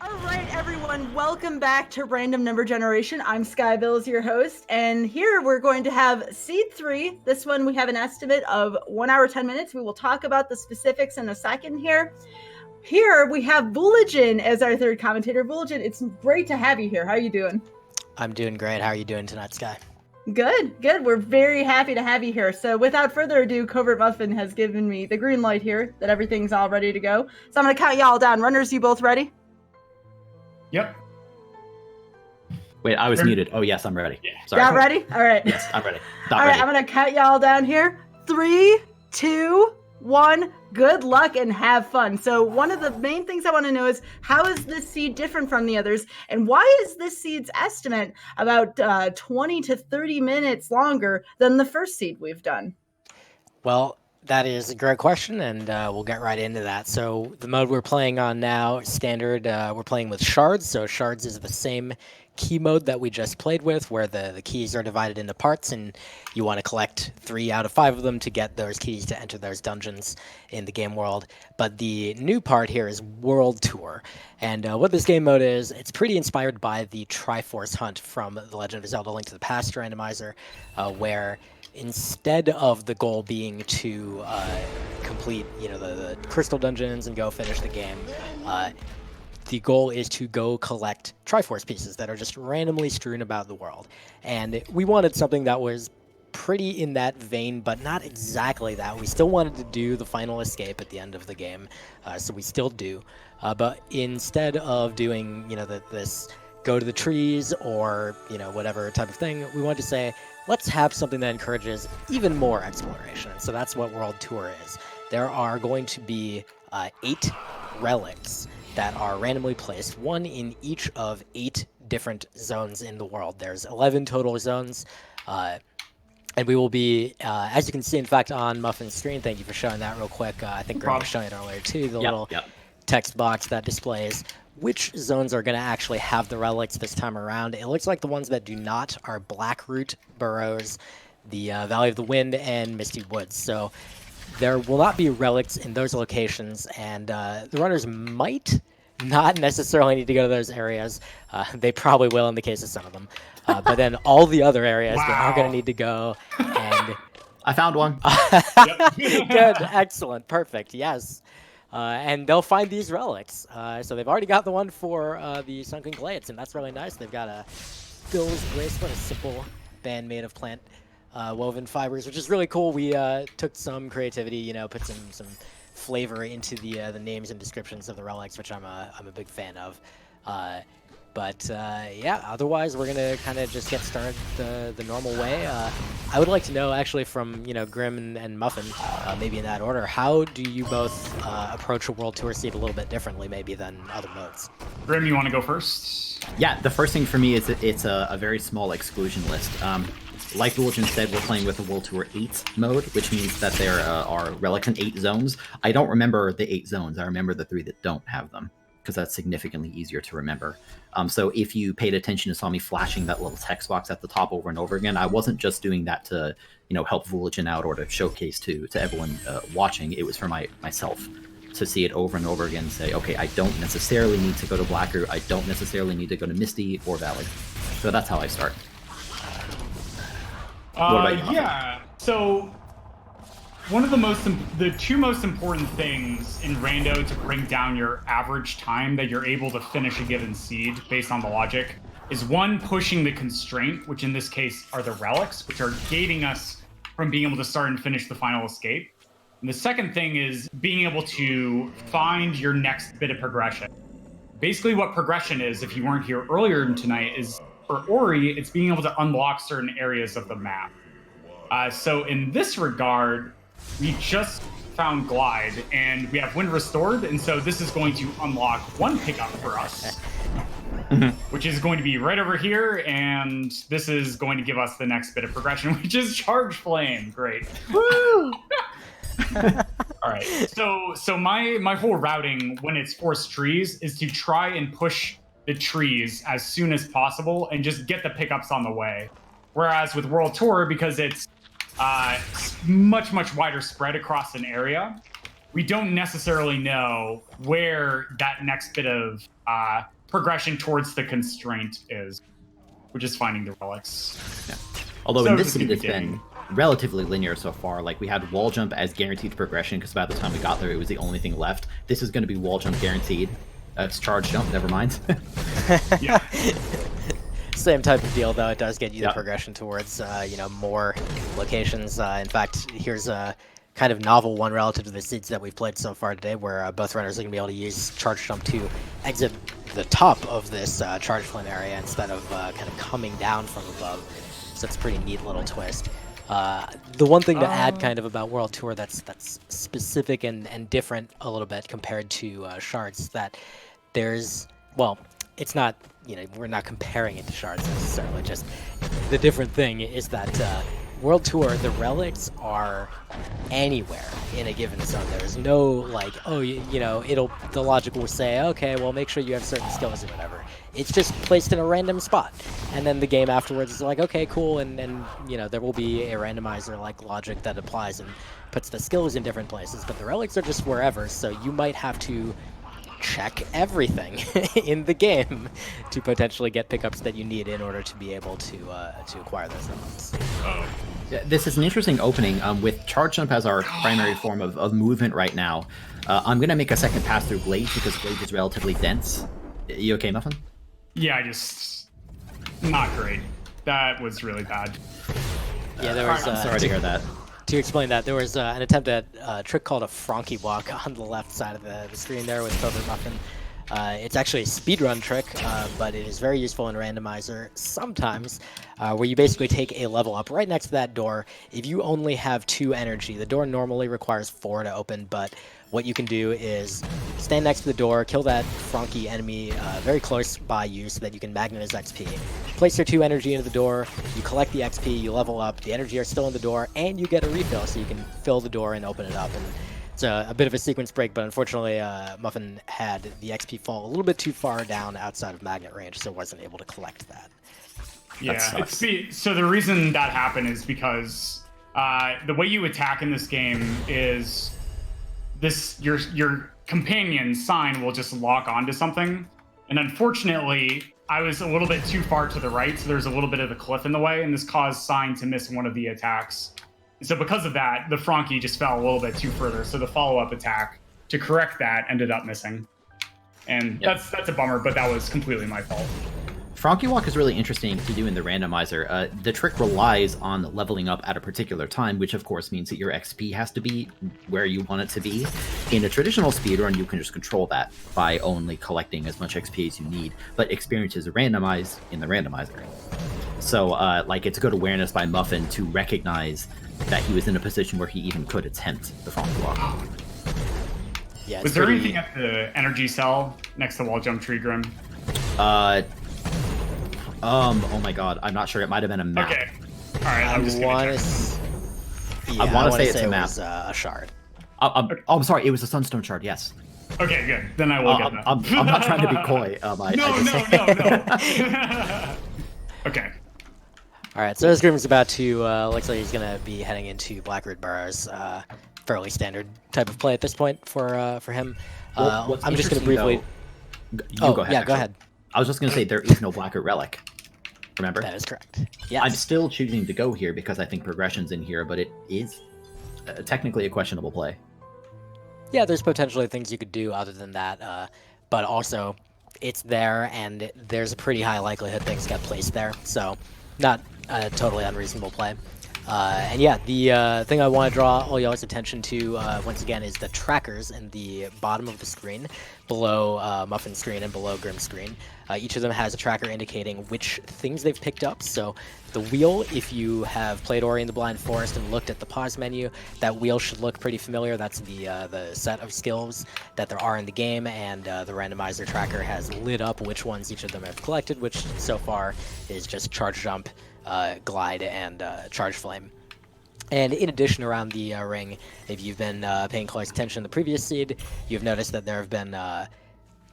All right, everyone, welcome back to Random Number Generation. I'm Skybilz, your host, and here we're going to have Seed 3. This one we have an estimate of 1 hour, 10 minutes. We will talk about the specifics in a second here. Here we have Vooligen as our third commentator. Vooligen, it's great to have you here. How are you doing? I'm doing great. How are you doing tonight, Sky? Good, good. We're very happy to have you here. So without further ado, Covert Muffin has given me the green light here that everything's all ready to go. So I'm going to count y'all down. Runners, you both ready? Yep. Wait, I was muted. Oh, yes, I'm ready. Yeah. Sorry. Y'all ready? All right. Yes, I'm ready. All right, I'm going to count y'all down here. 3, 2, 1. Good luck and have fun. So one of the main things I want to know is, how is this seed different from the others? And why is this seed's estimate about 20 to 30 minutes longer than the first seed we've done? Well, that is a great question, and we'll get right into that. So the mode we're playing on now, standard, we're playing with shards. So shards is the same key mode that we just played with, where the keys are divided into parts, and you want to collect 3 out of 5 of them to get those keys to enter those dungeons in the game world. But the new part here is World Tour. And what this game mode is, it's pretty inspired by the Triforce Hunt from The Legend of Zelda: Link to the Past randomizer, where instead of the goal being to complete, the crystal dungeons and go finish the game, the goal is to go collect Triforce pieces that are just randomly strewn about the world. And we wanted something that was pretty in that vein, but not exactly that. We still wanted to do the final escape at the end of the game, so we still do. But instead of doing, this go to the trees or, whatever type of thing, we wanted to say, let's have something that encourages even more exploration. And so that's what World Tour is. There are going to be 8 relics that are randomly placed, 1 in each of 8 different zones in the world. There's 11 total zones, and we will be, as you can see, in fact, on Muffin's screen, thank you for showing that real quick. I think Greg was showing it earlier too, the little text box that displays which zones are going to actually have the relics this time around. It looks like the ones that do not are Blackroot Burrows, the Valley of the Wind, and Misty Woods. So there will not be relics in those locations, and the runners might not necessarily need to go to those areas. They probably will in the case of some of them. But then all the other areas, they are going to need to go. And I found one. Good, excellent, perfect, yes. And they'll find these relics. So they've already got the one for the Sunken Glades, and that's really nice. They've got a Bill's Bracelet, a simple band made of plant woven fibers, which is really cool. We took some creativity, put some flavor into the names and descriptions of the relics, which I'm a big fan of. But yeah, otherwise we're gonna kind of just get started the normal way. I would like to know, actually, from Grim and Muffin, maybe in that order, how do you both approach a World Tour seed a little bit differently, maybe, than other modes? Grim, you want to go first? Yeah, the first thing for me is it's a very small exclusion list. Like Vooligen said, we're playing with the World Tour 8 mode, which means that there are relics in 8 zones. I don't remember the 8 zones. I remember the 3 that don't have them, because that's significantly easier to remember. So if you paid attention and saw me flashing that little text box at the top over and over again, I wasn't just doing that to help Vooligen out or to showcase to everyone watching. It was for myself to see it over and over again and say, okay, I don't necessarily need to go to Blackroot. I don't necessarily need to go to Misty or Valley. So that's how I start. What about you? Yeah, so one of the 2 most important things in Rando to bring down your average time that you're able to finish a given seed based on the logic is, 1, pushing the constraint, which in this case are the relics, which are gating us from being able to start and finish the final escape. And the second thing is being able to find your next bit of progression. basically what progression is, if you weren't here earlier tonight, is for Ori, it's being able to unlock certain areas of the map. So in this regard, we just found Glide, and we have Wind Restored, and so this is going to unlock one pickup for us, which is going to be right over here, and this is going to give us the next bit of progression, which is Charge Flame. Great. Woo! All right. So my whole routing when it's forced trees is to try and push the trees as soon as possible and just get the pickups on the way. Whereas with World Tour, because it's much wider spread across an area, we don't necessarily know where that next bit of progression towards the constraint is, which is finding the relics. Yeah. Although So in this just seed, it's beginning. been relatively linear so far. Like, we had wall jump as guaranteed progression because by the time we got there, it was the only thing left. This is going to be wall jump guaranteed. It's charge jump, never mind. Yeah. Same type of deal, though. It does get you the Yeah. progression towards, more locations. In fact, here's a kind of novel one relative to the seeds that we've played so far today, where both runners are going to be able to use charge jump to exit the top of this charge flame area instead of kind of coming down from above. So it's a pretty neat little twist. The one thing to add kind of about World Tour that's specific and different a little bit compared to Shards, that there's, well, it's not, we're not comparing it to Shards necessarily, just the different thing is that World Tour, the relics are anywhere in a given zone. There's no like, oh, the logic will say, okay, well, make sure you have certain skills or whatever. It's just placed in a random spot, and then the game afterwards is like, okay, cool, and there will be a randomizer like logic that applies and puts the skills in different places, but the relics are just wherever. So you might have to check everything in the game to potentially get pickups that you need in order to be able to acquire those elements. Yeah, this is an interesting opening. With charge jump as our primary form of movement right now, I'm going to make a second pass through Blade because Blade is relatively dense. You okay, Muffin? Yeah, just not great. That was really bad. Yeah, there was. I'm sorry to hear that. To explain that, there was an attempt at a trick called a Frankie Walk on the left side of the screen there with Covert Muffin. It's actually a speedrun trick, but it is very useful in randomizer sometimes, where you basically take a level up right next to that door. If you only have 2 energy, the door normally requires 4 to open, but what you can do is stand next to the door, kill that Frankie enemy very close by you so that you can magnet his XP. Place your 2 energy into the door, you collect the XP, you level up, the energy are still in the door, and you get a refill so you can fill the door and open it up. And it's a bit of a sequence break, but unfortunately Muffin had the XP fall a little bit too far down outside of magnet range, so wasn't able to collect that. Yeah, sucks. so the reason that happened is because the way you attack in this game is your companion sign will just lock onto something, and unfortunately I was a little bit too far to the right, so there's a little bit of a cliff in the way, and this caused sign to miss one of the attacks. So because of that, the Frankie just fell a little bit too further, so the follow-up attack to correct that ended up missing. And Yep. that's a bummer, but that was completely my fault. Frankie Walk is really interesting to do in the randomizer. The trick relies on leveling up at a particular time, which of course means that your XP has to be where you want it to be. In a traditional speedrun, you can just control that by only collecting as much XP as you need, but experience is randomized in the randomizer. So, it's good awareness by Muffin to recognize that he was in a position where he even could attempt the Frankie Walk. Yeah, Was there anything at the energy cell next to wall jump tree Grim? Oh my god, I'm not sure. It might have been a map. Okay. All right, I'm just gonna check. I wanna want say to it's a it map. was a shard. I'm sorry, it was a Sunstone shard, yes. Okay, good. Then I will get that. I'm not trying to be coy. No. Okay. All right, so Grim's about to, looks like he's going to be heading into Blackroot Burrows. Fairly standard type of play at this point for him. What's I'm just going to interesting, briefly... though- you go ahead, yeah, actually. go ahead. I was just going to say there is no Blackroot Relic. Remember? That is correct. Yes. I'm still choosing to go here because I think progression's in here, but it is technically a questionable play. Yeah, there's potentially things you could do other than that, but also it's there, and there's a pretty high likelihood things get placed there, so not a totally unreasonable play. And yeah, the thing I want to draw all y'all's attention to, once again, is the trackers in the bottom of the screen, below Muffin's screen and below Grim's screen. Each of them has a tracker indicating which things they've picked up. So the wheel, if you have played Ori and the Blind Forest and looked at the pause menu, that wheel should look pretty familiar. That's the set of skills that there are in the game, and the randomizer tracker has lit up which ones each of them have collected, which so far is just Charge Jump, Glide, and Charge Flame. And in addition, around the ring, if you've been paying close attention to the previous seed, you've noticed that there have been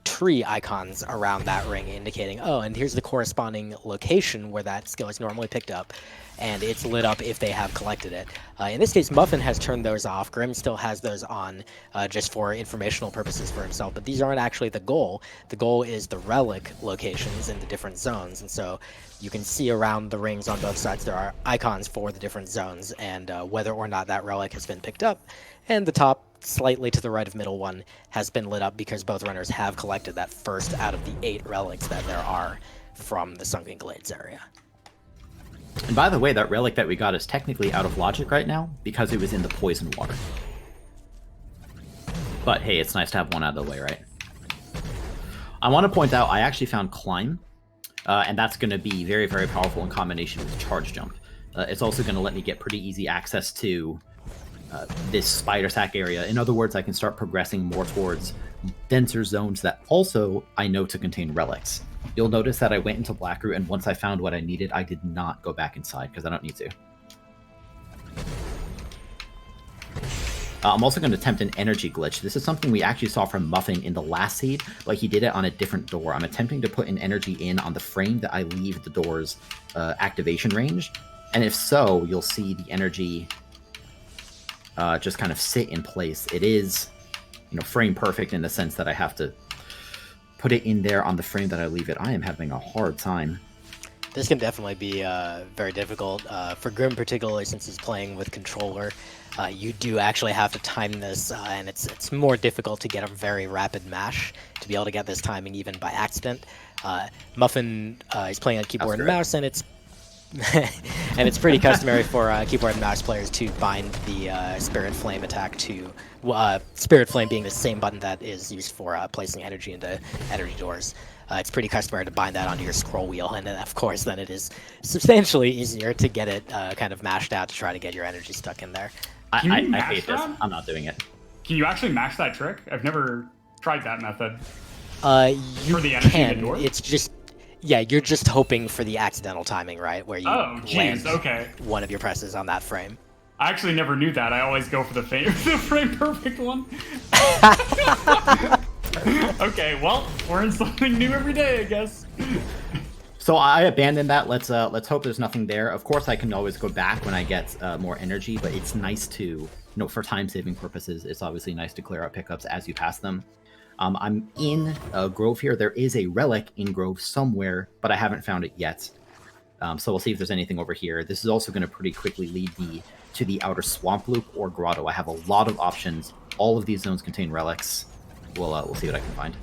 tree icons around that ring indicating, oh, and here's the corresponding location where that skill is normally picked up, and it's lit up if they have collected it. In this case, Muffin has turned those off. Grim still has those on just for informational purposes for himself, but these aren't actually the goal. The goal is the relic locations in the different zones, and so you can see around the rings on both sides there are icons for the different zones and whether or not that relic has been picked up. And the top, slightly to the right of middle one, has been lit up because both runners have collected that first out of the 8 relics that there are from the Sunken Glades area. And by the way, that relic that we got is technically out of logic right now because it was in the poison water. But hey, it's nice to have one out of the way, right? I want to point out I actually found Climb, and that's going to be very, very powerful in combination with Charge Jump. It's also going to let me get pretty easy access to this spider sack area. In other words, I can start progressing more towards denser zones that also I know to contain relics. You'll notice that I went into Blackroot, and once I found what I needed, I did not go back inside because I don't need to. I'm also going to attempt an energy glitch. This is something we actually saw from Muffin in the last seed, but he did it on a different door. I'm attempting to put an energy in on the frame that I leave the door's activation range, and if so, you'll see the energy just kind of sit in place. It is, frame perfect in the sense that I have to put it in there on the frame that I leave it. I am having a hard time. This can definitely be very difficult for Grim, particularly since he's playing with controller. You do actually have to time this, and it's more difficult to get a very rapid mash to be able to get this timing even by accident. Muffin is playing on keyboard and mouse, and it's and it's pretty customary for keyboard and mouse players to bind the Spirit Flame attack to Spirit Flame being the same button that is used for placing energy into energy doors. It's pretty customary to bind that onto your scroll wheel, and then, of course, then it is substantially easier to get it kind of mashed out to try to get your energy stuck in there. I hate this. I'm not doing it. Can you actually mash that trick? I've never tried that method. You for the energy can. in the door? It's just, yeah, you're just hoping for the accidental timing, right? Where you land one of your presses on that frame. I actually never knew that. I always go for the frame perfect one. Okay, well, learn something new every day, I guess. So I abandoned that. Let's hope there's nothing there. Of course, I can always go back when I get more energy, but it's nice to, for time-saving purposes, it's obviously nice to clear out pickups as you pass them. I'm in Grove here. There is a relic in Grove somewhere, but I haven't found it yet. So we'll see if there's anything over here. This is also going to pretty quickly lead me to the outer swamp loop or grotto. I have a lot of options. All of these zones contain relics. We'll see what I can find.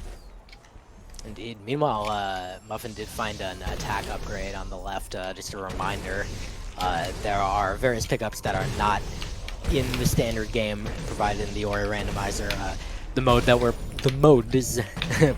Indeed. Meanwhile, Muffin did find an attack upgrade on the left. Just a reminder, there are various pickups that are not in the standard game provided in the Ori randomizer. The modes,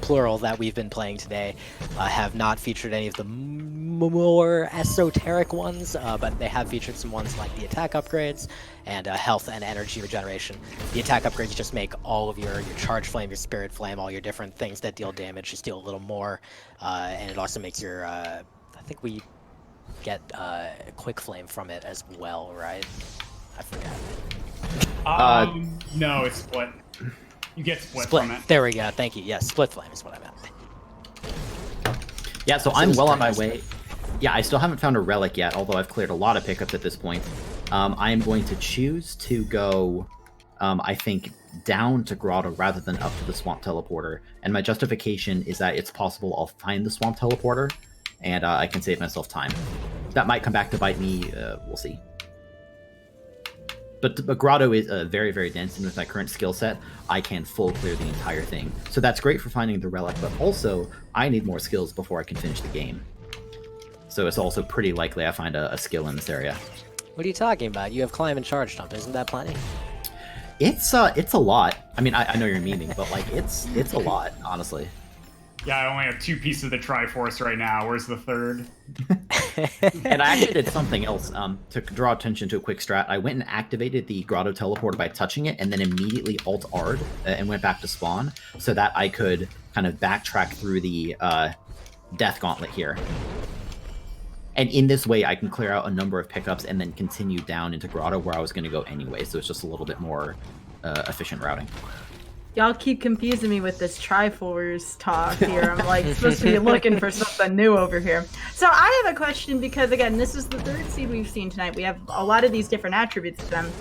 plural, that we've been playing today have not featured any of the more esoteric ones, but they have featured some ones like the attack upgrades and health and energy regeneration. The attack upgrades just make all of your Charge Flame, your Spirit Flame, all your different things that deal damage just deal a little more, and it also makes your, I think we get Quick Flame from it as well, right? I forgot. No, it's split. You get split from it. There we go. Thank you. Yes, Split Flame is what I meant. Yeah, so I'm well on my way. Yeah, I still haven't found a relic yet, although I've cleared a lot of pickups at this point. I am going to choose to go, I think, down to Grotto rather than up to the Swamp Teleporter. And my justification is that it's possible I'll find the Swamp Teleporter, and I can save myself time. That might come back to bite me. We'll see. But Grotto is very, very dense, and with my current skill set, I can full clear the entire thing. So that's great for finding the relic, but also, I need more skills before I can finish the game. So it's also pretty likely I find a skill in this area. What are you talking about? You have climb and charge jump. Isn't that plenty? It's a lot. I mean, I know you're memeing, but like it's a lot, honestly. Yeah, I only have 2 pieces of the Triforce right now. Where's the third? And I actually did something else to draw attention to a quick strat. I went and activated the Grotto Teleporter by touching it, and then immediately Alt-R'd and went back to spawn, so that I could kind of backtrack through the Death Gauntlet here. And in this way, I can clear out a number of pickups and then continue down into Grotto where I was going to go anyway, so it's just a little bit more efficient routing. Y'all keep confusing me with this Triforce talk here. I'm like supposed to be looking for something new over here. So I have a question because, again, this is the 3rd seed we've seen tonight. We have a lot of these different attributes to them.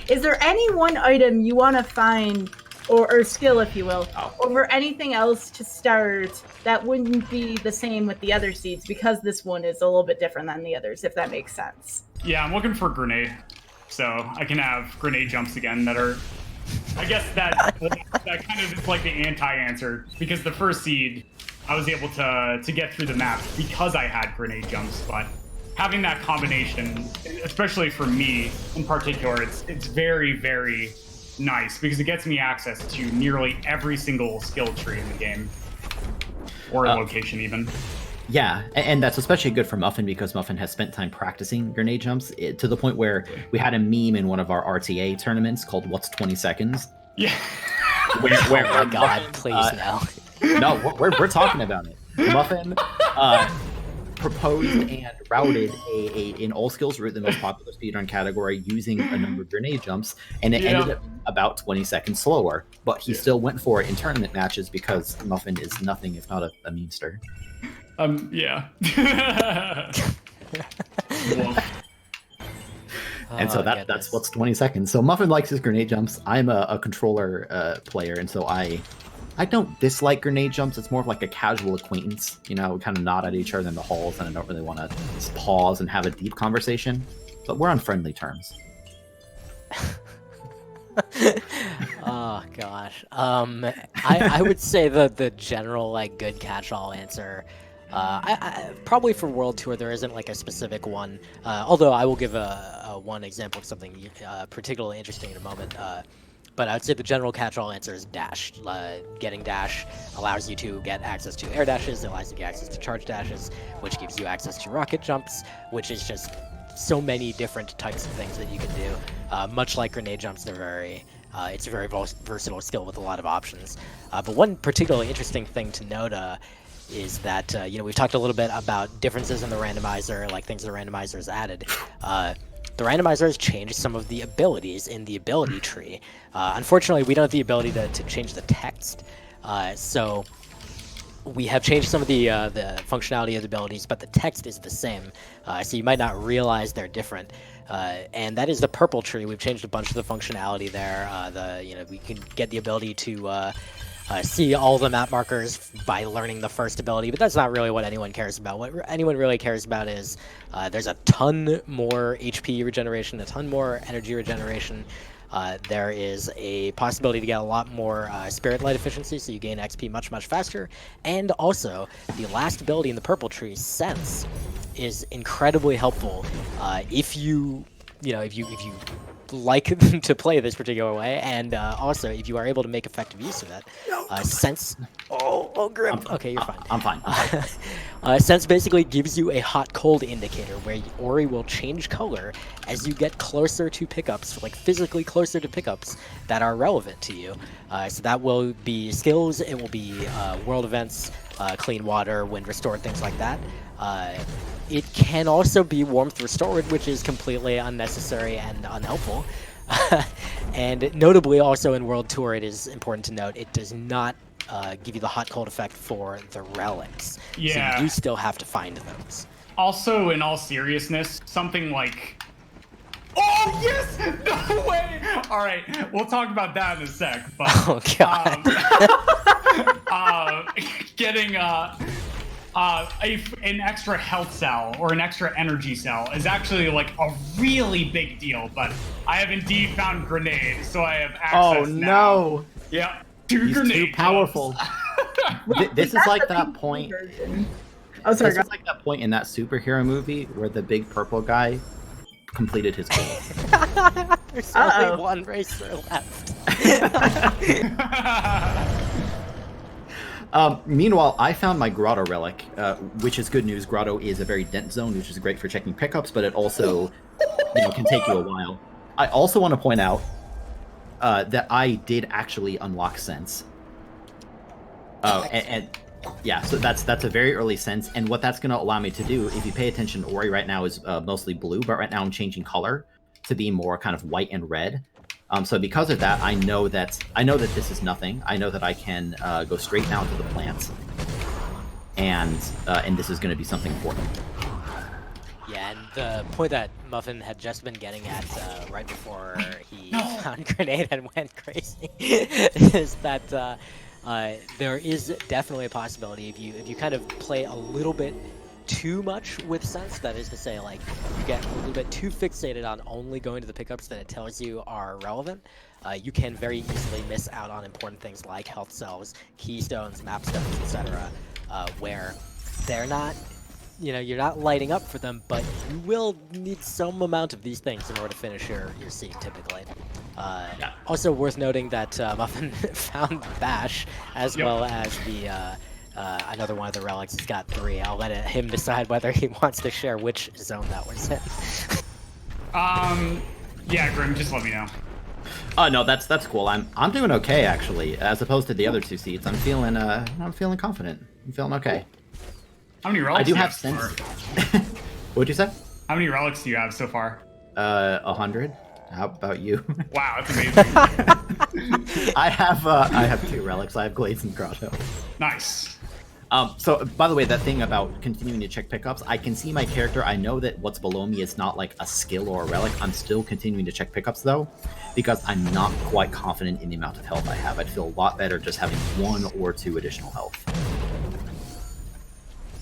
Is there any one item you want to find, or skill, if you will, over anything else to start that wouldn't be the same with the other seeds because this one is a little bit different than the others, if that makes sense? Yeah, I'm looking for grenade. So I can have grenade jumps again that are... I guess that kind of is like the anti-answer, because the 1st seed, I was able to get through the map because I had grenade jumps, but having that combination, especially for me in particular, it's very, very nice because it gets me access to nearly every single skill tree in the game, or location even. Yeah, and that's especially good for Muffin because Muffin has spent time practicing grenade jumps to the point where we had a meme in one of our RTA tournaments called "What's 20 Seconds?" Yeah. where Oh my god, please no. No, we're talking about it. Muffin proposed and routed an all skills route, the most popular speedrun category, using a number of grenade jumps, and it ended up about 20 seconds slower. But he still went for it in tournament matches because Muffin is nothing if not a memester. Yeah. And so that's what's 20 seconds. So Muffin likes his grenade jumps. I'm a controller player, and so I don't dislike grenade jumps. It's more of like a casual acquaintance. You know, we kind of nod at each other in the halls, and I don't really want to pause and have a deep conversation. But we're on friendly terms. Oh gosh. I would say that the general like good catch-all answer. I probably for World Tour there isn't like a specific one. Although I will give a one example of something particularly interesting in a moment. But I would say the general catch-all answer is dash. Getting dash allows you to get access to air dashes, it allows you to get access to charge dashes, which gives you access to rocket jumps, which is just so many different types of things that you can do. Much like grenade jumps, they're very it's a very versatile skill with a lot of options. But one particularly interesting thing to note is that we've talked a little bit about differences in the randomizer, like things the randomizer has added. The randomizer has changed some of the abilities in the ability tree. Unfortunately, we don't have the ability to change the text, so we have changed some of the functionality of the abilities, but the text is the same. So you might not realize they're different. And that is the purple tree. We've changed a bunch of the functionality there. We can get the ability to see all the map markers by learning the first ability, but that's not really what anyone cares about. What anyone really cares about is there's a ton more HP regeneration, a ton more energy regeneration. There is a possibility to get a lot more spirit light efficiency, so you gain XP much, much faster. And also, the last ability in the purple tree, Sense, is incredibly helpful if you like to play this particular way, and also if you are able to make effective use of that. Sense. Oh, Grim. Okay, you're fine. I'm fine. Sense basically gives you a hot-cold indicator where Ori will change color as you get closer to pickups, like physically closer to pickups that are relevant to you. So that will be skills, it will be world events, clean water, wind restored, things like that. It can also be warmth restored, which is completely unnecessary and unhelpful. And notably also in World Tour, it is important to note, it does not give you the hot-cold effect for the relics. Yeah. So you do still have to find those. Also, in all seriousness, something like... Oh, yes! No way! All right, we'll talk about that in a sec. But, Oh, God. Getting an extra health cell or an extra energy cell is actually like a really big deal, but I have indeed found grenades, so I have access now. No! Yeah, two He's grenades. too powerful. This is like that point. Oh, sorry. This is like that point in that superhero movie where the big purple guy completed his goal. There's Uh-oh. only one racer left. Meanwhile, I found my Grotto relic, which is good news. Grotto is a very dense zone, which is great for checking pickups, but it also can take you a while. I also want to point out that I did actually unlock Sense. And yeah, so that's a very early Sense, and what that's going to allow me to do, if you pay attention, Ori right now is mostly blue, but right now I'm changing color to be more kind of white and red. So because of that, I know that this is nothing. I know that I can go straight now to the plants, and this is going to be something important. Yeah, and the point that Muffin had just been getting at right before he found Grenade and went crazy is that there is definitely a possibility if you kind of play a little bit too much with Sense, that is to say, like, you get a little bit too fixated on only going to the pickups that it tells you are relevant, you can very easily miss out on important things like health cells, keystones, map stones, etc., where they're not, you're not lighting up for them, but you will need some amount of these things in order to finish your seed, typically. Also worth noting that Muffin found Bash, as well as the another one of the relics. He's got 3. I'll let him decide whether he wants to share which zone that was in. Yeah, Grim, just let me know. Oh no, that's cool. I'm doing okay actually, as opposed to the other 2 seeds. I'm feeling confident. I'm feeling okay. How many relics I do you have so Sense. far? What'd you say? How many relics do you have so far? 100. How about you? Wow, that's amazing. I have 2 relics. I have Glades and Grotto. Nice. So, by the way, that thing about continuing to check pickups, I can see my character. I know that what's below me is not like a skill or a relic. I'm still continuing to check pickups, though, because I'm not quite confident in the amount of health I have. I'd feel a lot better just having 1 or 2 additional health.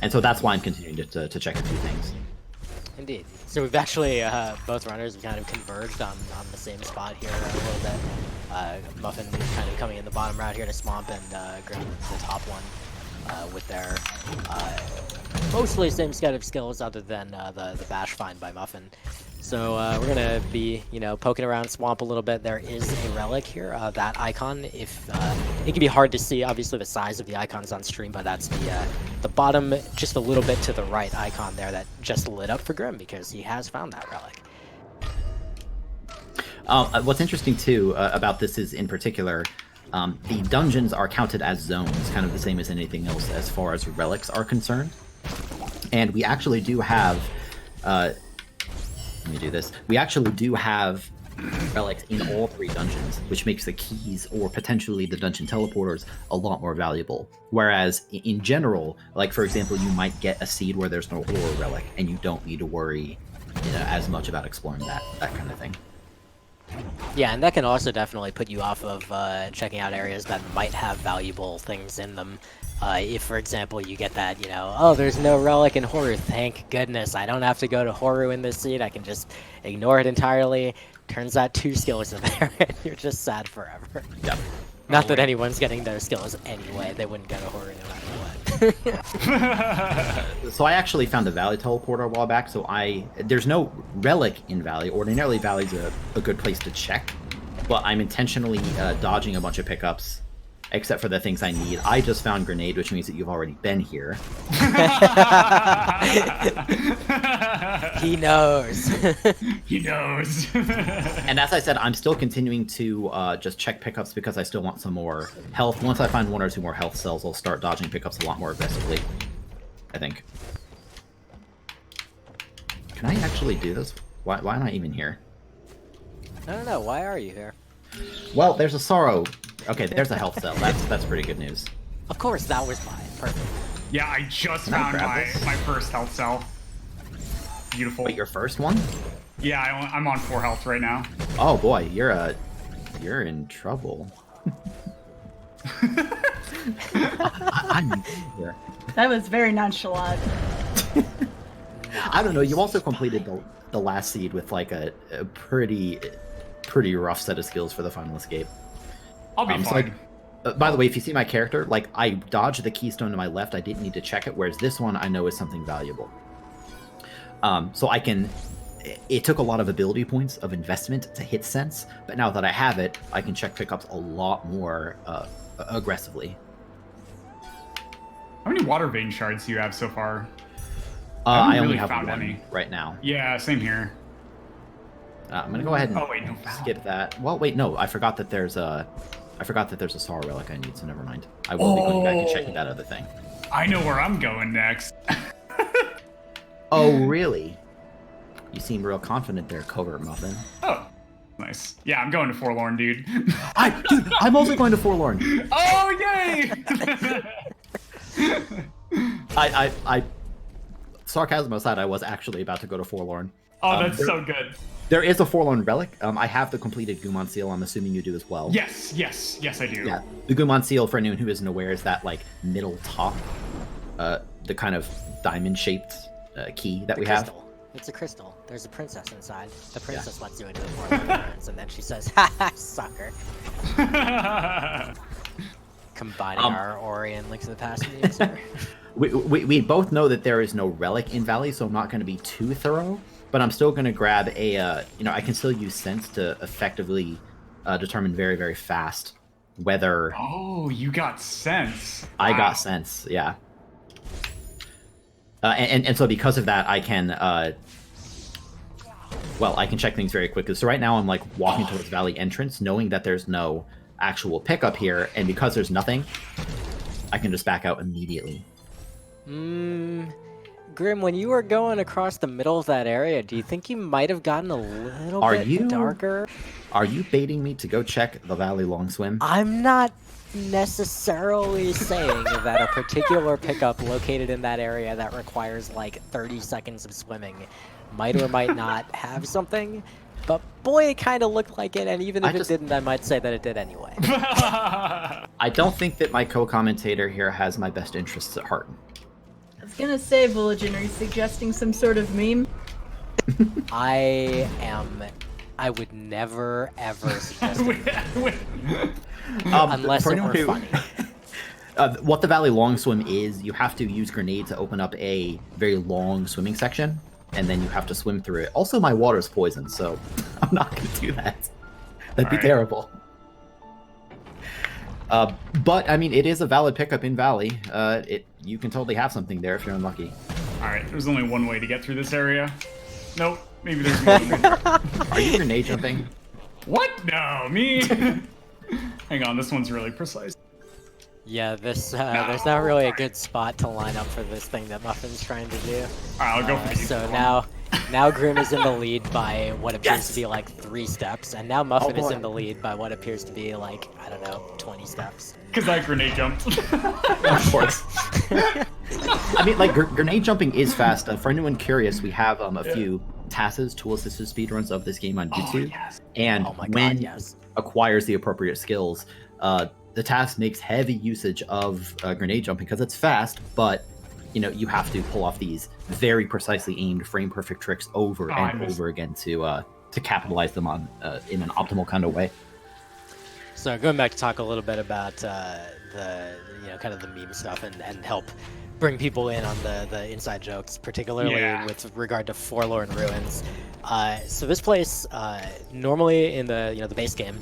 And so that's why I'm continuing to check a few things. Indeed. So we've actually, both runners have kind of converged on the same spot here a little bit. Muffin kind of coming in the bottom route here to Swamp, and Grim the top one. With their mostly same set of skills other than the bash find by Muffin. So we're going to be, poking around Swamp a little bit. There is a relic here, that icon. If it can be hard to see, obviously the size of the icons on stream, but that's the bottom, just a little bit to the right icon there that just lit up for Grim because he has found that relic. What's interesting, too, about this is, in particular, the dungeons are counted as zones, kind of the same as anything else as far as relics are concerned. And we actually do have... let me do this. We actually do have relics in all 3 dungeons, which makes the keys or potentially the dungeon teleporters a lot more valuable. Whereas, in general, like, for example, you might get a seed where there's no horror relic, and you don't need to worry as much about exploring that kind of thing. Yeah, and that can also definitely put you off of checking out areas that might have valuable things in them. If, for example, you get that, oh, there's no relic in Horu, thank goodness, I don't have to go to Horu in this seed, I can just ignore it entirely. Turns out 2 skills are there, and you're just sad forever. Yep. Not that anyone's getting those skills anyway, they wouldn't go to Horu no matter what. So I actually found a Valley teleporter a while back, so there's no relic in Valley. Ordinarily, Valley's a good place to check, but I'm intentionally dodging a bunch of pickups, except for the things I need. I just found Grenade, which means that you've already been here. He knows. He knows. And as I said, I'm still continuing to just check pickups because I still want some more health. Once I find 1 or 2 more health cells, I'll start dodging pickups a lot more aggressively, I think. Can I actually do this? Why am I even here? I don't know, why are you here? Well, there's a Sorrow. Okay, there's a health cell. That's pretty good news. Of course, that was mine. Perfect. Yeah, I just Can I found grab this? my first health cell. Beautiful. Wait, your first one? Yeah, I'm on 4 health right now. Oh boy, you're in trouble. I'm here. That was very nonchalant. I don't know. You also completed the last seed with like a pretty rough set of skills for the final escape. I'll be fine. By the way, if you see my character, like I dodged the keystone to my left, I didn't need to check it. Whereas this one, I know is something valuable. So I can it took a lot of ability points of investment to hit Sense, but now that I have it, I can check pickups a lot more aggressively. How many water vein shards do you have so far? I haven't only really have found one any. right now. Yeah, same here. I'm gonna go ahead and Oh wait, no. skip that. Well, wait, no, I forgot that there's a Star relic I need, so never mind. I will be going back and checking that other thing. I know where I'm going next. Oh, really? You seem real confident there, Covert Muffin. Oh, nice. Yeah, I'm going to Forlorn, dude. Dude, I'm also going to Forlorn. Oh, yay! I sarcasm aside, I was actually about to go to Forlorn. Oh, that's so good. There is a Forlorn relic. I have the completed Gumon seal. I'm assuming you do as well. Yes, I do. Yeah, the Gumon seal, for anyone who isn't aware, is that like middle top, the kind of diamond-shaped key that we have. It's a crystal. There's a princess inside. The princess lets you into the Forlorn Ruins, and then she says, "Ha ha, sucker." Combining our Ori and Link to the Past memes here. We both know that there is no relic in Valley, so I'm not going to be too thorough. But I'm still going to grab a, I can still use Sense to effectively determine very, very fast whether... Oh, you got Sense. I got Sense, yeah. And so because of that, I can, I can check things very quickly. So right now I'm, like, walking towards Valley entrance, knowing that there's no actual pickup here. And because there's nothing, I can just back out immediately. Grim, when you were going across the middle of that area, do you think you might have gotten a little bit darker? Are you baiting me to go check the Valley Long Swim? I'm not necessarily saying that a particular pickup located in that area that requires like 30 seconds of swimming might or might not have something, but boy, it kind of looked like it, and even if it didn't, I might say that it did anyway. I don't think that my co-commentator here has my best interests at heart. I was gonna say, Villagin, are you suggesting some sort of meme? I would never, ever suggest it. Unless it were funny. What the Valley Long Swim is, you have to use grenade to open up a very long swimming section, and then you have to swim through it. Also, my water's poisoned, so I'm not going to do that. That'd be terrible. But, I mean, it is a valid pickup in Valley. You can totally have something there if you're unlucky. Alright, there's only one way to get through this area. Nope, maybe there's more. Are you grenade jumping? What? No, me? Hang on, this one's really precise. Yeah, there's not really a good spot to line up for this thing that Muffin's trying to do. Alright, I'll go for you. So now Grim is in the lead by what appears to be like 3 steps, and now Muffin is in the lead by what appears to be like, I don't know, 20 steps. Because I grenade jumped. Of course. I mean, like, grenade jumping is fast. For anyone curious, we have a few TASs, tool-assisted speedruns of this game on YouTube. And when acquires the appropriate skills, the TAS makes heavy usage of grenade jumping because it's fast, but you have to pull off these very precisely aimed, frame-perfect tricks over and over again to capitalize them on in an optimal kind of way. So going back to talk a little bit about the kind of the meme stuff and help bring people in on the inside jokes, particularly with regard to Forlorn Ruins. So this place, normally in the base game,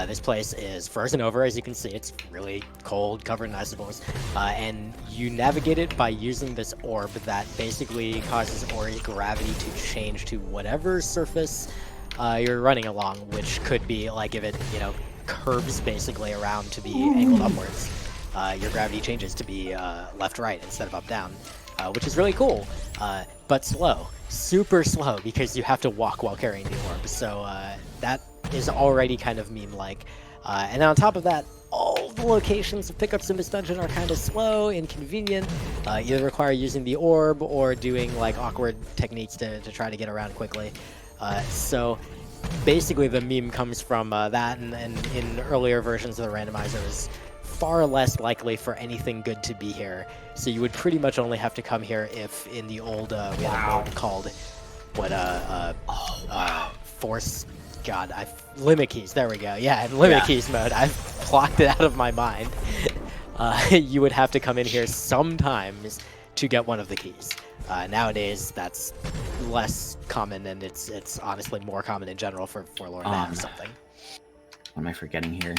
this place is frozen over. As you can see, it's really cold, covered in icicles, and you navigate it by using this orb that basically causes Ori gravity to change to whatever surface you're running along, which could be like if it curves basically around to be angled upwards. Your gravity changes to be left-right instead of up-down, which is really cool, but slow. Super slow, because you have to walk while carrying the orb, so that is already kind of meme-like. And then on top of that, all the locations of pickups in this dungeon are kind of slow, inconvenient, either require using the orb or doing like awkward techniques to try to get around quickly. So basically the meme comes from that, and in earlier versions of the randomizer, it was far less likely for anything good to be here. So you would pretty much only have to come here if in the old we had a mode called Force Limit Keys. There we go. Yeah, in Limit Keys mode. I've blocked it out of my mind. You would have to come in here sometimes to get one of the keys. Nowadays, that's less common, and it's honestly more common in general for Forlorn to have something. What am I forgetting here?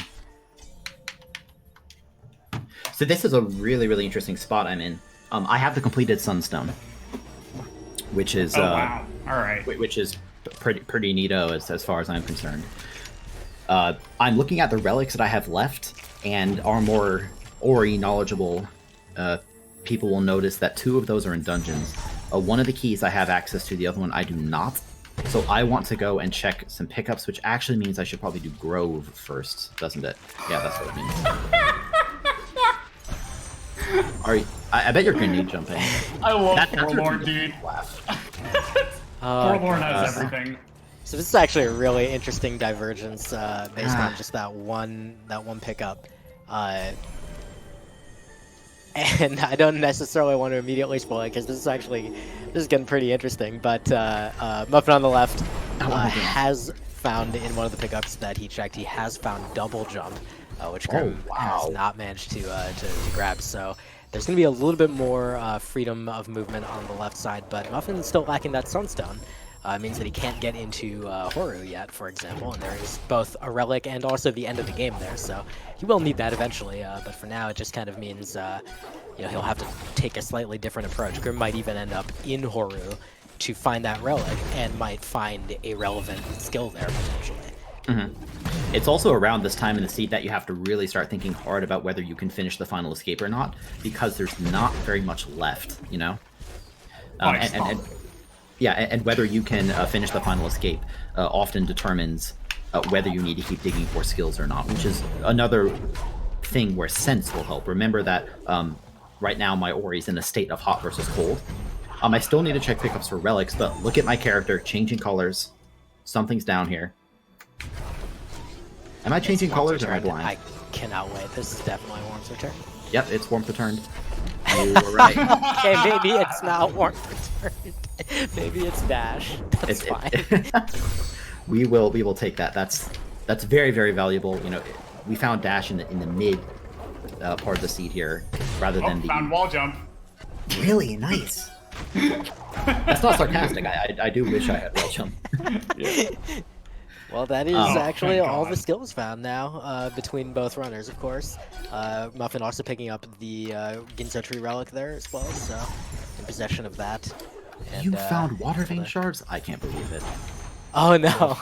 So this is a really, really interesting spot I'm in. I have the completed Sunstone, which is wow. All right. which is pretty neato as far as I'm concerned. I'm looking at the relics that I have left, and our more Ori knowledgeable people will notice that 2 of those are in dungeons. One of the keys I have access to, the other one I do not. So I want to go and check some pickups, which actually means I should probably do Grove first, doesn't it? Yeah, that's what it means. I bet you're grenade jumping. I love That's Forlorn, dude. Laugh. Forlorn has everything. So this is actually a really interesting divergence based on just that one pickup. And I don't necessarily want to immediately spoil it because this is getting pretty interesting. But Muffin on the left has found in one of the pickups that he checked, he has found double jump, which Grim has not managed to grab. So there's going to be a little bit more freedom of movement on the left side, but Muffin's still lacking that Sunstone. Means that he can't get into Horu yet, for example, and there is both a relic and also the end of the game there, so he will need that eventually, but for now it just kind of means he'll have to take a slightly different approach. Grim might even end up in Horu to find that relic, and might find a relevant skill there, potentially. Mm-hmm. It's also around this time in the seed that you have to really start thinking hard about whether you can finish the final escape or not, because there's not very much left, you know? And whether you can finish the final escape often determines whether you need to keep digging for skills or not, which is another thing where sense will help. Remember that right now my Ori's in a state of hot versus cold. I still need to check pickups for relics, but look at my character changing colors. Something's down here. Am I changing colors or am I blind? I cannot wait. This is definitely Warm's return. Yep, it's Warmth returned. You were right. Okay, maybe it's not Warmth returned. Maybe it's Dash. That's fine. We will take that. That's very, very valuable. You know, we found Dash in the mid part of the seed here, rather than the found wall jump. Really nice. That's not sarcastic. I do wish I had wall jump. Yeah. Well, that is actually all the skills found now between both runners, of course. Muffin also picking up the Ginso Tree relic there as well, so in possession of that. And, you found water vein shards? I can't believe it. Oh no.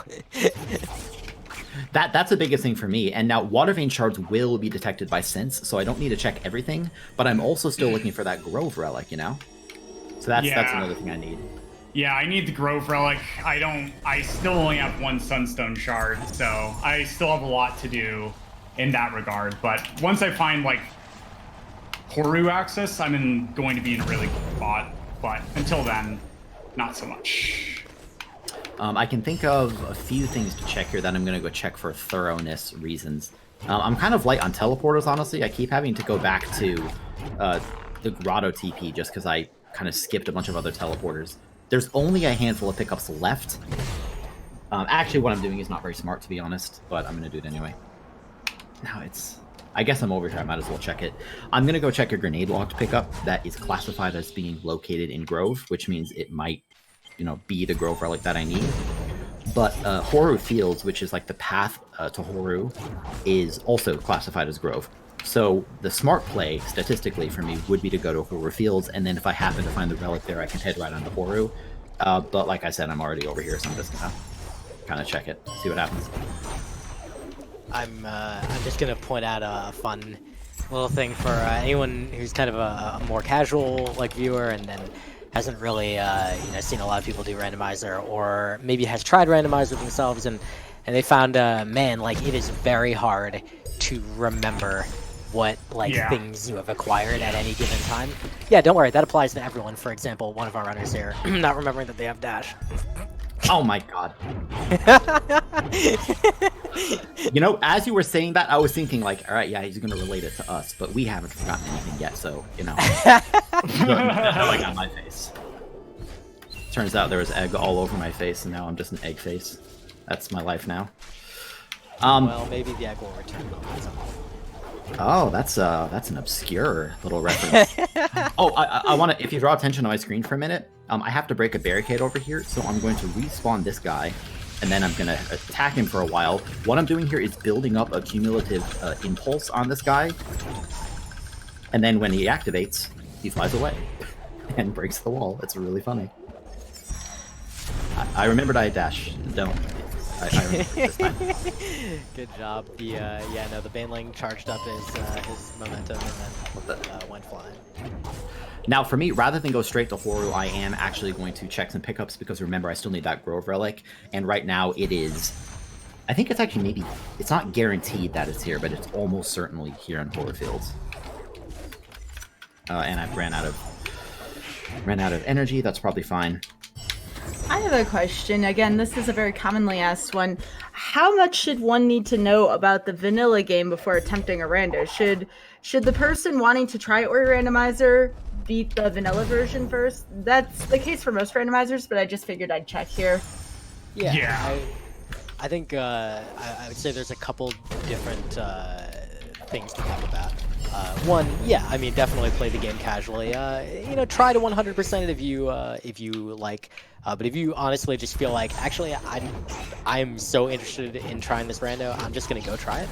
That's the biggest thing for me. And now water vein shards will be detected by sense, so I don't need to check everything, but I'm also still looking for that Grove relic, you know? So that's another thing I need. Yeah, I need the Grove relic. I still only have 1 Sunstone shard, so I still have a lot to do in that regard. But once I find like Horu access, I'm going to be in a really good spot. But until then, not so much. I can think of a few things to check here that I'm going to go check for thoroughness reasons. I'm kind of light on teleporters, honestly. I keep having to go back to the Grotto TP just because I kind of skipped a bunch of other teleporters. There's only a handful of pickups left. Actually, what I'm doing is not very smart, to be honest, but I'm going to do it anyway. Now I guess I'm over here. I might as well check it. I'm going to go check a grenade locked pickup that is classified as being located in Grove, which means it might, be the Grove relic that I need. But Horu Fields, which is like the path to Horu, is also classified as Grove. So the smart play, statistically, for me, would be to go to Horu Fields, and then if I happen to find the relic there, I can head right onto Horu. But like I said, I'm already over here, so I'm just going to kind of check it, see what happens. I'm just gonna point out a fun little thing for anyone who's kind of a more casual viewer and then hasn't really seen a lot of people do randomizer, or maybe has tried randomizer themselves and they found man, it is very hard to remember what things you have acquired at any given time. Yeah, don't worry, that applies to everyone. For example, one of our runners here not remembering that they have dash. Oh my god. As you were saying that, I was thinking alright, yeah, he's gonna relate it to us, but we haven't forgotten anything yet, so, I got my face. Turns out there was egg all over my face, and now I'm just an egg face. That's my life now. Well, maybe the egg will return. Oh, that's an obscure little reference. Oh, I want to. If you draw attention to my screen for a minute, I have to break a barricade over here, so I'm going to respawn this guy, and then I'm going to attack him for a while. What I'm doing here is building up a cumulative impulse on this guy, and then when he activates, he flies away and breaks the wall. It's really funny. I remembered I had dash. Don't. I remember this time. Good job. The Baneling charged up his momentum and then went flying. Now, for me, rather than go straight to Horu, I am actually going to check some pickups because remember, I still need that Grove Relic, and right now it is. I think it's actually maybe it's not guaranteed that it's here, but it's almost certainly here in Horu Fields. And I've ran out of energy. That's probably fine. I have a question. Again, this is a very commonly asked one. How much should one need to know about the vanilla game before attempting a rando? Should the person wanting to try Ori Randomizer beat the vanilla version first? That's the case for most randomizers, but I just figured I'd check here. Yeah. I think I would say there's a couple different things to talk about. One, I mean, definitely play the game casually. Try to 100% it if you like. But if you honestly just feel like, actually, I'm so interested in trying this rando, I'm just gonna go try it.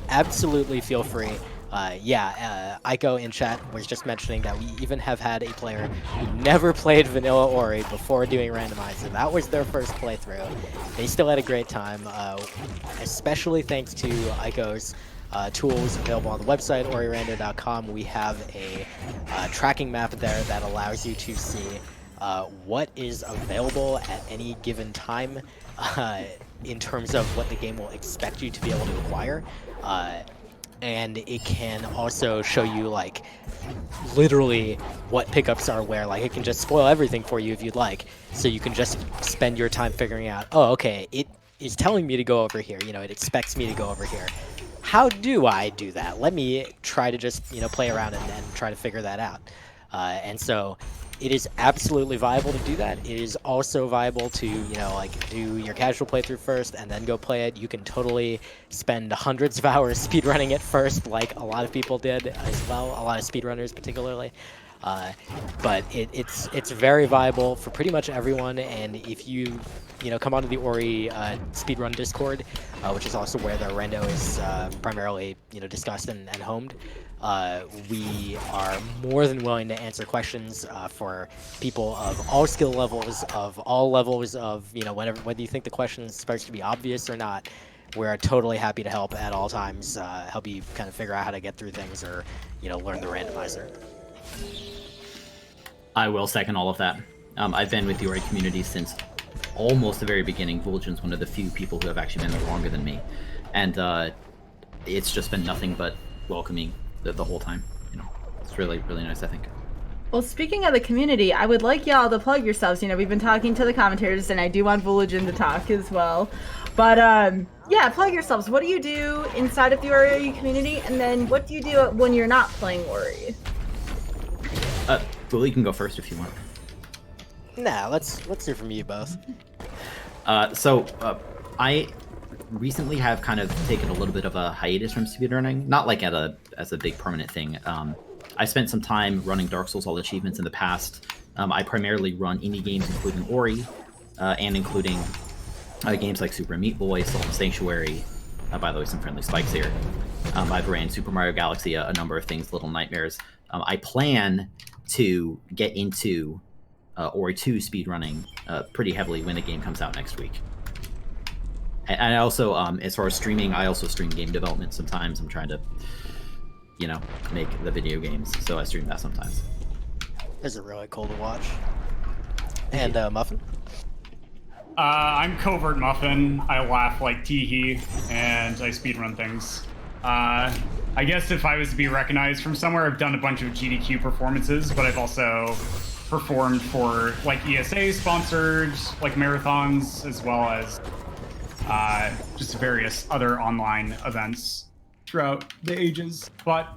Absolutely feel free. Aiko in chat was just mentioning that we even have had a player who never played Vanilla Ori before doing Randomizer. That was their first playthrough. They still had a great time, especially thanks to Aiko's tools available on the website, orirando.com. We have a tracking map there that allows you to see what is available at any given time in terms of what the game will expect you to be able to acquire. And it can also show you, like, literally what pickups are where. Like, it can just spoil everything for you if you'd like. So you can just spend your time figuring out, oh, okay, it is telling me to go over here. It expects me to go over here. How do I do that? Let me try to just, play around and try to figure that out. And so it is absolutely viable to do that. It is also viable to, do your casual playthrough first and then go play it. You can totally spend hundreds of hours speedrunning it first, like a lot of people did as well, a lot of speedrunners particularly. But it's very viable for pretty much everyone, and if you come onto the Ori speedrun Discord, which is also where the rando is primarily discussed and homed, we are more than willing to answer questions for people of all skill levels, of all levels of whether you think the question is supposed to be obvious or not. We're totally happy to help at all times, help you kind of figure out how to get through things or learn the randomizer. I will second all of that. I've been with the Ori community since almost the very beginning. Vulgen's one of the few people who have actually been there longer than me. And it's just been nothing but welcoming the whole time. It's really, really nice, I think. Well, speaking of the community, I would like y'all to plug yourselves. We've been talking to the commentators, and I do want Vulgen to talk as well. But, plug yourselves. What do you do inside of the Ori community? And then what do you do when you're not playing Ori? Well, you can go first if you want. Nah, let's hear from you both. I recently have kind of taken a little bit of a hiatus from speedrunning, not like as a big permanent thing. I spent some time running Dark Souls All Achievements in the past. I primarily run indie games, including Ori, and including games like Super Meat Boy, Soul Sanctuary. By the way, some friendly spikes here. I've ran Super Mario Galaxy, a number of things, Little Nightmares. I plan to get into Ori 2 speedrunning pretty heavily when the game comes out next week. And I also, as far as streaming, I also stream game development sometimes. I'm trying to, make the video games, so I stream that sometimes. Those are really cool to watch. And Muffin? I'm Covert Muffin. I laugh like Teehee, and I speedrun things. I guess if I was to be recognized from somewhere, I've done a bunch of GDQ performances, but I've also performed for ESA sponsored marathons, as well as just various other online events throughout the ages. But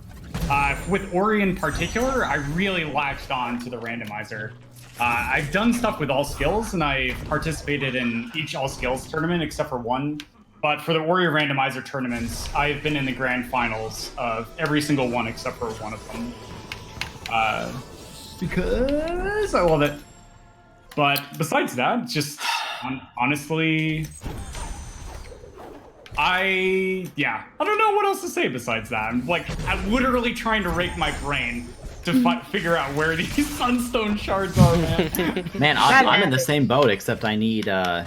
with Ori in particular, I really latched on to the randomizer. I've done stuff with all skills, and I've participated in each all skills tournament except for one But for the Warrior Randomizer tournaments, I've been in the grand finals of every single one except for one of them. Because I love it. But besides that, just honestly, I don't know what else to say besides that. I'm literally trying to rake my brain to figure out where these sunstone shards are, man. Man, I'm in the same boat, except I need, well,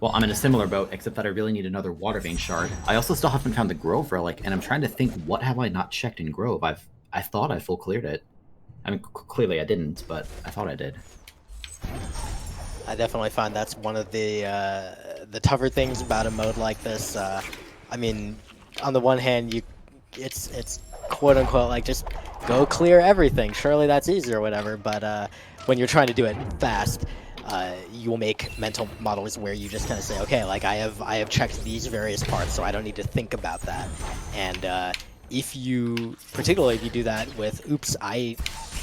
I'm in a similar boat, except that I really need another water vein shard. I also still haven't found the Grove relic, and I'm trying to think, what have I not checked in Grove? I thought I full cleared it. I mean, clearly I didn't, but I thought I did. I definitely find that's one of the tougher things about a mode like this. I mean, on the one hand, it's quote unquote like just go clear everything. Surely that's easy or whatever. But when you're trying to do it fast, you will make mental models where you just kind of say, okay, like I have checked these various parts, so I don't need to think about that. And particularly if you do that with, oops, I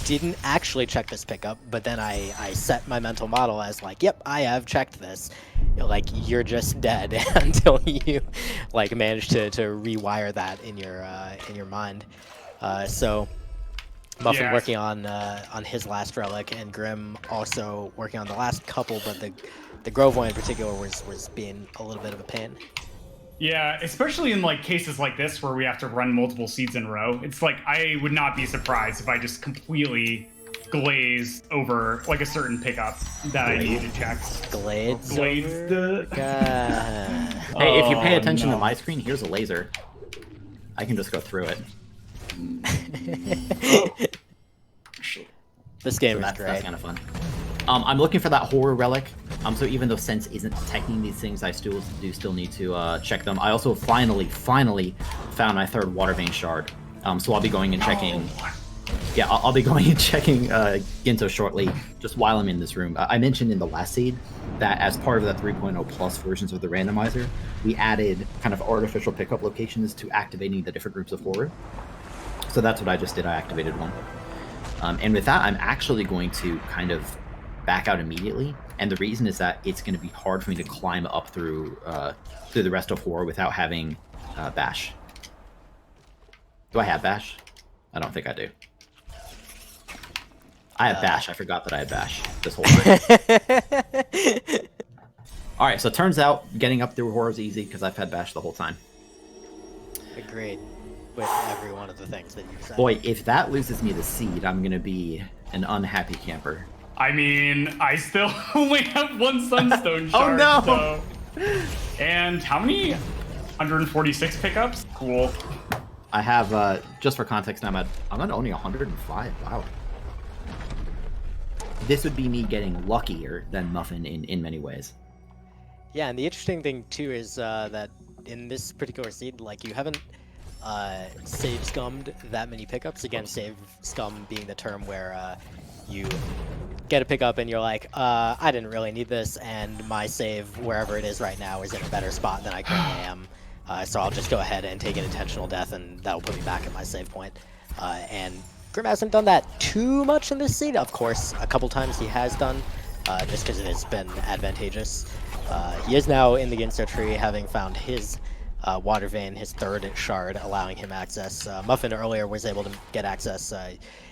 didn't actually check this pickup, but then I set my mental model as like, yep, I have checked this. Like, you're just dead until you like manage to rewire that in your mind. So Muffin working on his last relic, and Grim also working on the last couple, but the Grove one in particular was being a little bit of a pain. Yeah, especially in like cases like this where we have to run multiple seeds in a row. It's like I would not be surprised if I just completely glazed over like a certain pickup that I needed to check. Glazed. Hey, if you pay attention to my screen, here's a laser. I can just go through it. This game So is that's great. kind of fun. I'm looking for that horror relic. So even though Sense isn't teching these things, I still need to check them. I also finally found my third water vein shard. So I'll be going and checking. Yeah, I'll be going and checking Ginto shortly, just while I'm in this room. I mentioned in the last seed that as part of the 3.0 plus versions of the randomizer, we added kind of artificial pickup locations to activating the different groups of horror. So that's what I just did. I activated one. And with that, I'm actually going to kind of back out immediately. And the reason is that it's going to be hard for me to climb up through the rest of horror without having Bash. Do I have Bash? I don't think I do. I have Bash. I forgot that I had Bash this whole time. Alright, so it turns out getting up through horror is easy because I've had Bash the whole time. Agreed with every one of the things that you said. Boy, if that loses me the seed, I'm going to be an unhappy camper. I mean, I still only have one sunstone shard. Oh no! So... And how many? 146 pickups? Cool. I have, just for context, I'm at only 105. Wow. This would be me getting luckier than Muffin in many ways. Yeah, and the interesting thing too is that in this particular seed, like, you haven't save scummed that many pickups. Again, save scum being the term where you get a pickup and you're like, I didn't really need this, and my save wherever it is right now is in a better spot than I currently am. So I'll just go ahead and take an intentional death, and that'll put me back at my save point. And Grim hasn't done that too much in this seed. Of course, a couple times he has done, just because it has been advantageous. He is now in the Ginso tree, having found his water vein, his third shard, allowing him access. Muffin earlier was able to get access.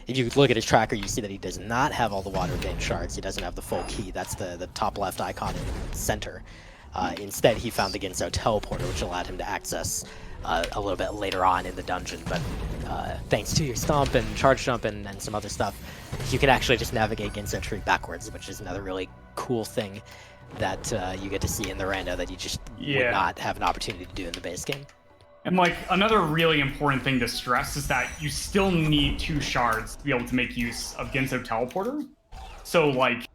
If you look at his tracker, you see that he does not have all the water vein shards. He doesn't have the full key. That's the top left icon in the center. Instead, he found the Ginso teleporter, which allowed him to access a little bit later on in the dungeon. But thanks to your stomp and charge jump and some other stuff, you can actually just navigate Ginso tree backwards, which is another really cool thing that you get to see in the rando that you just would not have an opportunity to do in the base game. And like another really important thing to stress is that you still need 2 shards to be able to make use of Ginso teleporter. So like,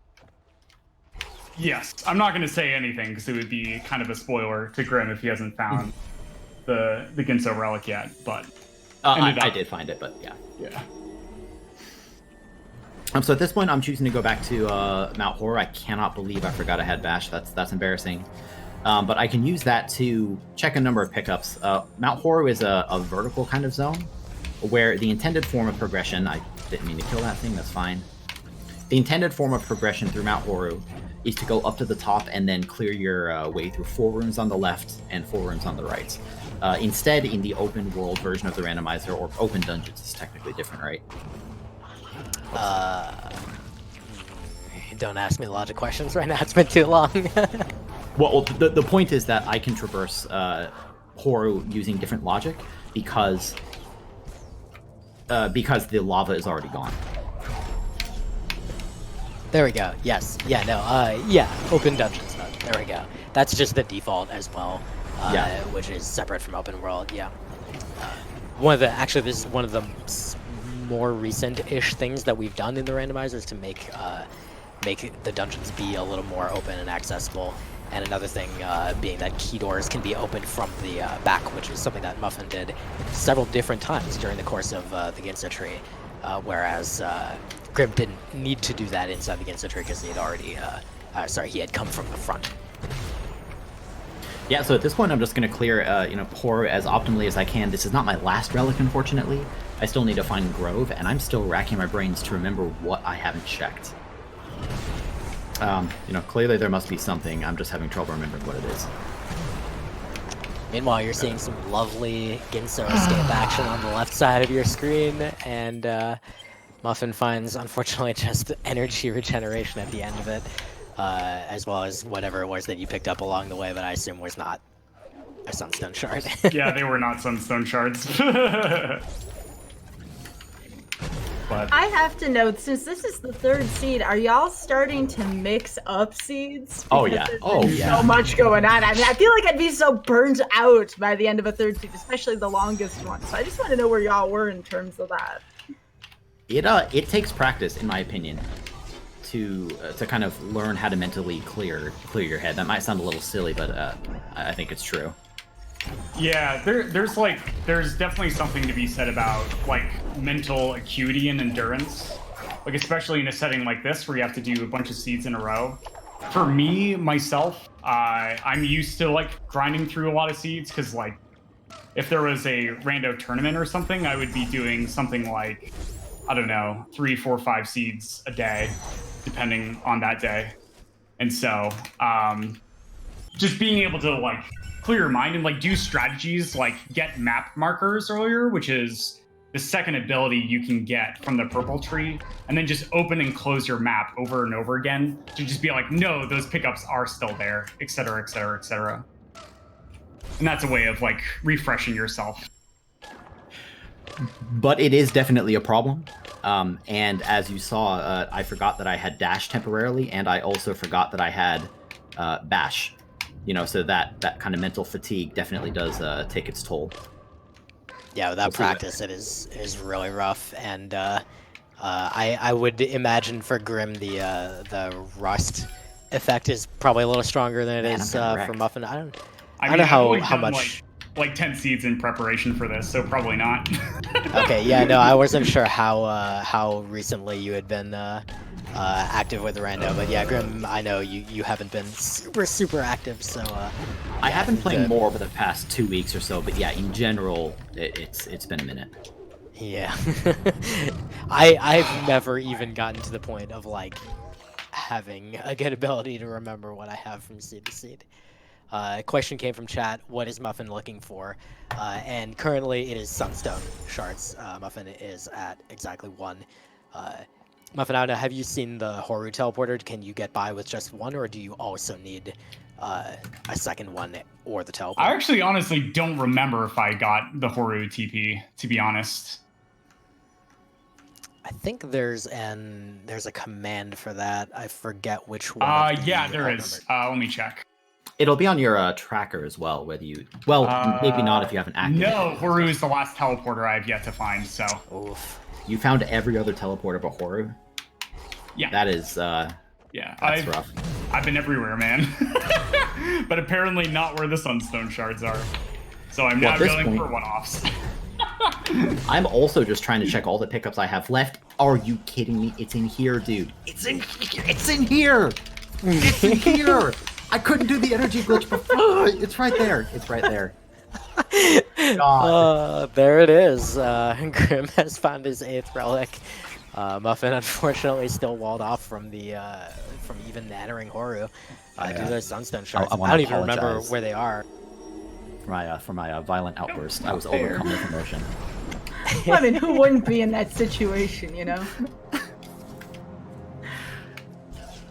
yes, I'm not going to say anything because it would be kind of a spoiler to Grim if he hasn't found the Ginso relic yet. But I did find it, but yeah. Yeah. So at this point, I'm choosing to go back to Mount Horror. I cannot believe I forgot I had Bash. That's embarrassing. But I can use that to check a number of pickups. Mount Horror is a vertical kind of zone where the intended form of progression, I didn't mean to kill that thing, that's fine. The intended form of progression through Mount Horror is to go up to the top and then clear your way through 4 rooms on the left and 4 rooms on the right. Instead, in the open world version of the randomizer, or open dungeons is technically different, right? Don't ask me logic questions right now. It's been too long. Well, the point is that I can traverse Horu using different logic because the lava is already gone. There we go. Yes. Yeah. No. Yeah. Open dungeons mode. There we go. That's just the default as well. Yeah. Which is separate from open world. Yeah. Actually, this is one of the more recent-ish things that we've done in the randomizers to make the dungeons be a little more open and accessible. And another thing being that key doors can be opened from the back, which is something that Muffin did several different times during the course of the Ginza tree, whereas Grim didn't need to do that inside the Ginza tree because he had already, he had come from the front. Yeah, so at this point, I'm just going to clear, Horu as optimally as I can. This is not my last relic, unfortunately. I still need to find Grove, and I'm still racking my brains to remember what I haven't checked. Clearly there must be something. I'm just having trouble remembering what it is. Meanwhile, you're seeing some lovely Ginso escape action on the left side of your screen, and Muffin finds, unfortunately, just energy regeneration at the end of it, as well as whatever it was that you picked up along the way, but I assume was not a Sunstone shard. Yeah, they were not Sunstone shards. But I have to note, since this is the 3rd seed, are y'all starting to mix up seeds? Oh, Because yeah. there's Oh, been yeah. so much going on. I mean, I feel like I'd be so burnt out by the end of a 3rd seed, especially the longest one. So I just want to know where y'all were in terms of that. It takes practice, in my opinion, to kind of learn how to mentally clear your head. That might sound a little silly, but I think it's true. yeah, there's definitely something to be said about like mental acuity and endurance, like especially in a setting like this where you have to do a bunch of seeds in a row. For me myself, I'm used to like grinding through a lot of seeds because like if there was a rando tournament or something, I would be doing something like, I don't know, 3, 4, 5 seeds a day, depending on that day. And so just being able to like clear your mind and like do strategies like get map markers earlier, which is the second ability you can get from the purple tree, and then just open and close your map over and over again to just be like, no, those pickups are still there, etc., etc., etc. And that's a way of like refreshing yourself. But it is definitely a problem. And as you saw, I forgot that I had dash temporarily, and I also forgot that I had bash. So that kind of mental fatigue definitely does take its toll. Yeah, without practice, it is really rough, and I would imagine for Grim the rust effect is probably a little stronger than it is for Muffin. I don't know how much. Like 10 seeds in preparation for this, so probably not. Okay, yeah, no, I wasn't sure how recently you had been active with Rando, but yeah, Grim, I know you haven't been super active, so I have been playing more over the past 2 weeks or so, but yeah, in general, it's been a minute. Yeah. I've never even gotten to the point of like having a good ability to remember what I have from seed to seed. A question came from chat, what is Muffin looking for? And currently it is Sunstone shards. Muffin is at exactly 1. Muffin, I don't know, have you seen the Horu teleporter? Can you get by with just 1, or do you also need a second one or the teleporter? I actually honestly don't remember if I got the Horu TP, to be honest. I think there's a command for that. I forget which one. Yeah, there is. Let me check. It'll be on your tracker as well, whether you... Well, maybe not if you haven't activated No, it. Horu is the last teleporter I have yet to find, so... Oof. You found every other teleporter but Horu? Yeah. That is... yeah, that's rough. I've been everywhere, man. But apparently not where the Sunstone shards are. So I'm now going for one-offs. I'm also just trying to check all the pickups I have left. Are you kidding me? It's in here, dude. It's in here! It's in here! It's in here! I couldn't do the energy glitch before. It's right there. It's right there. God. There it is. Grim has found his 8th relic. Muffin unfortunately still walled off from the from even entering Horu. Due to those sunstone shards. I wanna don't even remember apologize. where they are. For my violent outburst. I was overcome with emotion. I mean, who wouldn't be in that situation, you know?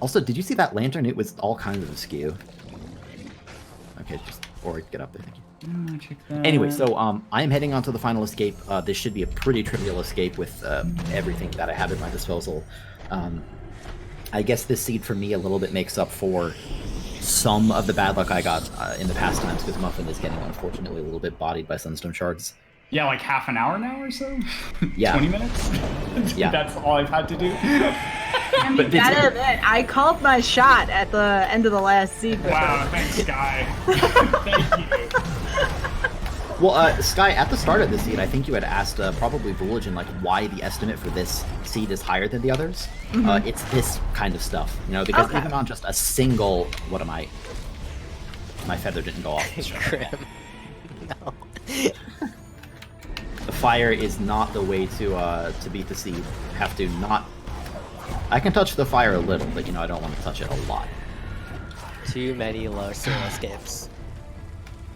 Also, did you see that lantern? It was all kinds of askew. Okay, or get up there. Thank you. Check that. Anyway, so I am heading on to the final escape. This should be a pretty trivial escape with everything that I have at my disposal. I guess this seed for me a little bit makes up for some of the bad luck I got in the past times, because Muffin is getting, unfortunately, a little bit bodied by sunstone shards. Yeah, like half an hour now or so? Yeah. 20 minutes? Yeah. That's all I've had to do. I mean, gotta admit, I called my shot at the end of the last seed. Wow, thanks, Sky. Thank you. Well, Sky, at the start of the seed, I think you had asked probably Vooligen, like, why the estimate for this seed is higher than the others. It's this kind of stuff, you know, because even on just a single... What am I? My feather didn't go off. Grim. No. The fire is not the way to beat the seed. Have to not... I can touch the fire a little, but, you know, I don't want to touch it a lot. Too many low solo escapes.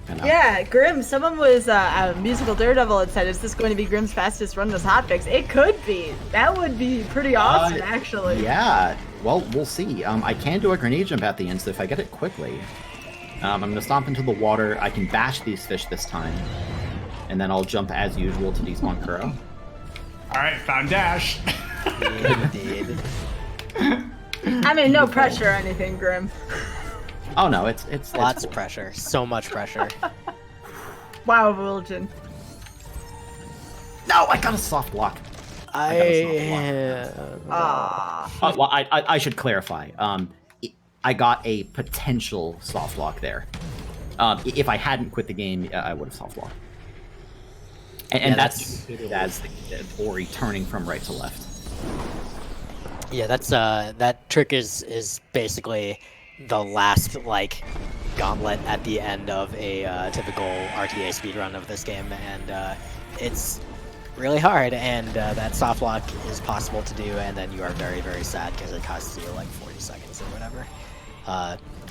I know. Yeah, Grim, someone was, a musical daredevil had said, is this going to be Grim's fastest run this hotfix? It could be. That would be pretty awesome, actually. Yeah, well, we'll see. I can do a grenade jump at the end, so if I get it quickly, I'm going to stomp into the water. I can bash these fish this time, and then I'll jump as usual to despawn Kuro. Alright, found Dash. Indeed. I mean, no pressure or anything, Grim. Oh no, it's Lots cool. of pressure. So much pressure. Wow, Vooligen. No, I got a soft block. I Well, I should clarify. I got a potential soft lock there. If I hadn't quit the game, I would have soft locked. And that's indicated as the Ori turning from right to left. Yeah, that's that trick is basically the last like gauntlet at the end of a typical RTA speedrun of this game, and it's really hard, and that soft lock is possible to do, and then you are very, very sad because it costs you like 40 seconds or whatever.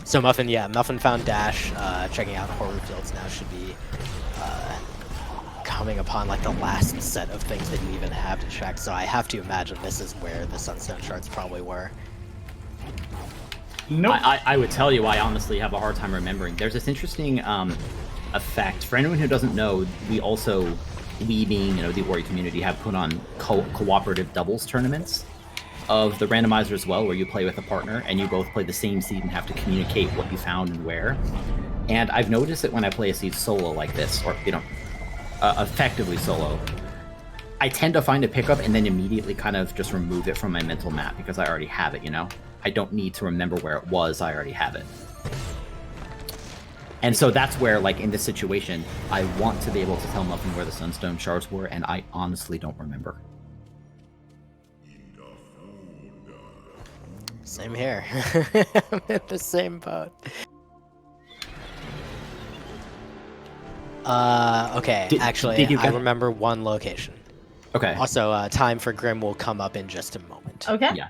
So Muffin found Dash. Checking out Horu Fields now should be coming upon like the last set of things that you even have to check, so I have to imagine this is where the Sunstone Shards probably were. Nope. I would tell you I honestly have a hard time remembering. There's this interesting effect. For anyone who doesn't know, we being, you know, the Ori community, have put on cooperative doubles tournaments of the randomizer as well, where you play with a partner and you both play the same seed and have to communicate what you found and where. And I've noticed that when I play a seed solo like this, or, you know, effectively solo, I tend to find a pickup and then immediately kind of just remove it from my mental map because I already have it, you know? I don't need to remember where it was, I already have it. And so that's where, like, in this situation, I want to be able to tell Muffin where the Sunstone Shards were, and I honestly don't remember. Same here. I'm in the same boat. Okay, actually, I remember one location. Okay. Also, time for Grim will come up in just a moment. Okay. Yeah.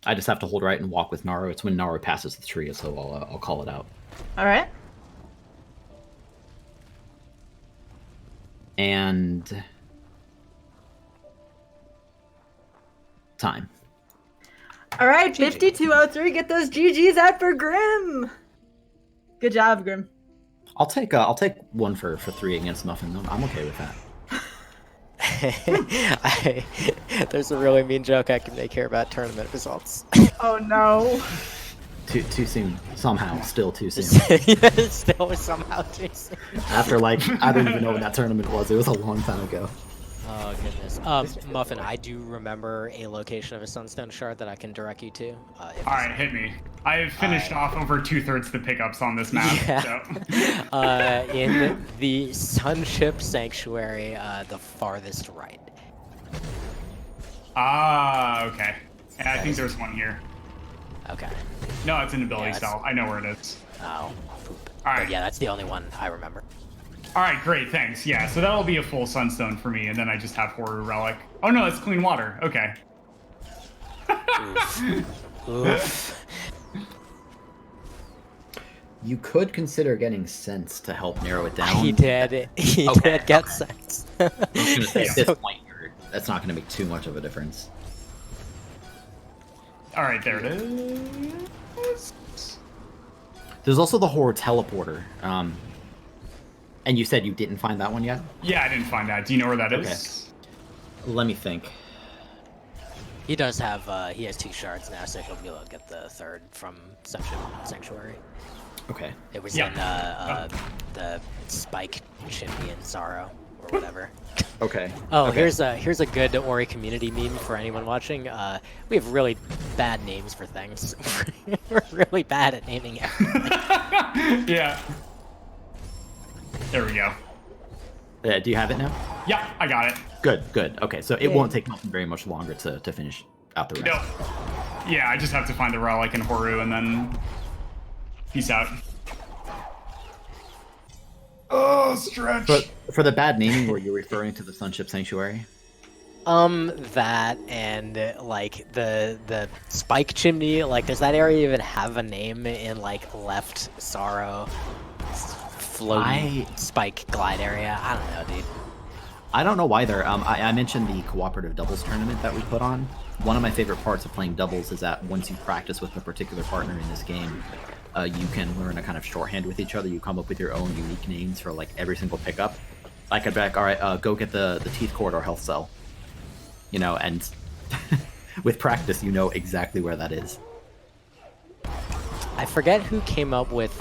I just have to hold right and walk with Naru. It's when Naru passes the tree, so I'll call it out. All right. And time. All right, 5203. Get those GGs out for Grim. Good job, Grim. I'll take one for 3 against Muffin. I'm okay with that. There's a really mean joke I can make here about tournament results. Oh no. Too soon. Somehow, still too soon. Still somehow too soon. After, like, I don't even know when that tournament was. It was a long time ago. Oh goodness. Muffin, I do remember a location of a Sunstone Shard that I can direct you to. Alright, hit me. I've finished off over 2/3 of the pickups on this map. Yeah. So. In the Sunship Sanctuary, the farthest right. Ah, okay. Yeah, I think there's one here. Okay. No, it's an ability Yeah, cell. I know where it is. Oh, poop. Alright. But yeah, that's the only one I remember. All right, great, thanks. Yeah, so that'll be a full sunstone for me, and then I just have Horror Relic. Oh no, it's clean water. Okay. Oof. You could consider getting Sense to help narrow it down. He did. He Okay. did get sense. I was gonna say, at this So- point, that's not gonna make too much of a difference. All right, there it is. There's also the Horror Teleporter. And you said you didn't find that one yet? Yeah, I didn't find that. Do you know where that is? Let me think. He does have. He has 2 shards now, so he'll be able to get the 3rd from Sanctuary. Okay. It was Yeah. in the Spike Chimney in Sorrow or whatever. Okay. Oh, okay. here's a good Ori community meme for anyone watching. We have really bad names for things. We're really bad at naming everything. Yeah. There we go. Do you have it now? Yeah, I got it. Good, good. Okay, so it won't take very much longer to finish out the rest. No. Yeah, I just have to find the relic in Horu and then peace out. Oh, stretch. But for the bad naming, were you referring to the Sunship Sanctuary? That and like the Spike Chimney. Like, does that area even have a name in like Left Sorrow? Floating Spike Glide area. I don't know, dude. I don't know either. I mentioned the cooperative doubles tournament that we put on. One of my favorite parts of playing doubles is that once you practice with a particular partner in this game, you can learn a kind of shorthand with each other. You come up with your own unique names for like every single pickup. I could be like, all right, go get the Teeth Corridor health cell. You know, and with practice, you know exactly where that is. I forget who came up with.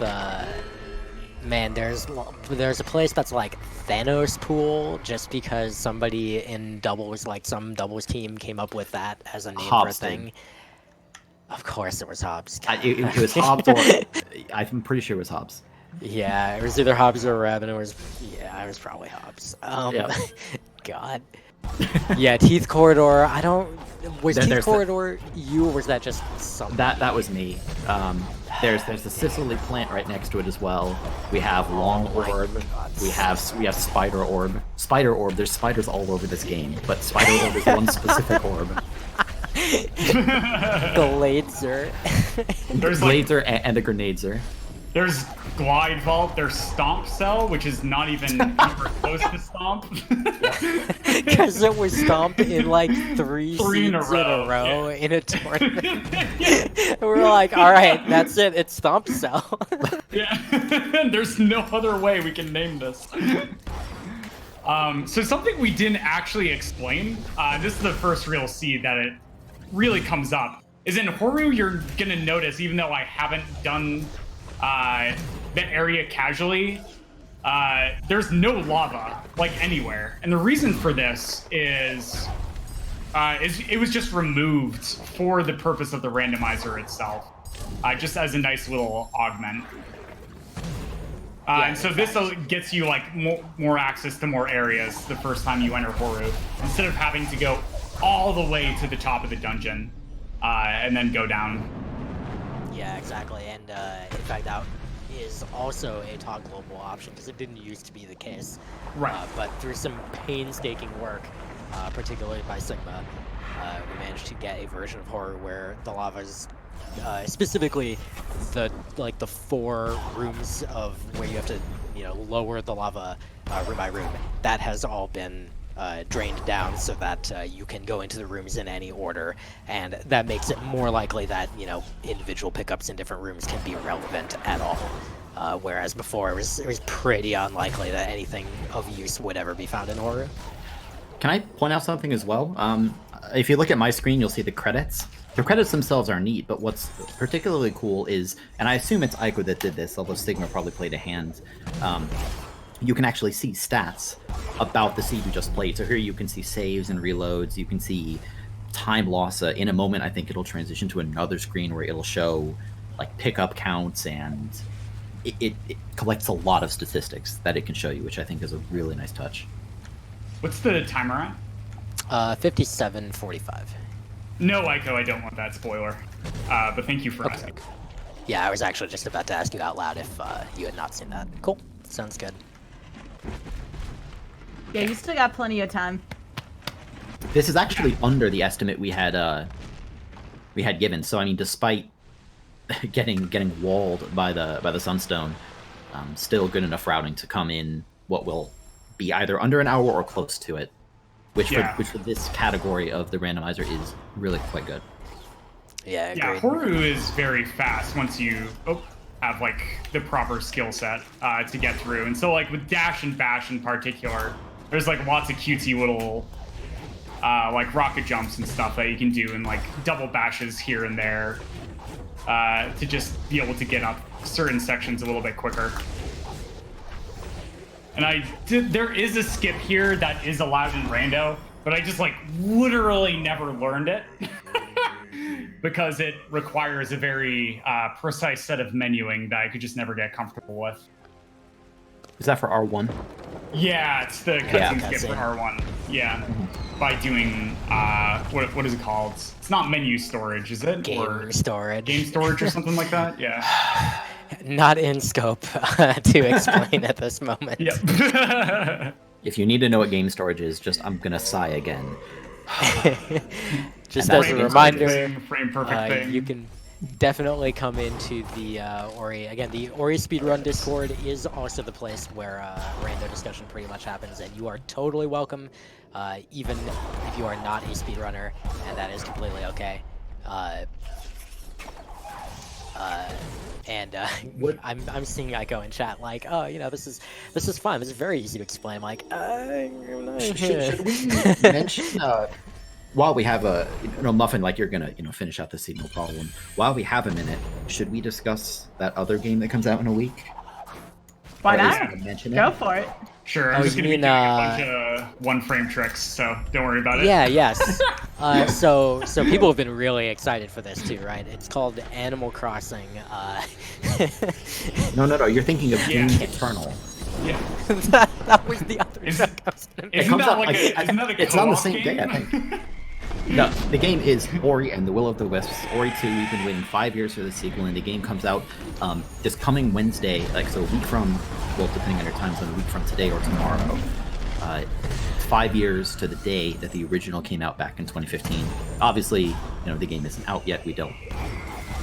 Man, there's a place that's like Thanos Pool, just because somebody in doubles, like some doubles team, came up with that as a name Hobbs for a thing. Of course, it was Hobbs. It was Hobbs, or I'm pretty sure it was Hobbs. Yeah, it was either Hobbs or Raven. It was it was probably Hobbs. Yeah. God. Yeah, Teeth Corridor. I don't. Was Teeth There's Corridor you, or was that just something? That was me. There's the Sicily plant right next to it as well. We have Long Orb. We have Spider Orb. Spider Orb. There's spiders all over this game, but Spider Orb is one specific orb. The Laser. There's like, Laser and the Grenadeser. there's Glide Vault, there's Stomp Cell, which is not even anywhere close to Stomp. Because it was Stomp in like three Three in a seeds in a row, row in a tournament. And we're like, all right, that's it. It's Stomp Cell. Yeah, there's no other way we can name this. So something we didn't actually explain, this is the first real seed that it really comes up, is in Horu you're gonna notice, even though I haven't done the area casually, there's no lava, like, anywhere. And the reason for this is it was just removed for the purpose of the randomizer itself, just as a nice little augment. And so this gets you like more access to more areas the first time you enter Horu, instead of having to go all the way to the top of the dungeon and then go down. Yeah, exactly. And in fact, that is also a toggleable option, because it didn't used to be the case. Right. But through some painstaking work, particularly by Sigma, we managed to get a version of Horror where the lava's specifically the 4 rooms of where you have to lower the lava room by room, that has all been drained down so that you can go into the rooms in any order, and that makes it more likely that individual pickups in different rooms can be relevant at all. Whereas before it was pretty unlikely that anything of use would ever be found in Horror. Can I point out something as well? If you look at my screen, you'll see the credits. The credits themselves are neat, but what's particularly cool is, and I assume it's Ico that did this, although Sigma probably played a hand, you can actually see stats about the seed you just played. So here you can see saves and reloads, you can see time loss. In a moment, I think it'll transition to another screen where it'll show like pickup counts, and it collects a lot of statistics that it can show you, which I think is a really nice touch. What's the timer at? 57:45. No, Ico, I don't want that spoiler. But thank you for asking. Yeah, I was actually just about to ask you out loud if you had not seen that. Cool. Sounds good. Yeah, you still got plenty of time. This is actually under the estimate we had given. So I mean, despite getting walled by the Sunstone, still good enough routing to come in what will be either under an hour or close to it, which for this category of the randomizer is really quite good. Yeah, agreed. Yeah, Horu is very fast once you have like the proper skill set to get through. And so like with Dash and Bash in particular, there's like lots of cutesy little like rocket jumps and stuff that you can do, and like double bashes here and there to just be able to get up certain sections a little bit quicker. And there is a skip here that is allowed in Rando, but I just like literally never learned it because it requires a very precise set of menuing that I could just never get comfortable with. Is that for R1? Yeah, it's the cutscene skip for R1. Yeah, by doing what is it called? It's not menu storage, is it? Game storage. Game storage or something like that. Yeah. Not in scope to explain at this moment. Yep. If you need to know what game storage is, I'm gonna sigh again. Just as a reminder, frame perfect thing. you can definitely come into the Ori. Again, the Ori Speedrun Discord is also the place where rando discussion pretty much happens, and you are totally welcome, even if you are not a speedrunner, and that is completely okay. I'm seeing Ico in chat like, oh, you know, this is fine. This is very easy to explain. Like, should we mention while we have Muffin, like you're gonna finish out the scene, no problem. While we have a minute, should we discuss that other game that comes out in a week? Why not? Go for it. Sure, I'm just gonna be doing a bunch of one-frame tricks, so don't worry about it. Yeah, yes. So people have been really excited for this too, right? It's called Animal Crossing. No. You're thinking of Doom Eternal. Yeah. that was the other joke I was gonna make. Isn't that a it's on the co-op same game? day, I think. No, the game is Ori and the Will of the Wisps. Ori 2, we've been waiting 5 years for the sequel, and the game comes out this coming Wednesday, so a week from, well, depending on your time zone, a week from today or tomorrow. 5 years to the day that the original came out back in 2015. Obviously, the game isn't out yet. We don't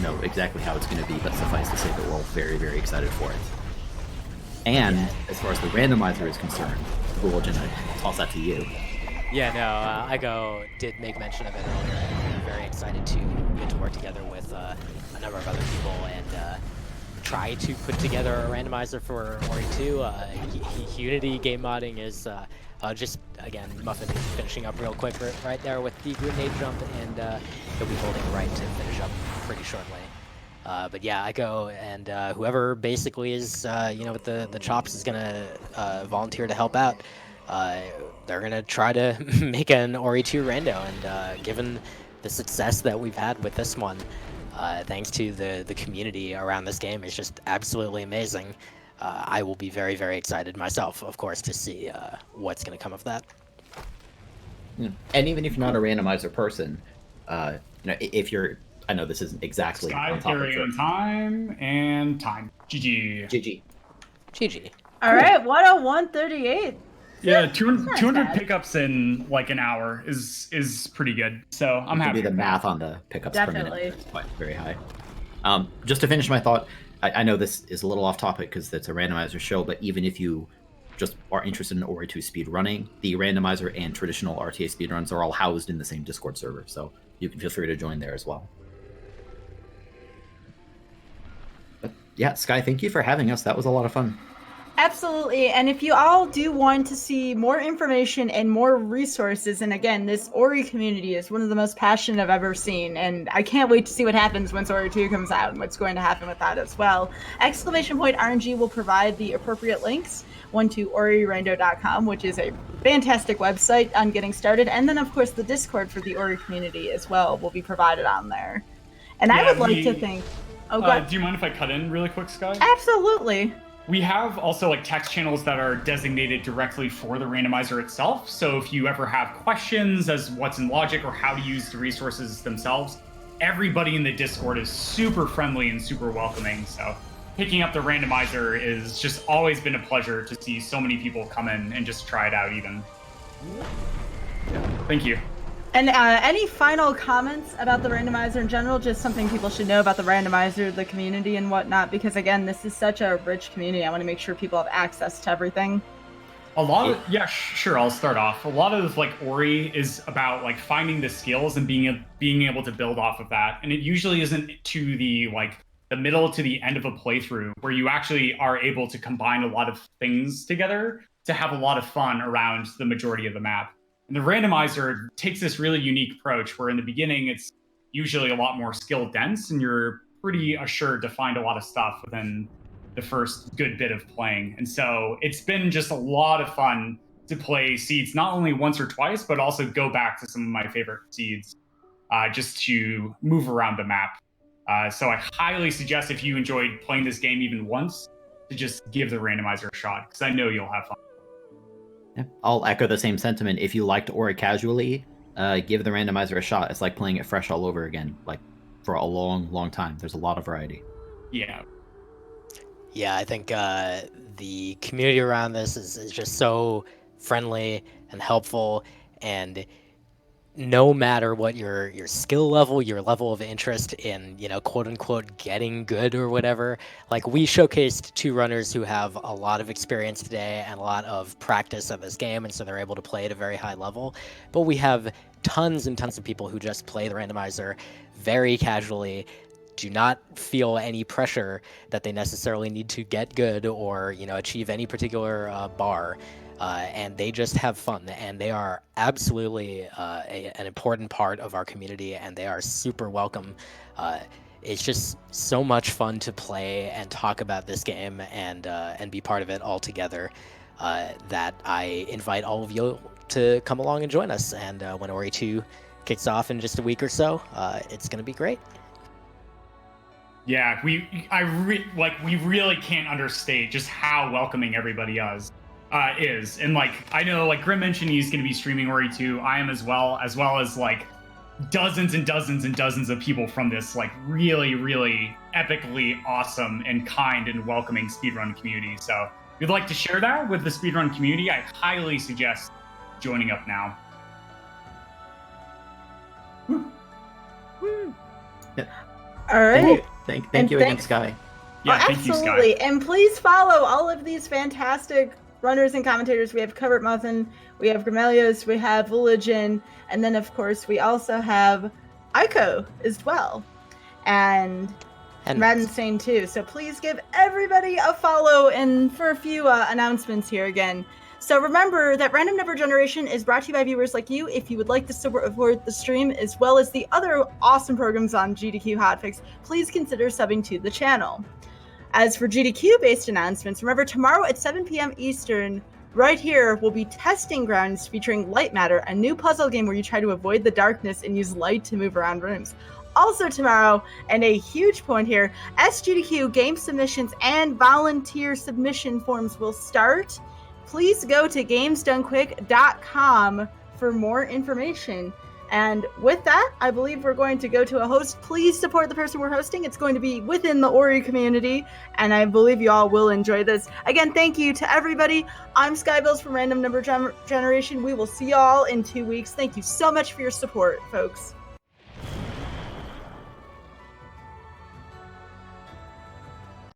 know exactly how it's going to be, but suffice to say that we're all very, very excited for it. And as far as the randomizer is concerned, Bulletin, I toss that to you. Yeah, no, Igo did make mention of it earlier. And I'm very excited to get to work together with a number of other people and try to put together a randomizer for Ori 2. Unity game modding is just, again, Muffin finishing up real quick right there with the grenade jump, and he'll be holding right to finish up pretty shortly. But yeah, Ico and whoever basically is, with the chops is going to volunteer to help out. They're going to try to make an Ori 2 rando, and given the success that we've had with this one, thanks to the community around this game, is just absolutely amazing. I will be very, very excited myself, of course, to see what's going to come of that. And even if you're not a randomizer person, if you're, I know this isn't exactly Sky carry on time and time. GG. All right, 101.38. Yeah, 200 pickups in like an hour is pretty good. So I'm happy. The math on the pickups per minute Definitely. is quite very high. Just to finish my thought, I know this is a little off topic because it's a randomizer show, but even if you just are interested in Ori 2 speed running, the randomizer and traditional RTA speedruns are all housed in the same Discord server, so you can feel free to join there as well. But yeah, Sky, thank you for having us. That was a lot of fun. Absolutely. And if you all do want to see more information and more resources, and again, this Ori community is one of the most passionate I've ever seen, and I can't wait to see what happens once Ori 2 comes out and what's going to happen with that as well. !RNG will provide the appropriate links, one to OriRando.com, which is a fantastic website on getting started, and then of course the Discord for the Ori community as well will be provided on there. And I would like to think... Oh, God. Do you mind if I cut in really quick, Sky? Absolutely. We have also like text channels that are designated directly for the randomizer itself. So if you ever have questions as what's in logic or how to use the resources themselves, everybody in the Discord is super friendly and super welcoming. So picking up the randomizer is just always been a pleasure to see so many people come in and just try it out even. Yeah, thank you. And any final comments about the randomizer in general? Just something people should know about the randomizer, the community, and whatnot. Because again, this is such a rich community. I want to make sure people have access to everything. A lot of sure. I'll start off. A lot of like Ori is about like finding the skills and being able to build off of that. And it usually isn't to the middle to the end of a playthrough where you actually are able to combine a lot of things together to have a lot of fun around the majority of the map. And the randomizer takes this really unique approach where in the beginning it's usually a lot more skill dense and you're pretty assured to find a lot of stuff within the first good bit of playing. And so it's been just a lot of fun to play seeds, not only once or twice, but also go back to some of my favorite seeds just to move around the map. So I highly suggest if you enjoyed playing this game even once, to just give the randomizer a shot, because I know you'll have fun. Yeah, I'll echo the same sentiment. If you liked Ori casually, give the randomizer a shot. It's like playing it fresh all over again, like for a long, long time. There's a lot of variety. Yeah. Yeah, I think the community around this is just so friendly and helpful, and no matter what your skill level, your level of interest in, quote unquote, getting good or whatever, like we showcased 2 runners who have a lot of experience today and a lot of practice of this game, and so they're able to play at a very high level. But we have tons and tons of people who just play the randomizer very casually, do not feel any pressure that they necessarily need to get good or, achieve any particular bar. And they just have fun, and they are absolutely an important part of our community, and they are super welcome. It's just so much fun to play and talk about this game and be part of it all together, that I invite all of you to come along and join us. And when Ori 2 kicks off in just a week or so, it's going to be great. Yeah, we really can't understate just how welcoming everybody is. And I know Grim mentioned he's going to be streaming Ori 2. I am as well as dozens and dozens and dozens of people from this really, really epically awesome and kind and welcoming speedrun community. So if you'd like to share that with the speedrun community, I highly suggest joining up now. Yeah. All right. Thank you again, Sky. Yeah, oh, thank you, Sky. absolutely. And please follow all of these fantastic runners and commentators. We have Covert Muffin, we have Grimelios, we have Religion, and then of course we also have Aiko as well. And Rad Insane too. So please give everybody a follow, and for a few announcements here again. So remember that Random Number Generation is brought to you by viewers like you. If you would like to support the stream as well as the other awesome programs on GDQ Hotfix, please consider subbing to the channel. As for GDQ-based announcements, remember tomorrow at 7 p.m. Eastern, right here, will be Testing Grounds featuring Light Matter, a new puzzle game where you try to avoid the darkness and use light to move around rooms. Also tomorrow, and a huge point here, SGDQ game submissions and volunteer submission forms will start. Please go to gamesdonequick.com for more information. And with that, I believe we're going to go to a host. Please support the person we're hosting. It's going to be within the Ori community, and I believe you all will enjoy this. Again, thank you to everybody. I'm Skybilz from Random Number Generation. We will see y'all in 2 weeks. Thank you so much for your support, folks.